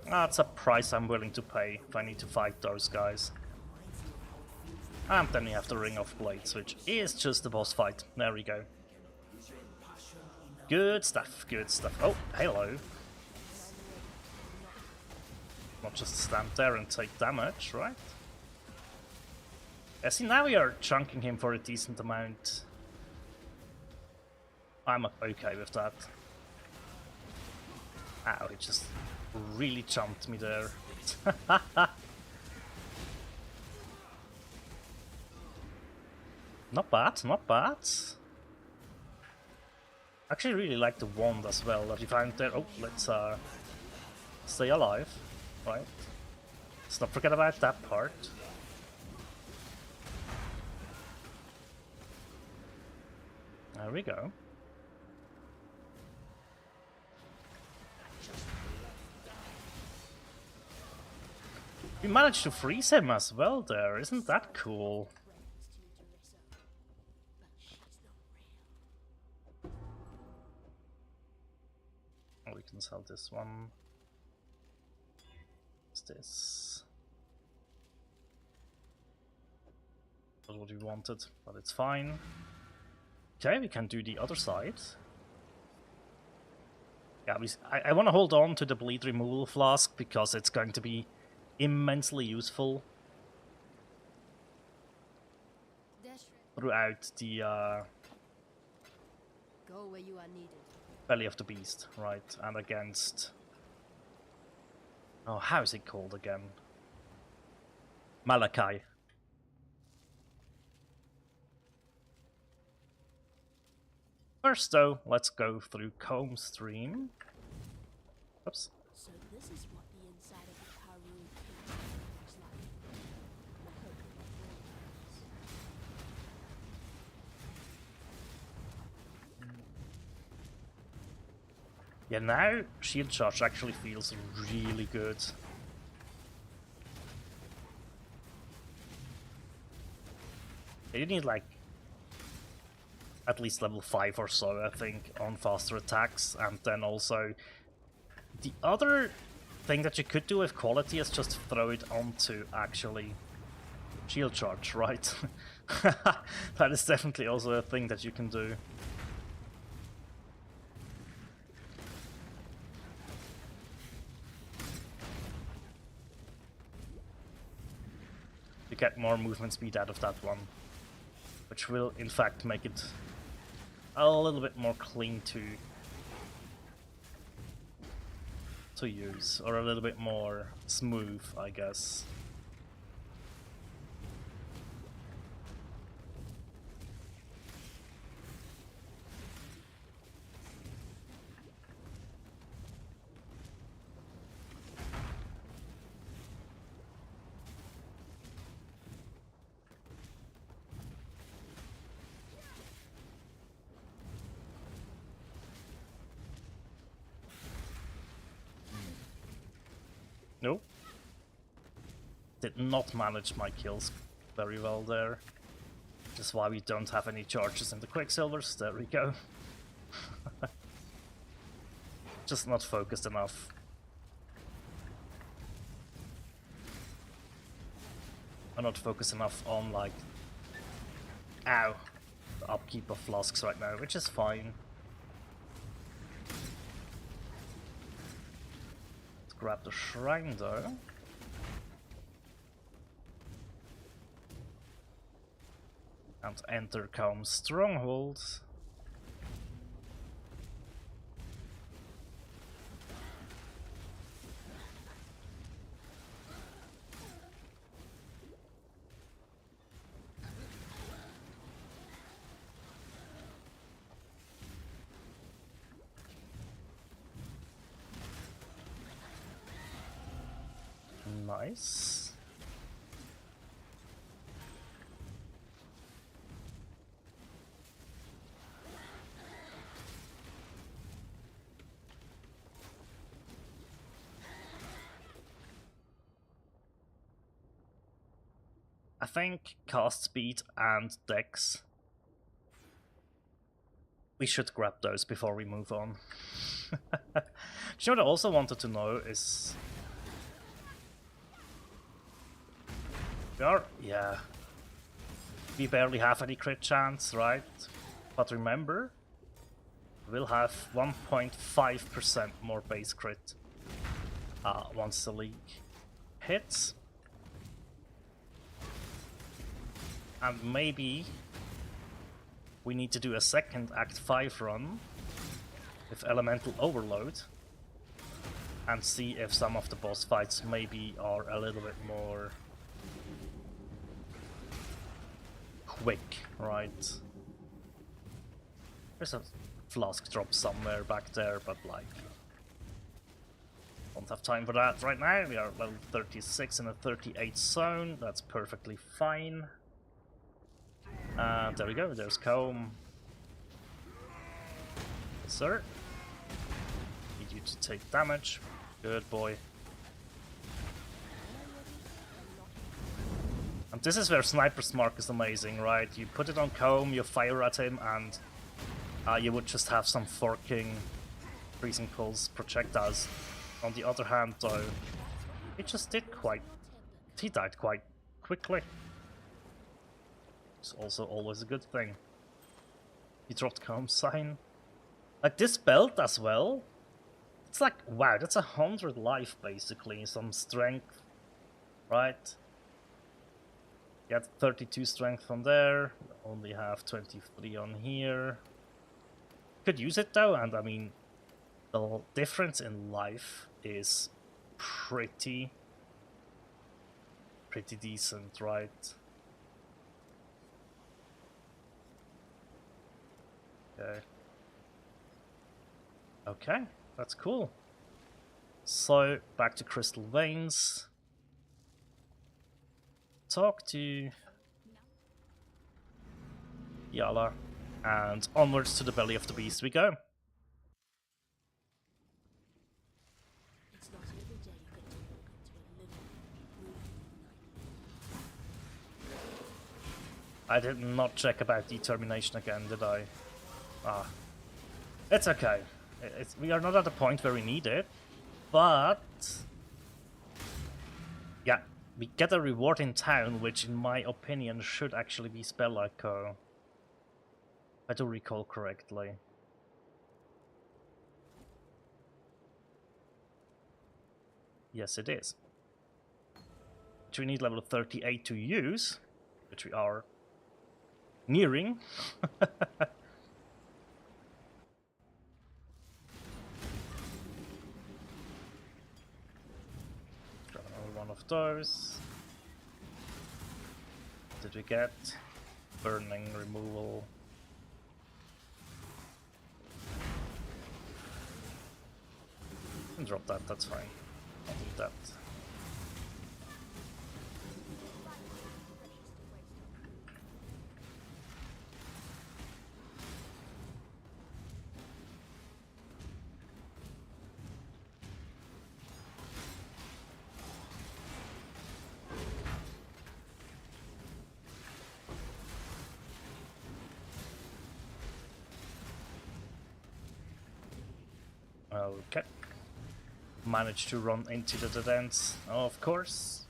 That's a price I'm willing to pay if I need to fight those guys. And then we have the Ring of Blades, which is just the boss fight. There we go. Good stuff, good stuff. Oh, hello. Not just stand there and take damage, right? Yeah, see, now we are chunking him for a decent amount. I'm okay with that. Ow, it just really jumped me there. Not bad, not bad. Actually really like the wand as well that you found there. Oh, let's stay alive, right? Let's not forget about that part. There we go. We managed to freeze him as well there, isn't that cool? Oh, we can sell this one. What's this? That's what we wanted, but it's fine. Okay, we can do the other side. Yeah, I want to hold on to the bleed removal flask because it's going to be immensely useful throughout the Go where you are needed. belly of the beast, right? And against... Oh, how is it called again? Malachi. First though, let's go through Comb Stream. Oops. So this is what the inside of the Karun cave looks like. And I hope you're not wrong about this. Yeah, now Shield Charge actually feels really good. You need like at least level 5 or so, I think, on faster attacks, and then also the other thing that you could do with quality is just throw it onto actually shield charge, right? That is definitely also a thing that you can do. You get more movement speed out of that one, which will in fact make it a little bit more clean to use, or a little bit more smooth, I guess. Nope. Did not manage my kills very well there. Which is why we don't have any charges in the Quicksilvers. There we go. Just not focused enough. I'm not focused enough on, like, ow, the upkeep of flasks right now, which is fine. Let's grab the shrine though. And enter Calm Stronghold. Nice. I think cast speed and dex, we should grab those before we move on. You know what I also wanted to know is... we barely have any crit chance, right? But remember, we'll have 1.5% more base crit once the league hits. And maybe we need to do a second Act 5 run with Elemental Overload and see if some of the boss fights maybe are a little bit more quick, right? There's a flask drop somewhere back there, but like, don't have time for that right now. We are level 36 in a 38 zone, that's perfectly fine. There we go, there's Comb. Yes, sir. Need you to take damage. Good boy. And this is where Sniper's Mark is amazing, right? You put it on Comb, you fire at him, and you would just have some forking Freezing Pulse projectiles. On the other hand, though, he died quite quickly. It's also always a good thing. He dropped Calm Sign. Like this belt as well. It's like, wow, that's 100 life basically, some strength, right? Get 32 strength from there, only have 23 on here. Could use it though, and I mean, the difference in life is pretty decent, right? Okay, that's cool. So, back to Crystal Veins. Talk to Yala, and onwards to the belly of the beast we go. It's not every day you get to walk into a living, breathing I did not check about determination again, did I? Ah. It's okay. We are not at the point where we need it, but... yeah, we get a reward in town, which in my opinion should actually be Spell Echo. If I do recall correctly. Yes, it is. Which we need level 38 to use, which we are nearing. Grab another one of those. What did we get? Burning, removal. And drop that, that's fine. I'll do that. Okay. Managed to run into the dead ends, of course.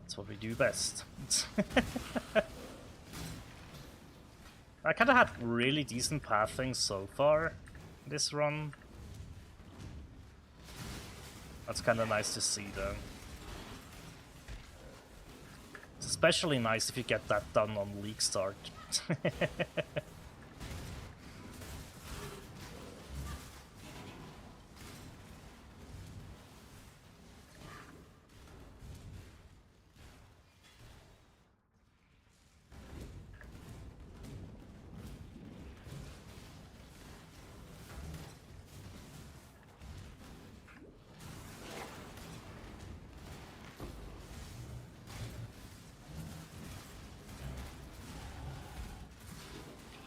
That's what we do best. I kinda had really decent pathing so far this run. That's kinda nice to see though. It's especially nice if you get that done on League Start.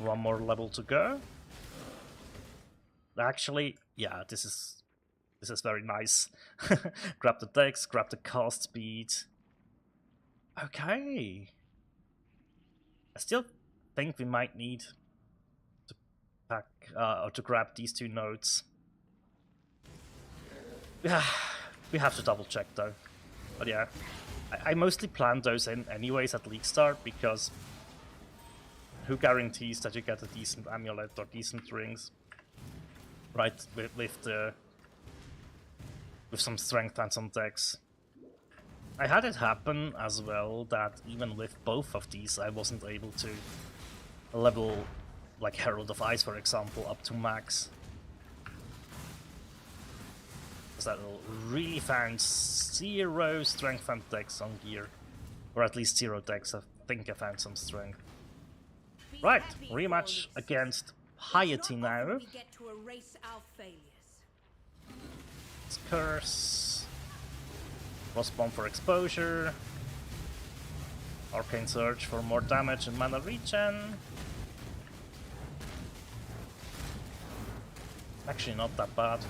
One more level to go. Actually, yeah, this is very nice. Grab the dex, grab the cast speed. Okay. I still think we might need to pack or to grab these two nodes. Yeah, we have to double check though. But yeah, I mostly planned those in anyways at League Start because who guarantees that you get a decent amulet or decent rings, right? With some strength and some dex. I had it happen as well that even with both of these, I wasn't able to level, like Herald of Ice, for example, up to max. Because I really found 0 strength and dex on gear, or at least 0 dex. I think I found some strength. Be Right, happy for rematch all against It's Piety not often now. we get to erase our failures. It's Curse. Frostbomb for exposure. Arcane Surge for more damage and mana regen. Actually not that bad.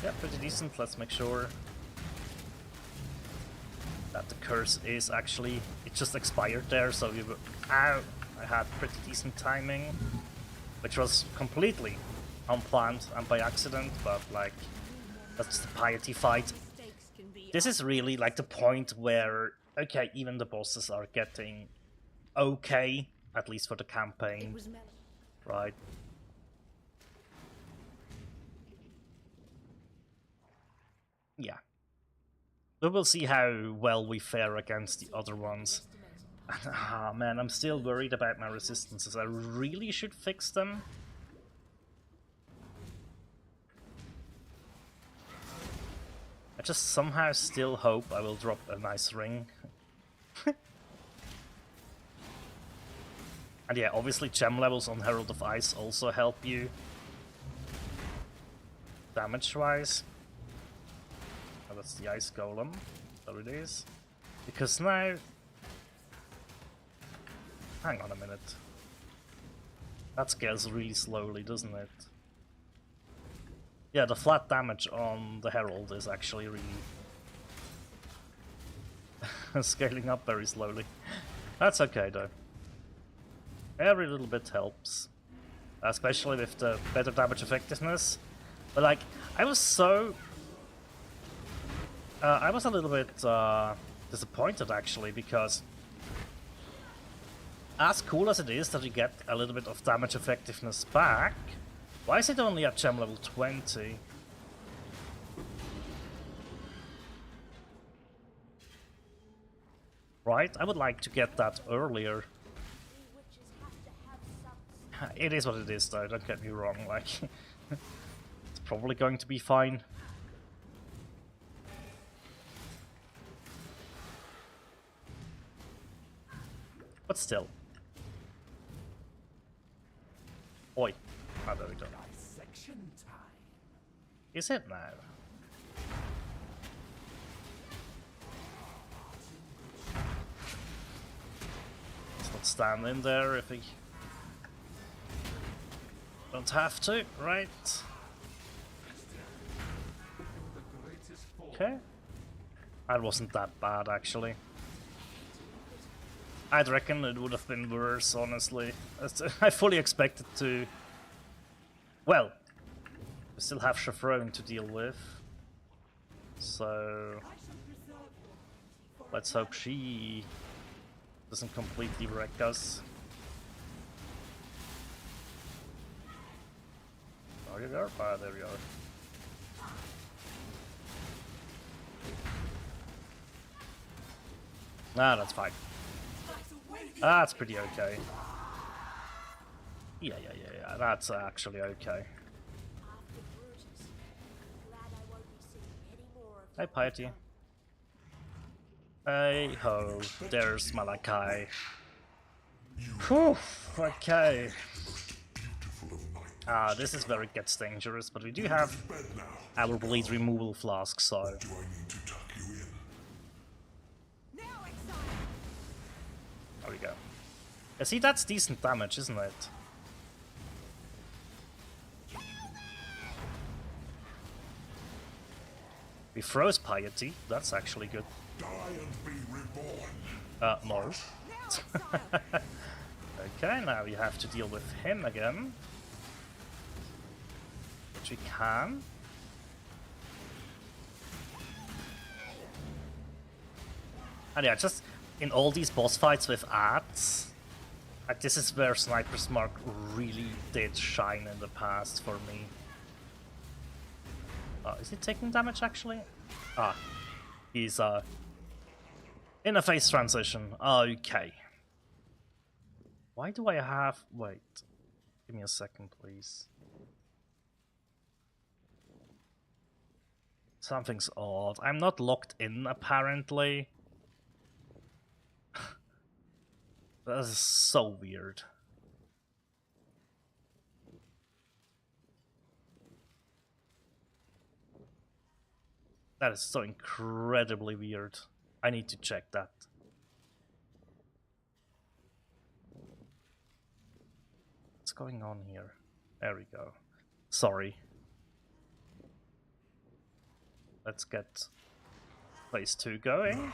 Yeah, pretty decent. Let's make sure that the curse is actually... it just expired there, so we were... ow! I had pretty decent timing, which was completely unplanned and by accident, but like, that's the Piety fight. Mistakes can be This is really like the point where, okay, even the bosses are getting okay, at least for the It campaign, was meant. right? Yeah. We will see how well we fare against the other ones. Ah, man, I'm still worried about my resistances. I really should fix them. I just somehow still hope I will drop a nice ring. And yeah, obviously gem levels on Herald of Ice also help you damage-wise. Oh, that's the Ice Golem. There it is. Because now... hang on a minute. That scales really slowly, doesn't it? Yeah, the flat damage on the Herald is actually really scaling up very slowly. That's okay though. Every little bit helps. Especially with the better damage effectiveness. But like, I was a little bit disappointed actually, because as cool as it is that you get a little bit of damage effectiveness back, why is it only at gem level 20? Right? I would like to get that earlier. We witches have to have some It is what it is though, don't get me wrong, like it's probably going to be fine. But still. Oi. Ah, there we go. Dissection time. Is it now? Let's not stand in there if we don't have to, right? Okay. That wasn't that bad actually. I'd reckon it would have been worse, honestly. I fully expected to... Well, we still have Chaperone to deal with. So... let's hope she doesn't completely wreck us. Oh, you are? Ah, there we are. Nah, that's fine. That's pretty okay. Yeah, that's actually okay. after Brutus. Glad I won't be seeing any more of Hi, Piety. Hey ho, there's Malachi. Whew, okay. This is where it gets dangerous, but we do have our bleed removal flask, so... Do I need to tuck you in? There we go. Yeah, see, that's decent damage, isn't it? We froze Piety, that's actually good. Die and be reborn. No. Okay, now we have to deal with him again. Which we can. And yeah, just in all these boss fights with ads, like this is where Sniper's Mark really did shine in the past for me. Is he taking damage actually? He's in a phase transition. Okay. Why do I have... wait. Give me a second, please. Something's odd. I'm not locked in, apparently. That is so weird. That is so incredibly weird. I need to check that. What's going on here? There we go. Sorry. Let's get phase 2 going.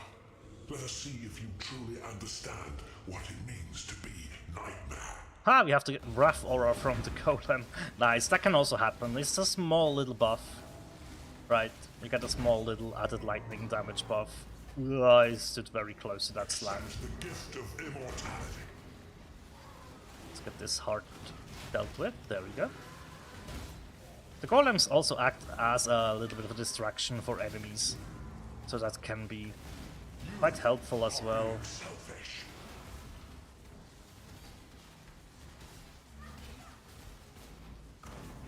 Let us see if you truly understand what it means to be Nightmare. We have to get Rough Aura from the Golem. Nice, that can also happen. It's a small little buff. Right, we got a small little added lightning damage buff. I stood very close to that slam. The gift of immortality. Let's get this heart dealt with. There we go. The golems also act as a little bit of a distraction for enemies, so that can be quite helpful as well. Selfish.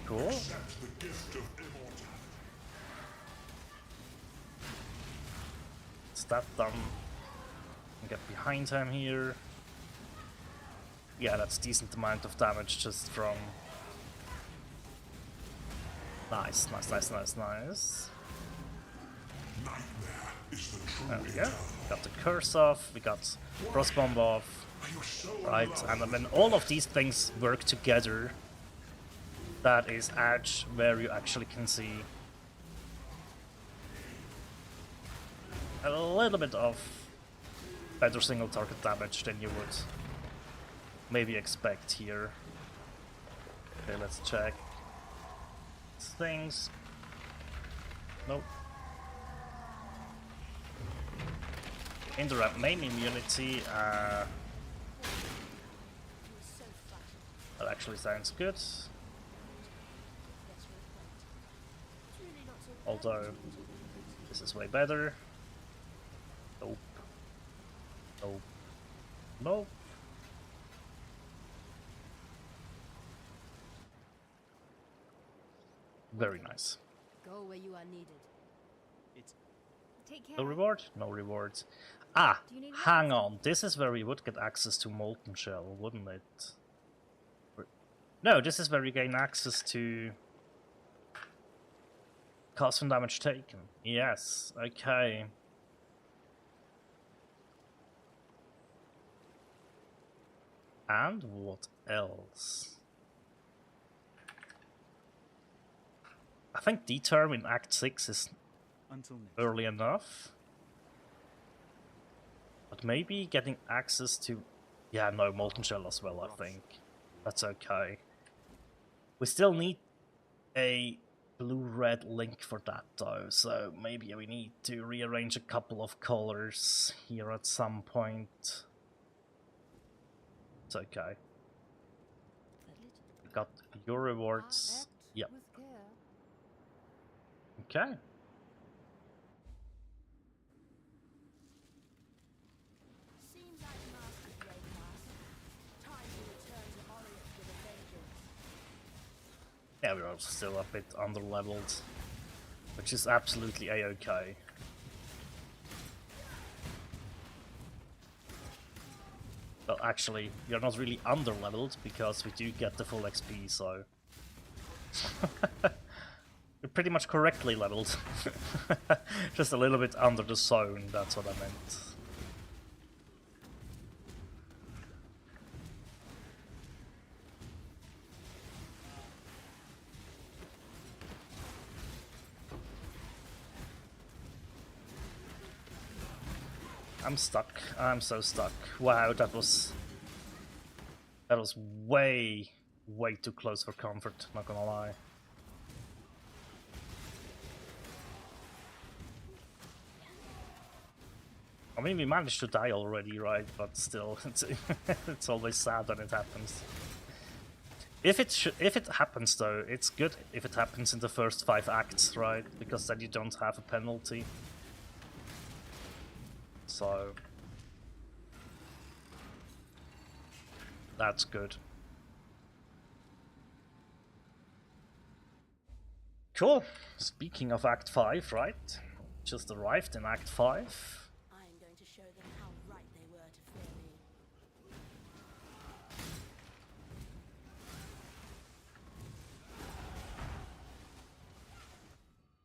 Cool. Accept the gift of immortality. It's that done. Get behind him here. Yeah, that's decent amount of damage just from... Nice. Nightmare is the true There we go. eternal. Got the curse off, we got Frostbomb off, Are you so right? alive? And when all of these things work together, that is Edge, where you actually can see a little bit of better single target damage than you would maybe expect here. Okay, let's check things. Nope. Indirect main immunity, that actually sounds good. Although, this is way better. Nope. Nope. Nope. Very nice. Go where you are needed. Take care. No reward? No rewards. Ah, Do you need hang on. This is where you would get access to Molten Shell, wouldn't it? No, this is where you gain access to cost and damage taken. Yes, okay. And what else? I think D-term in Act 6 is early enough. But maybe getting access to... Yeah, no, Molten Shell as well, I think. That's okay. We still need a blue-red link for that though, so maybe we need to rearrange a couple of colors here at some point. It's okay. We got your rewards. Yep. Okay. Seems like Master's way past. Time to return to Orient with a vengeance. Yeah, we're also still a bit under-leveled, which is absolutely a-okay. Well, actually, we are not really under-leveled because we do get the full XP, so... We're pretty much correctly leveled. Just a little bit under the zone, that's what I meant. I'm stuck. I'm so stuck. Wow, that was way too close for comfort, not gonna lie. I mean, we managed to die already, right? But still, it's always sad when it happens. If it happens though, it's good if it happens in the first 5 acts, right? Because then you don't have a penalty. So that's good. Cool. Speaking of Act 5, right? Just arrived in Act 5. I am going to show them how right they were to fear me.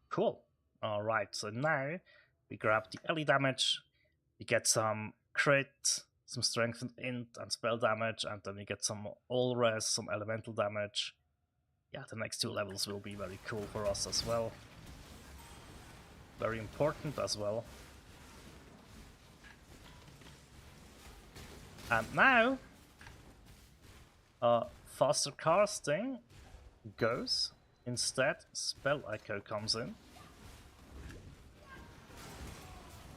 Cool. Alright, so now we grab the early damage, we get some crit, some strengthened int and spell damage, and then we get some all res, some elemental damage. Yeah, the next 2 levels will be very cool for us as well. Very important as well. And now, faster casting goes. Instead, spell echo comes in.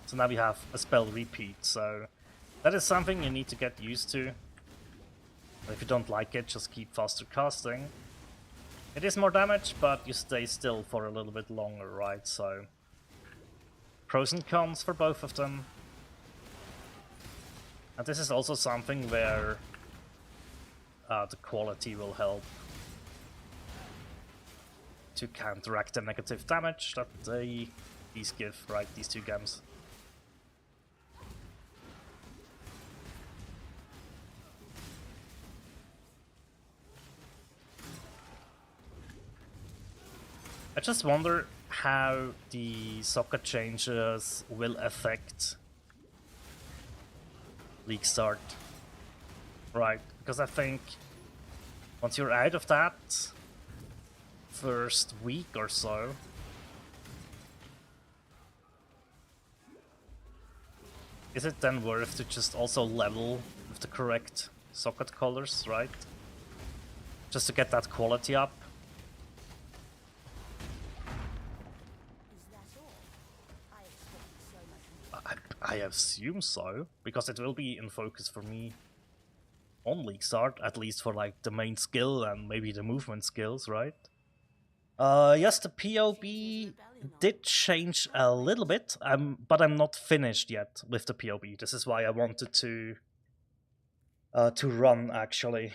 So now we have a spell repeat, so that is something you need to get used to. If you don't like it, just keep faster casting. It is more damage, but you stay still for a little bit longer, right? So, pros and cons for both of them. And this is also something where the quality will help to counteract the negative damage that these give, right? These 2 gems. I just wonder how the socket changes will affect League Start. Right, because I think once you're out of that first week or so, is it then worth to just also level with the correct socket colors, right? Just to get that quality up? Is that all? I expected so much more. I assume so, because it will be in focus for me on League Start, at least for like the main skill and maybe the movement skills, right? Yes, the POB did change a little bit, but I'm not finished yet with the POB. This is why I wanted to run, actually.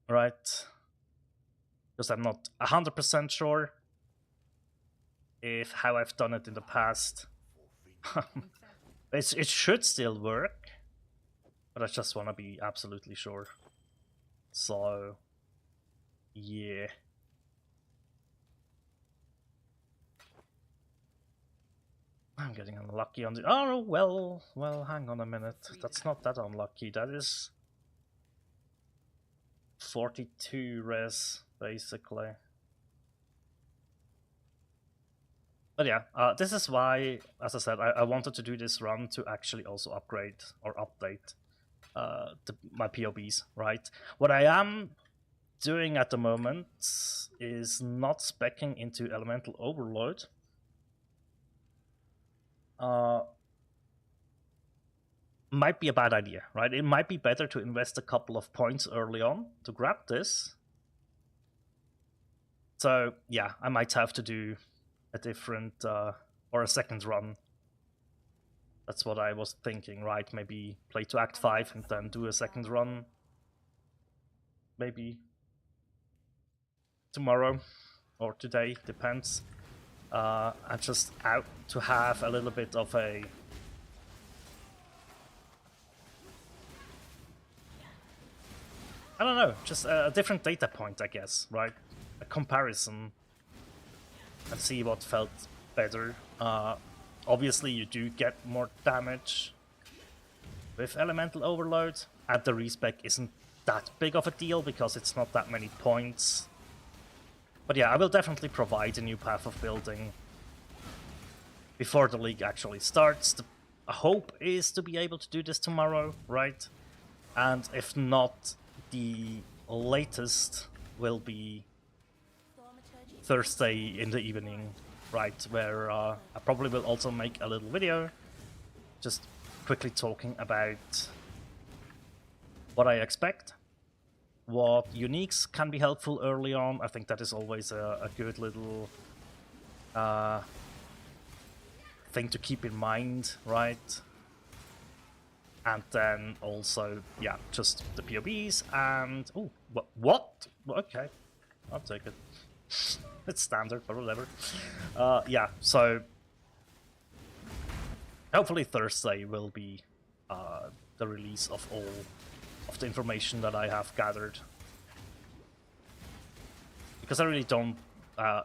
Right? Because I'm not 100% sure if how I've done it in the past. It should still work, but I just want to be absolutely sure. So, yeah. I'm getting unlucky on the... Oh, well, hang on a minute. That's not that unlucky. That is 42 res, basically. But yeah, this is why, as I said, I wanted to do this run to actually also upgrade or update my POBs, right? What I am doing at the moment is not speccing into Elemental Overload. Might be a bad idea, right? It might be better to invest a couple of points early on to grab this. So yeah, I might have to do a different or a second run. That's what I was thinking, right? Maybe play to Act 5 and then do a second run. Maybe tomorrow or today, depends. I'm just out to have a little bit of a... I don't know, just a different data point, I guess, right? A comparison and see what felt better. Obviously, you do get more damage with Elemental Overload, and the respec isn't that big of a deal because it's not that many points. But yeah, I will definitely provide a new path of building before the league actually starts. The hope is to be able to do this tomorrow, right? And if not, the latest will be Thursday in the evening, right? Where I probably will also make a little video just quickly talking about what I expect, what uniques can be helpful early on. I think that is always a good little thing to keep in mind, right? And then also, yeah, just the POBs and... Oh, what? Okay, I'll take it. It's standard, but whatever. Yeah, so... Hopefully Thursday will be the release of all of the information that I have gathered. Because I really don't...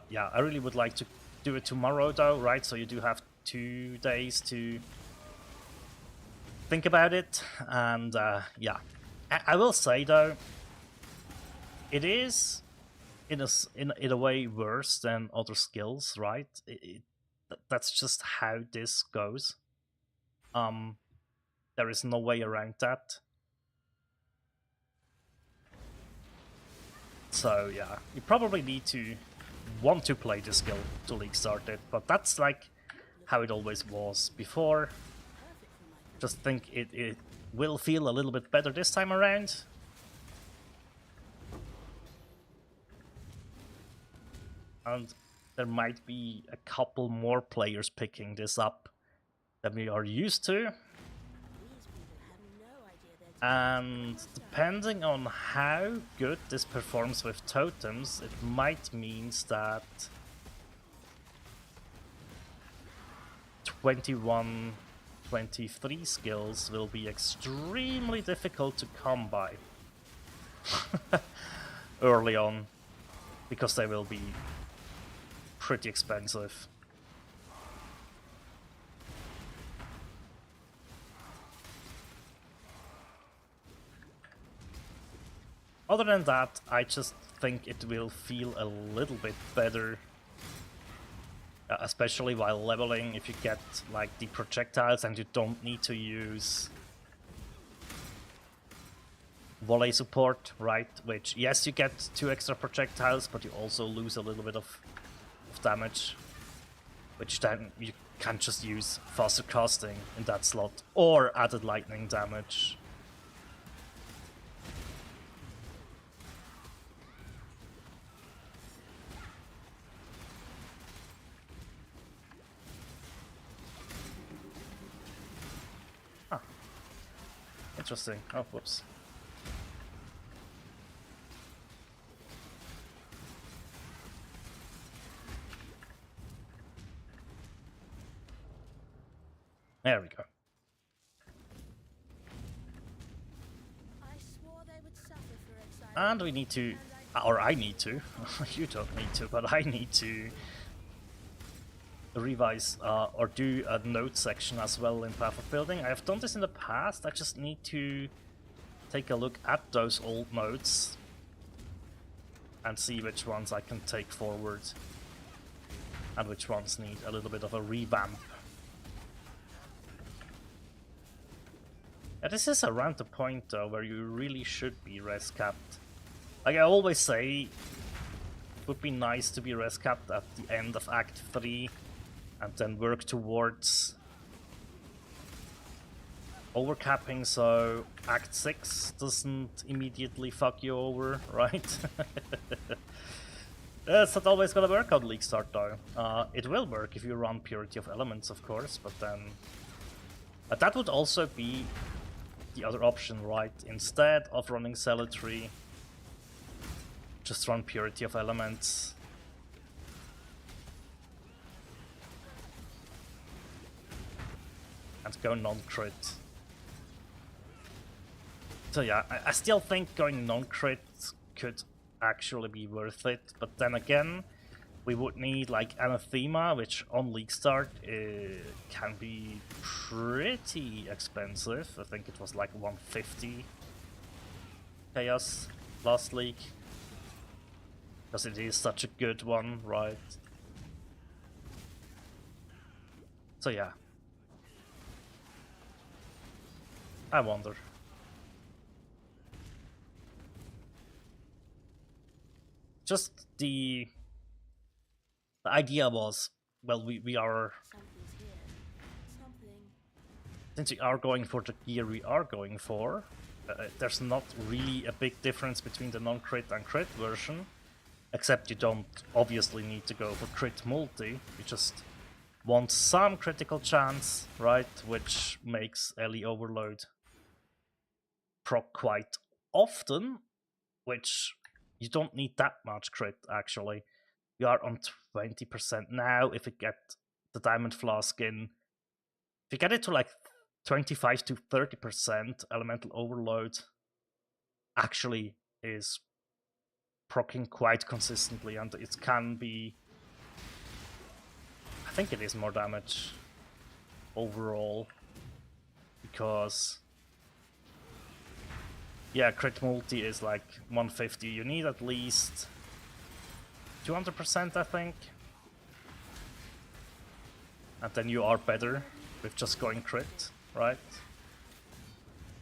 yeah, I really would like to do it tomorrow though, right? So you do have 2 days to think about it, and yeah. I will say though, it is in a way worse than other skills, right? That's just how this goes. There is no way around that. So yeah, you probably need to want to play this skill to league start it, but that's like how it always was before. Just think it will feel a little bit better this time around. And there might be a couple more players picking this up than we are used to. And depending on how good this performs with totems, it might mean that 21, 23 skills will be extremely difficult to come by early on, because they will be pretty expensive. Other than that, I just think it will feel a little bit better Especially while leveling, if you get like the projectiles and you don't need to use volley support, right? Which, yes, you get 2 extra projectiles, but you also lose a little bit of damage. Which then you can just use faster casting in that slot, or added lightning damage. Ah. Interesting. Oh, whoops. There we go. I swore they would suffer for exile. And we need to, or I need to, you don't need to, but I need to revise or do a node section as well in Path of Building. I have done this in the past, I just need to take a look at those old nodes and see which ones I can take forward and which ones need a little bit of a revamp. Yeah, this is around the point though where you really should be res capped. Like I always say, it would be nice to be res capped at the end of Act 3 and then work towards overcapping so Act 6 doesn't immediately fuck you over, right? It's not always gonna work on League Start though. It will work if you run Purity of Elements, of course, but then... that would also be the other option, right? Instead of running Zealotry, just run Purity of Elements. And go non-crit. So yeah, I still think going non-crit could actually be worth it, but then again, we would need like Anathema, which on League Start can be pretty expensive. I think it was like 150 Chaos last league. Because it is such a good one, right? So yeah. I wonder. Just the idea was, well, we are, Something's here. Something. since we are going for the gear we are going for, there's not really a big difference between the non-crit and crit version, except you don't obviously need to go for crit multi, you just want some critical chance, right, which makes Ellie Overload proc quite often, which you don't need that much crit actually. We are on 20% now. If you get the Diamond Flask in, if you get it to like 25 to 30%, Elemental Overload actually is proccing quite consistently, and it can be, I think it is more damage overall, because yeah, crit multi is like 150. You need at least 200%, I think. And then you are better with just going crit, right?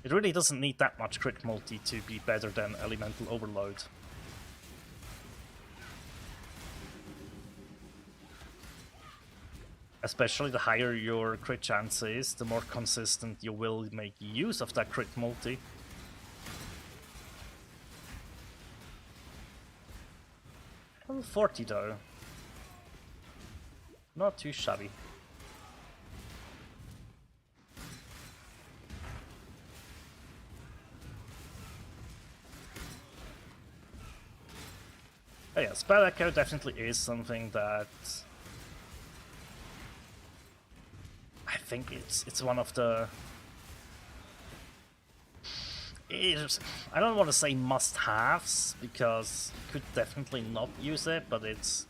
It really doesn't need that much crit multi to be better than Elemental Overload. Especially the higher your crit chance is, the more consistent you will make use of that crit multi. Level 40 though. Not too shabby. Oh yeah, Spell Echo definitely is something that I think it's one of the... I don't want to say must-haves, because you could definitely not use it, but it's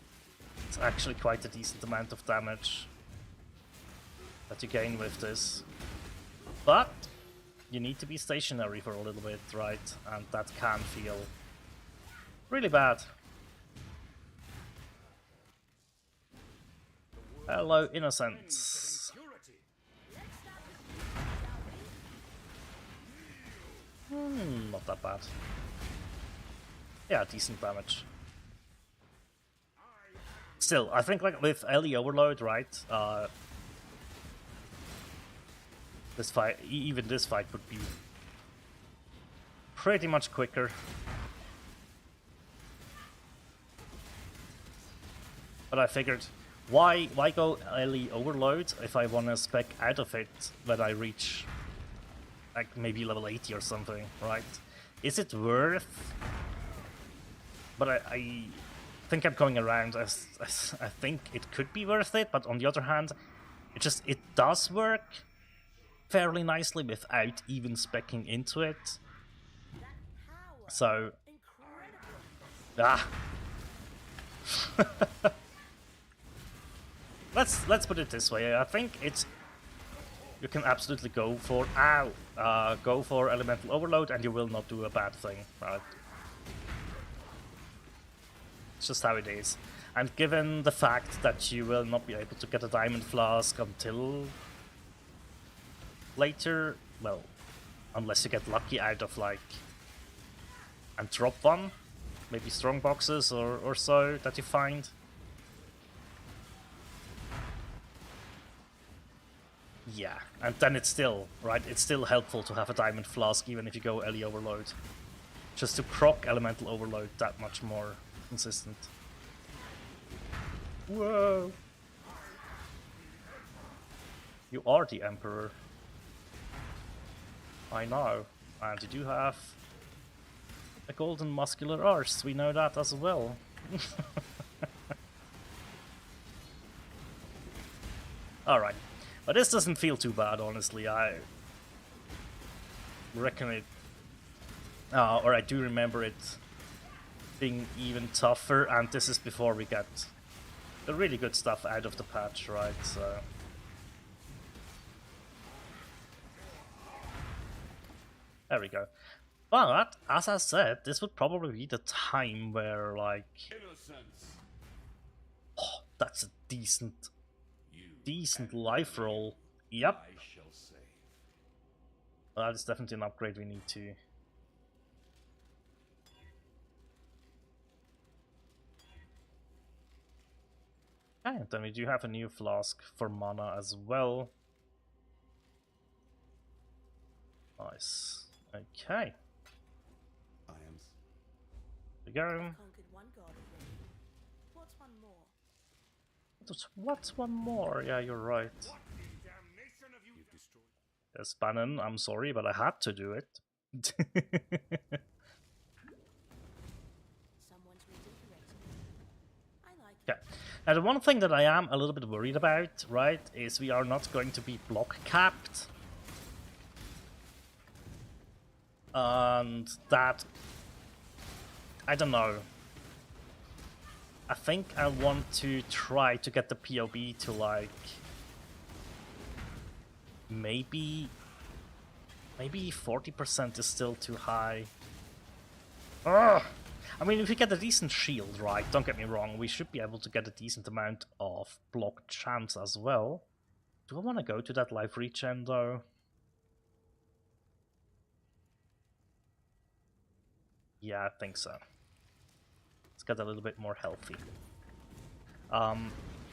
actually quite a decent amount of damage that you gain with this. But you need to be stationary for a little bit, right? And that can feel really bad. Hello, innocents. Not that bad. Yeah, decent damage. Still, I think like with LE Overload, right? This fight, even this fight, would be pretty much quicker. But I figured, why go LE Overload if I want to spec out of it when I reach like maybe level 80 or something, right? Is it worth? But I think I'm going around. I think it could be worth it, but on the other hand, it does work fairly nicely without even speccing into it. So let's put it this way. I think you can absolutely go for go for elemental overload, and you will not do a bad thing, right? It's just how it is. And given the fact that you will not be able to get a diamond flask until later, well, unless you get lucky out of like and drop one, maybe strong boxes or so that you find. Yeah, and then it's still, right, it's still helpful to have a diamond flask even if you go LE overload. Just to proc elemental overload that much more consistent. Whoa! You are the Emperor. I know. And you do have a golden muscular arse, we know that as well. Alright. But this doesn't feel too bad, honestly. I reckon it... or I do remember it being even tougher, and this is before we get the really good stuff out of the patch, right? So... there we go. But, as I said, this would probably be the time where, like... oh, that's a decent life roll. Yep. Well, that is definitely an upgrade we need to... okay, then we do have a new flask for mana as well. Nice. Okay. There we go. Conquered one god already. What's one more? What's one more? Yeah, you're right. Yes, Bannon, I'm sorry, but I had to do it. Someone's redecorating. I like Okay. Now, the one thing that I am a little bit worried about, right, is we are not going to be block capped. And that... I don't know. I think I want to try to get the POB to, like... maybe 40% is still too high. Ugh! I mean, if we get a decent shield, right, don't get me wrong, we should be able to get a decent amount of block chance as well. Do I want to go to that life regen, though? Yeah, I think so. Let's get a little bit more healthy.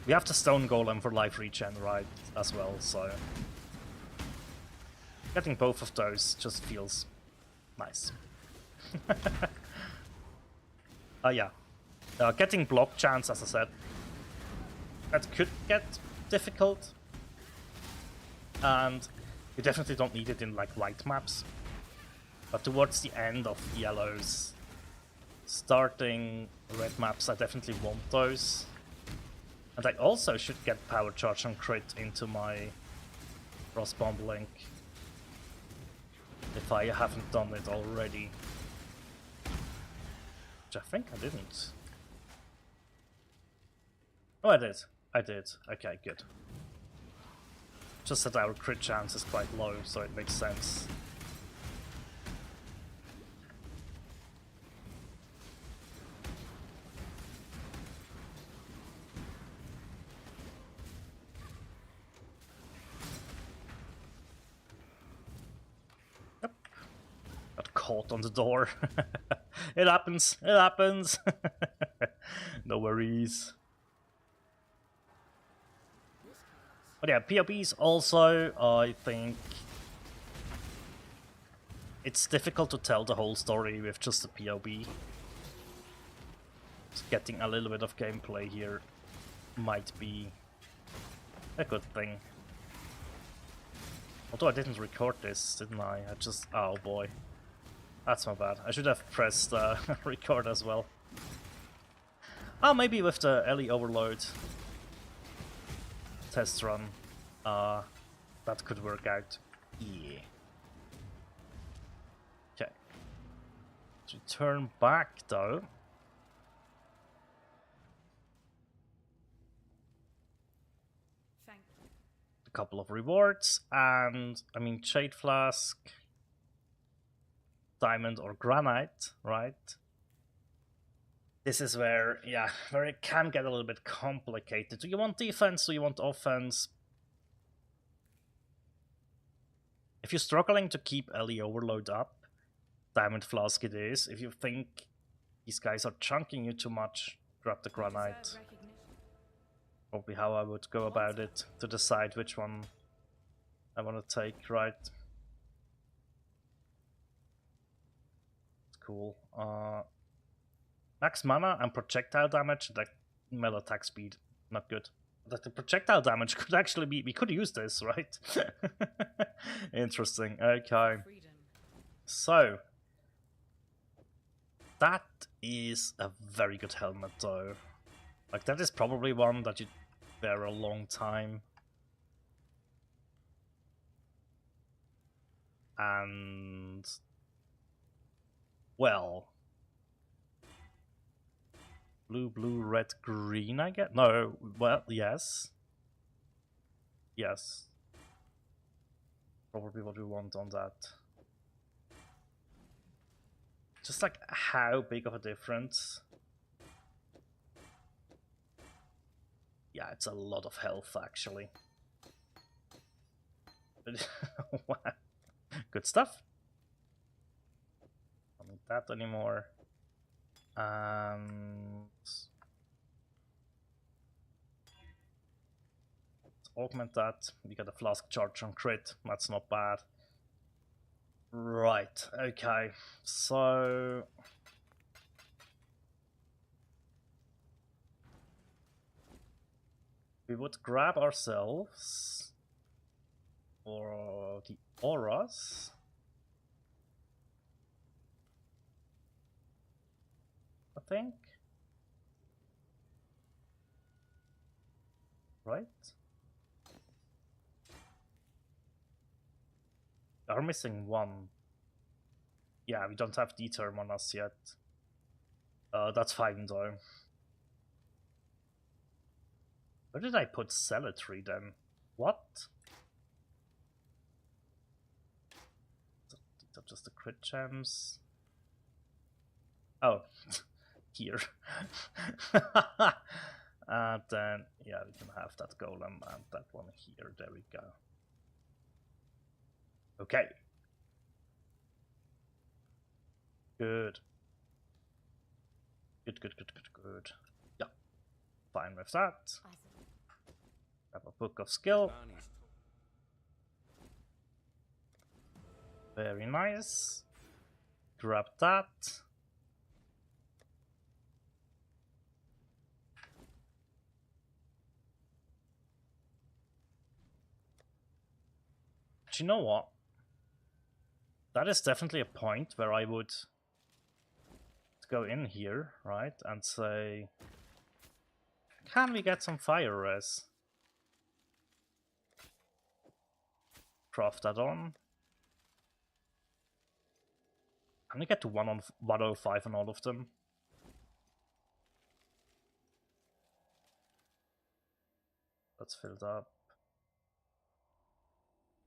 We have the stone golem for life regen, right, as well, so... getting both of those just feels nice. Yeah. Getting block chance, as I said, that could get difficult. And you definitely don't need it in like white maps. But towards the end of yellows, starting red maps, I definitely want those. And I also should get power charge and crit into my crossbomb link. If I haven't done it already. Which I think I didn't. Oh, I did. I did. Okay, good. Just that our crit chance is quite low, so it makes sense. caught on the door. It happens. It happens. No worries. But yeah, POBs also, I think it's difficult to tell the whole story with just a POB. Just getting a little bit of gameplay here might be a good thing. Although I didn't record this, didn't I? I just... oh boy. That's my bad. I should have pressed record as well. Oh, maybe with the Ellie Overload test run, that could work out. Yeah. Okay. To turn back though. Thank you. A couple of rewards, and I mean Jade Flask, Diamond or Granite, right? This is where, yeah, where it can get a little bit complicated. Do you want defense? Do you want offense? If you're struggling to keep Ellie Overload up, Diamond Flask it is. If you think these guys are chunking you too much, grab the Granite. Deserve recognition. Probably how I would go about it to decide which one I want to take, right? Cool. Max mana and projectile damage, like melee attack speed, not good. But the projectile damage could actually be, we could use this, right? Interesting, okay. Freedom. So, that is a very good helmet though. Like that is probably one that you'd wear a long time. And, well, blue, blue, red, green, I guess? No, well, yes. Yes. Probably what we want on that. Just like, how big of a difference? Yeah, it's a lot of health, actually. Wow. Good stuff. Don't need that anymore. And let's augment that. We got a flask charge on crit. That's not bad. Right. Okay. So we would grab ourselves for the auras. I think. Right? Are missing one. Yeah, we don't have D-term on us yet. That's fine though. Where did I put Cemetery then? What? These are just the crit gems. Oh, here. And then, yeah, we can have that golem and that one here. There we go. Okay. Good. Good, good, good, good, good. Yeah. Fine with that. Awesome. Have a book of skill. Very nice. Grab that. But you know what? That is definitely a point where I would go in here, right, and say, can we get some fire res? Craft that on. Can we get to 105 on all of them? That's filled up.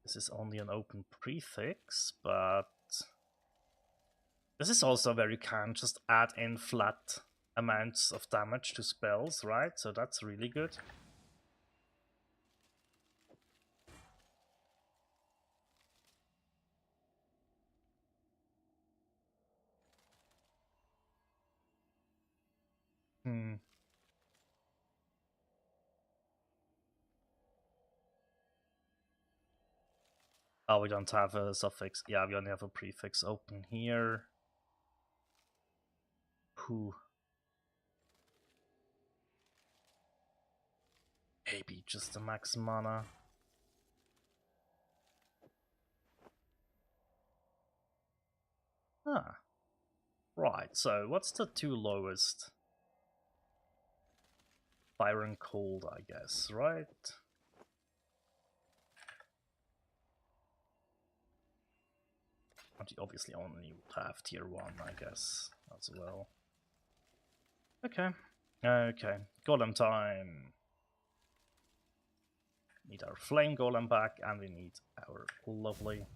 This is only an open prefix, but this is also where you can just add in flat amounts of damage to spells, right? So that's really good. Hmm. Oh, we don't have a suffix. Yeah, we only have a prefix open here. Who? Maybe just the max mana. Ah. Right, so what's the two lowest? Fire and cold, I guess, right? But you obviously only have tier 1, I guess, as well. Okay. Okay. Golem time. Need our flame golem back, and we need our lovely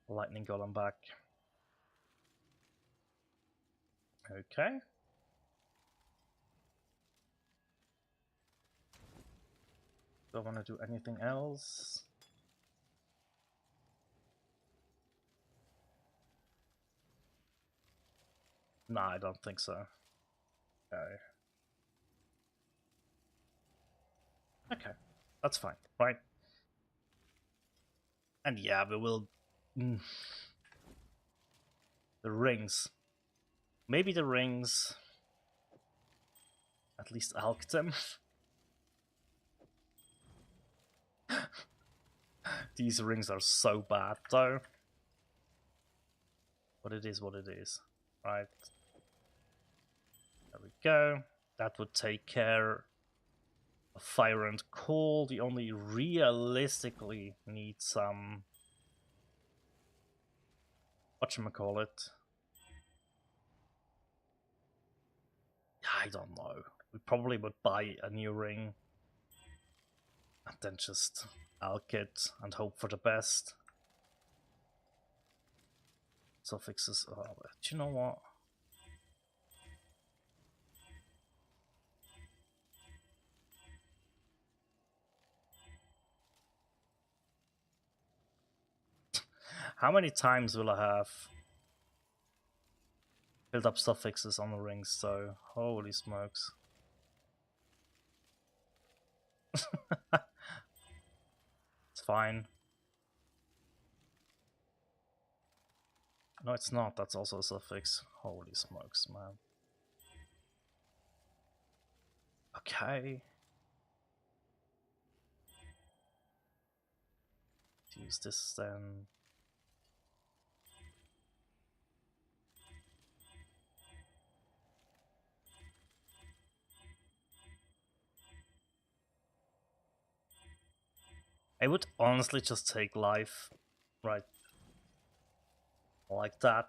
lightning golem back. Okay. Don't want to do anything else. Nah, I don't think so. Okay. Okay, that's fine, right? And yeah, we will... The rings. Maybe the rings... At least alch them. These rings are so bad, though. But it is what it is, right? There we go. That would take care of fire and cold. You only realistically need some... Whatchamacallit? I don't know. We probably would buy a new ring. And then just alch it and hope for the best. Suffixes. Oh, do you know what? How many times will I have built up suffixes on the rings, so holy smokes. It's fine. No, it's not. That's also a suffix. Holy smokes, man. Okay. Use this then. I would honestly just take life, right, like that,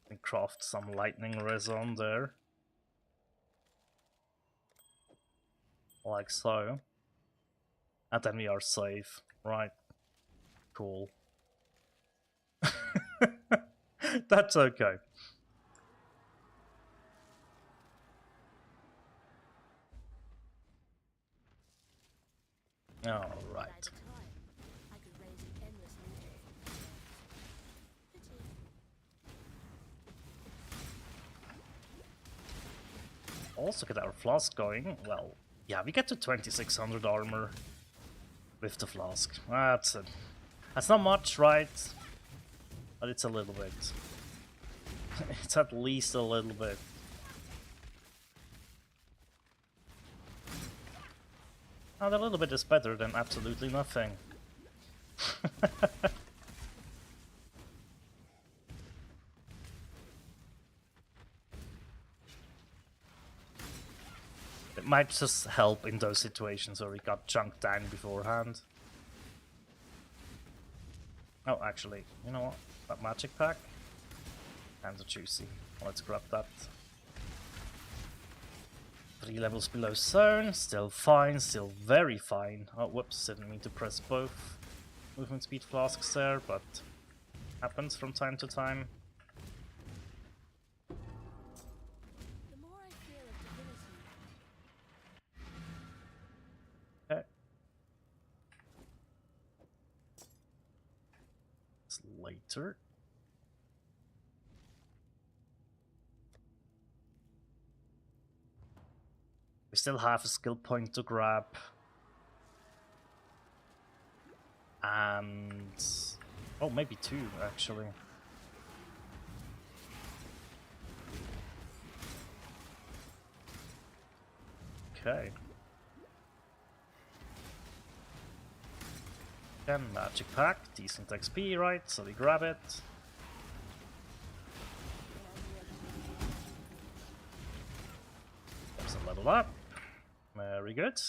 and craft some lightning res on there. Like so. And then we are safe, right? Cool. That's okay. Alright. By the time, I could raise an endless number. Pity. Also get our flask going. Well, yeah, we get to 2600 armor with the flask. That's it. That's not much, right? But it's a little bit. It's at least a little bit. And a little bit is better than absolutely nothing. It might just help in those situations where we got chunked down beforehand. Oh, actually, you know what? That magic pack? Kinda juicy. Let's grab that. 3 levels below zone, still fine, still very fine. Oh, whoops, didn't mean to press both movement speed flasks there, but happens from time to time. The more I feel of divinity, Okay. It's later. still have a skill point to grab. And... oh, maybe 2, actually. Okay. Then magic pack, decent XP, right? So we grab it. There's a level up. Very good.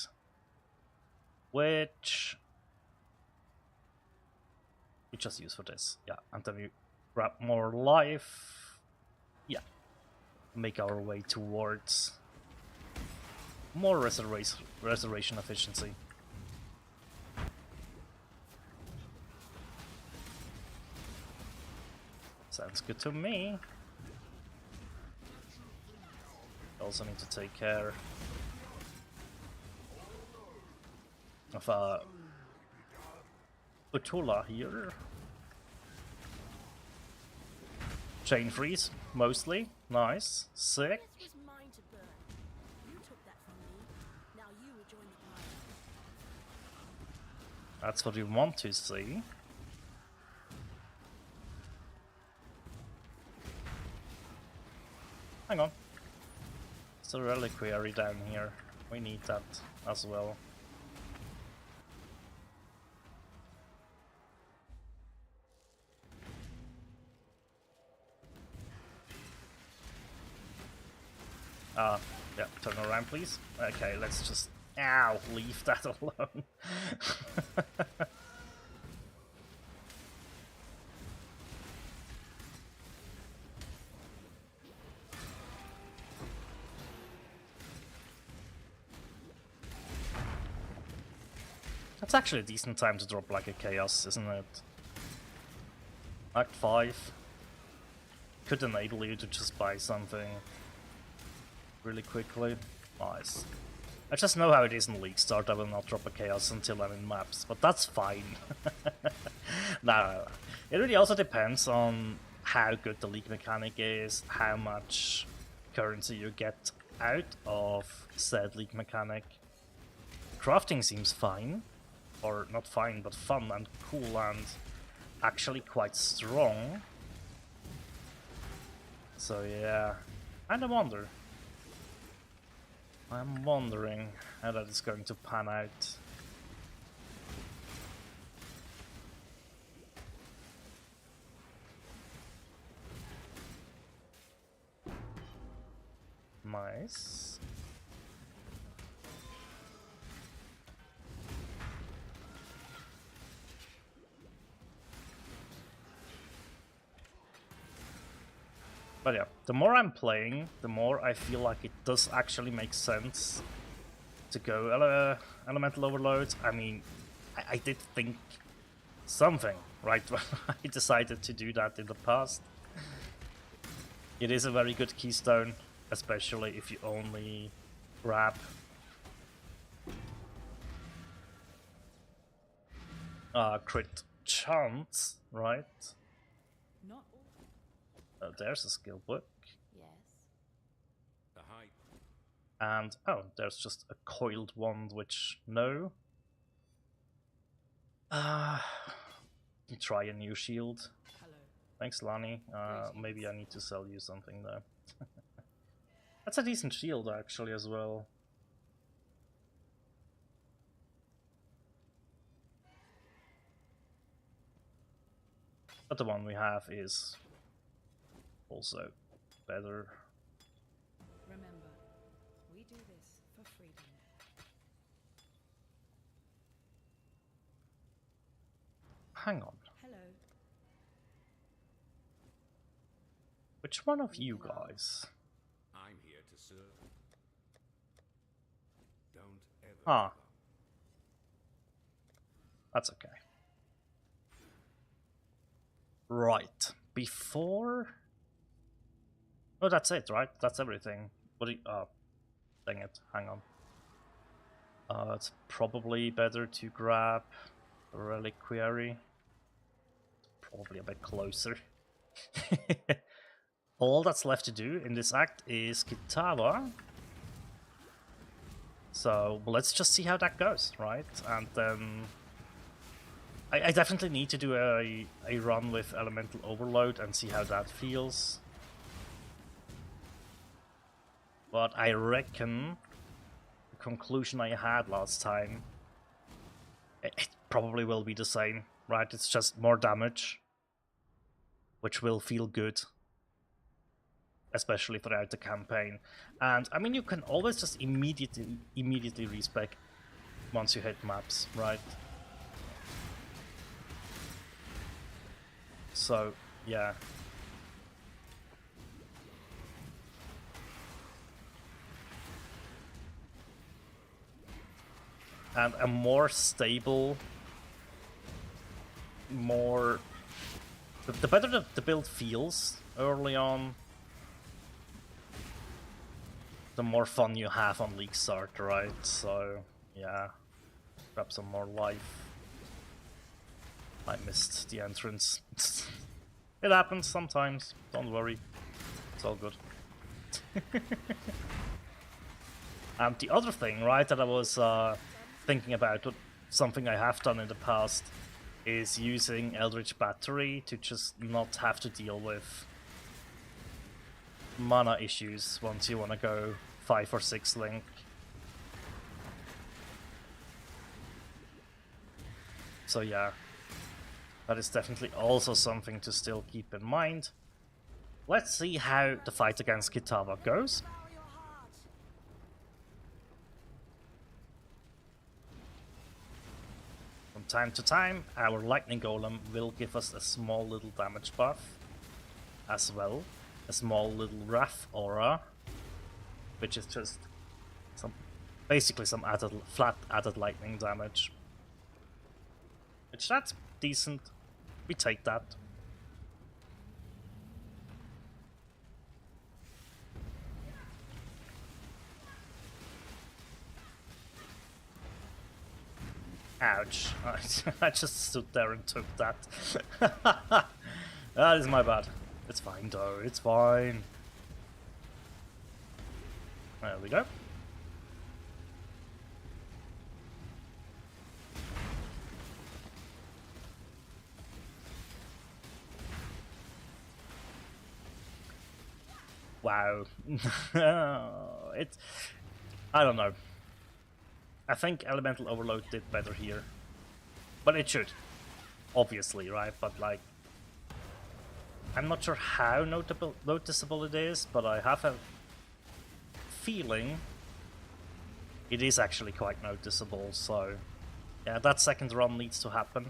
Which we just use for this. Yeah, and then we grab more life. Yeah. Make our way towards more restoration efficiency. Sounds good to me. Also need to take care of Utula here. Chain freeze, mostly. Nice. Sick. This was mine to burn. You took that from me. Now you will join the party. That's what we want to see. Hang on. It's a reliquary down here. We need that as well. Yeah, turn around please. Okay, let's just... ow, leave that alone. That's actually a decent time to drop like a chaos, isn't it? Act 5 could enable you to just buy something really quickly. Nice. I just know how it is in League Start. I will not drop a chaos until I'm in maps, but that's fine. No. It really also depends on how good the league mechanic is, how much currency you get out of said league mechanic. Crafting seems fine. Or not fine, but fun and cool and actually quite strong. So yeah, and I'm wondering how that is going to pan out. Nice. But yeah, the more I'm playing, the more I feel like it does actually make sense to go elemental overload. I mean, I did think something, right, when I decided to do that in the past. It is a very good keystone, especially if you only grab crit chance, right? Not all. There's a skill book. Yes. The height. And, oh, there's just a coiled wand, which, no. Try a new shield. Hello. Thanks, Lani. Maybe I need to sell you something, though. That's a decent shield, actually, as well. But the one we have is also better. Remember, we do this for freedom. Hang on. Hello. Which one of you guys? I'm here to serve. Don't ever. Ah. That's okay. Right. Before... oh, that's it, right? That's everything. What do you... oh, dang it. Hang on. It's probably better to grab a reliquary. Probably a bit closer. All that's left to do in this act is Kitava. So let's just see how that goes, right? And then I definitely need to do a run with Elemental Overload and see how that feels. But I reckon the conclusion I had last time, it probably will be the same, right? It's just more damage, which will feel good, especially throughout the campaign. And I mean, you can always just immediately respec once you hit maps, right? So yeah. And a more stable, more... The better the build feels early on, the more fun you have on League Start, right? So, yeah. Grab some more life. I missed the entrance. It happens sometimes, don't worry. It's all good. The other thing, right, that I was thinking about, something I have done in the past, is using Eldritch Battery to just not have to deal with mana issues once you want to go 5 or 6 link. So yeah, that is definitely also something to still keep in mind. Let's see how the fight against Kitava goes. Devour your heart. From time to time, our Lightning Golem will give us a small little damage buff as well. A small little Wrath Aura, which is just basically some flat added lightning damage. Which that's decent. We take that. Ouch. I just stood there and took that. That is my bad. It's fine though, it's fine. There we go. Wow. I don't know. I think Elemental Overload did better here. But it should. Obviously, right? But like, I'm not sure how noticeable it is, but I have a feeling it is actually quite noticeable, so yeah, that second run needs to happen.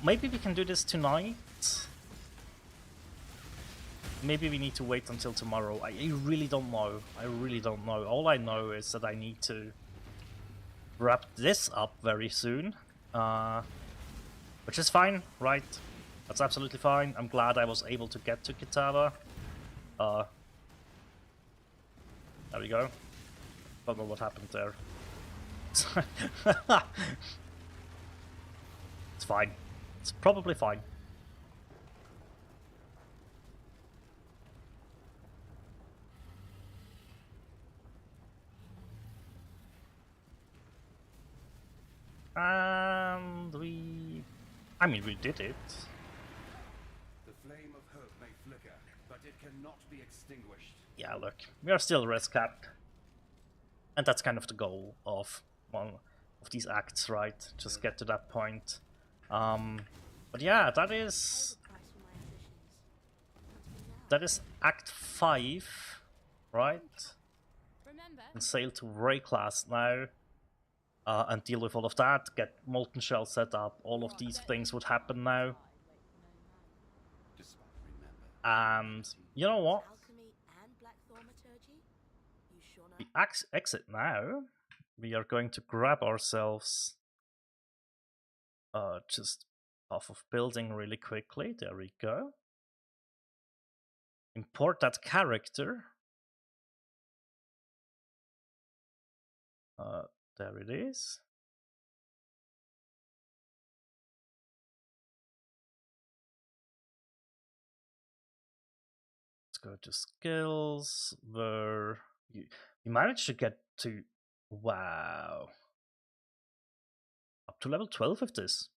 Maybe we can do this tonight? Maybe we need to wait until tomorrow. I really don't know. I really don't know. All I know is that I need to wrap this up very soon. Which is fine, right? That's absolutely fine. I'm glad I was able to get to Kitava. There we go. Don't know what happened there. It's fine. It's probably fine. And I mean, we did it. The flame of hope may flicker, but it cannot be extinguished. Yeah, look, we are still risk capped. And that's kind of the goal of one of these acts, right? Just get to that point. But yeah, that is Pay the price for my ambitions. Not to me now. that is Act 5, right? Remember, And sail to Ray class now. And deal with all of that, get Molten Shell set up, all of these things would happen now. Despite remember. And you know what? Alchemy and black thaumaturgy? You sure know? We exit now. We are going to grab ourselves just off of building really quickly. There we go. Import that character. There it is. Let's go to skills, where you managed to get to Wow. Up to level 12 with this.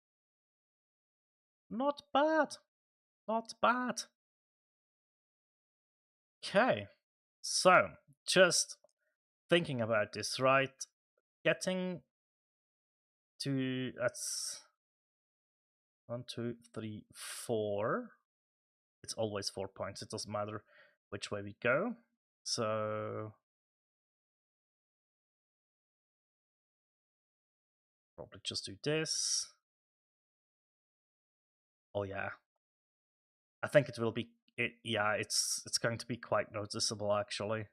Not bad. Not bad. Okay. So, just thinking about this, right? Getting to, that's 1, 2, 3, 4. It's always 4 points. It doesn't matter which way we go. So probably just do this. Oh yeah. I think it will be it's going to be quite noticeable actually.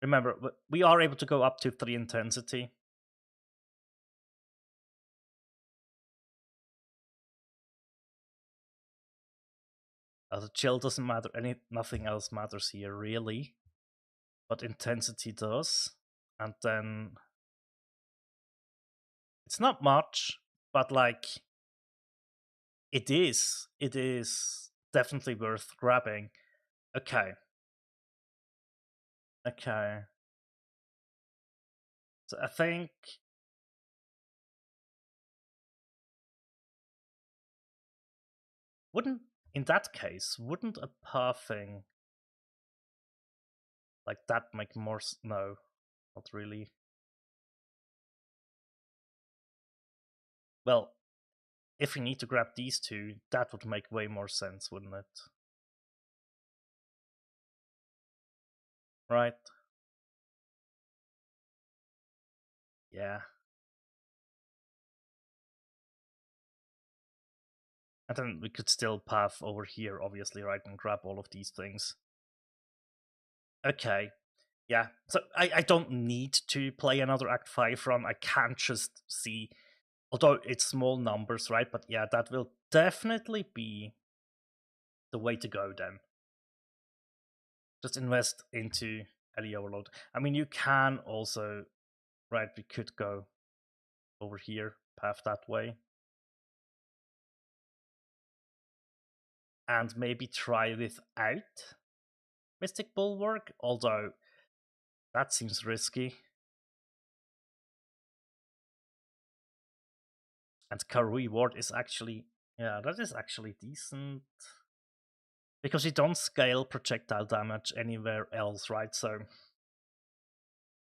Remember, we are able to go up to 3 intensity. The chill doesn't matter, nothing else matters here really. But intensity does. And then it's not much, but like it is definitely worth grabbing. Okay. Okay. So I think in that case, wouldn't a pathing like that make more no, not really. Well, if we need to grab these two, that would make way more sense, wouldn't it? Right? Yeah. And then we could still path over here, obviously, right, and grab all of these things. Okay. Yeah. So I don't need to play another Act 5 run. I can't just see, although it's small numbers, right? But yeah, that will definitely be the way to go then. Just invest into LE Overload. I mean, you can also, right, we could go over here, path that way. And maybe try without Mystic Bulwark, although that seems risky. And Karui Ward is actually, yeah, that is actually decent. Because you don't scale projectile damage anywhere else, right? So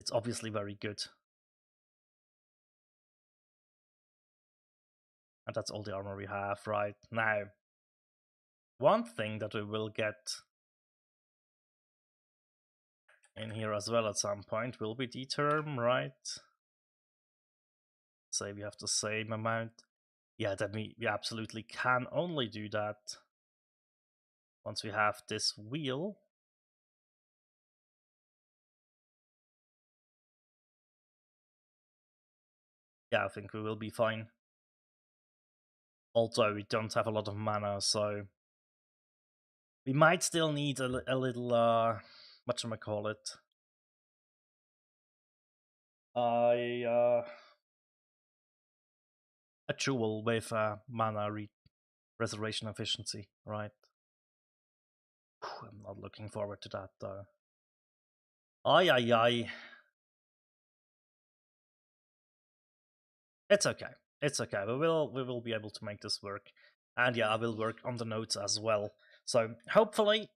it's obviously very good. And that's all the armor we have right now. One thing that we will get in here as well at some point will be D-term, right? Say we have the same amount. Yeah, then we absolutely can only do that once we have this wheel. Yeah, I think we will be fine. Although we don't have a lot of mana, so we might still need a little, whatchamacallit? A jewel with mana reservation efficiency, right? I'm not looking forward to that though. Ay. It's okay. It's okay. We will be able to make this work. And yeah, I will work on the notes as well. So hopefully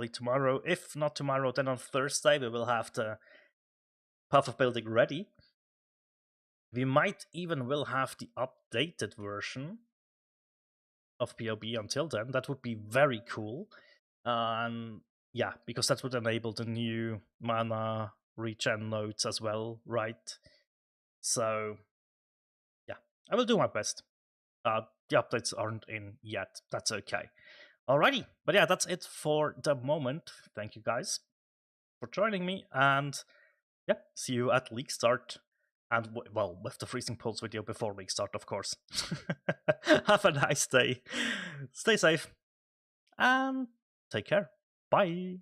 tomorrow, if not tomorrow, then on Thursday, we will have the Path of Building ready. We might even will have the updated version of POB until then. That would be very cool. Yeah, because that would enable the new mana regen nodes as well, right? So yeah, I will do my best. The updates aren't in yet. That's okay. Alrighty, but yeah, that's it for the moment. Thank you guys for joining me, and yeah, see you at League Start. And well, with the Freezing Pulse video before League Start, of course. Have a nice day. Stay safe. And take care. Bye.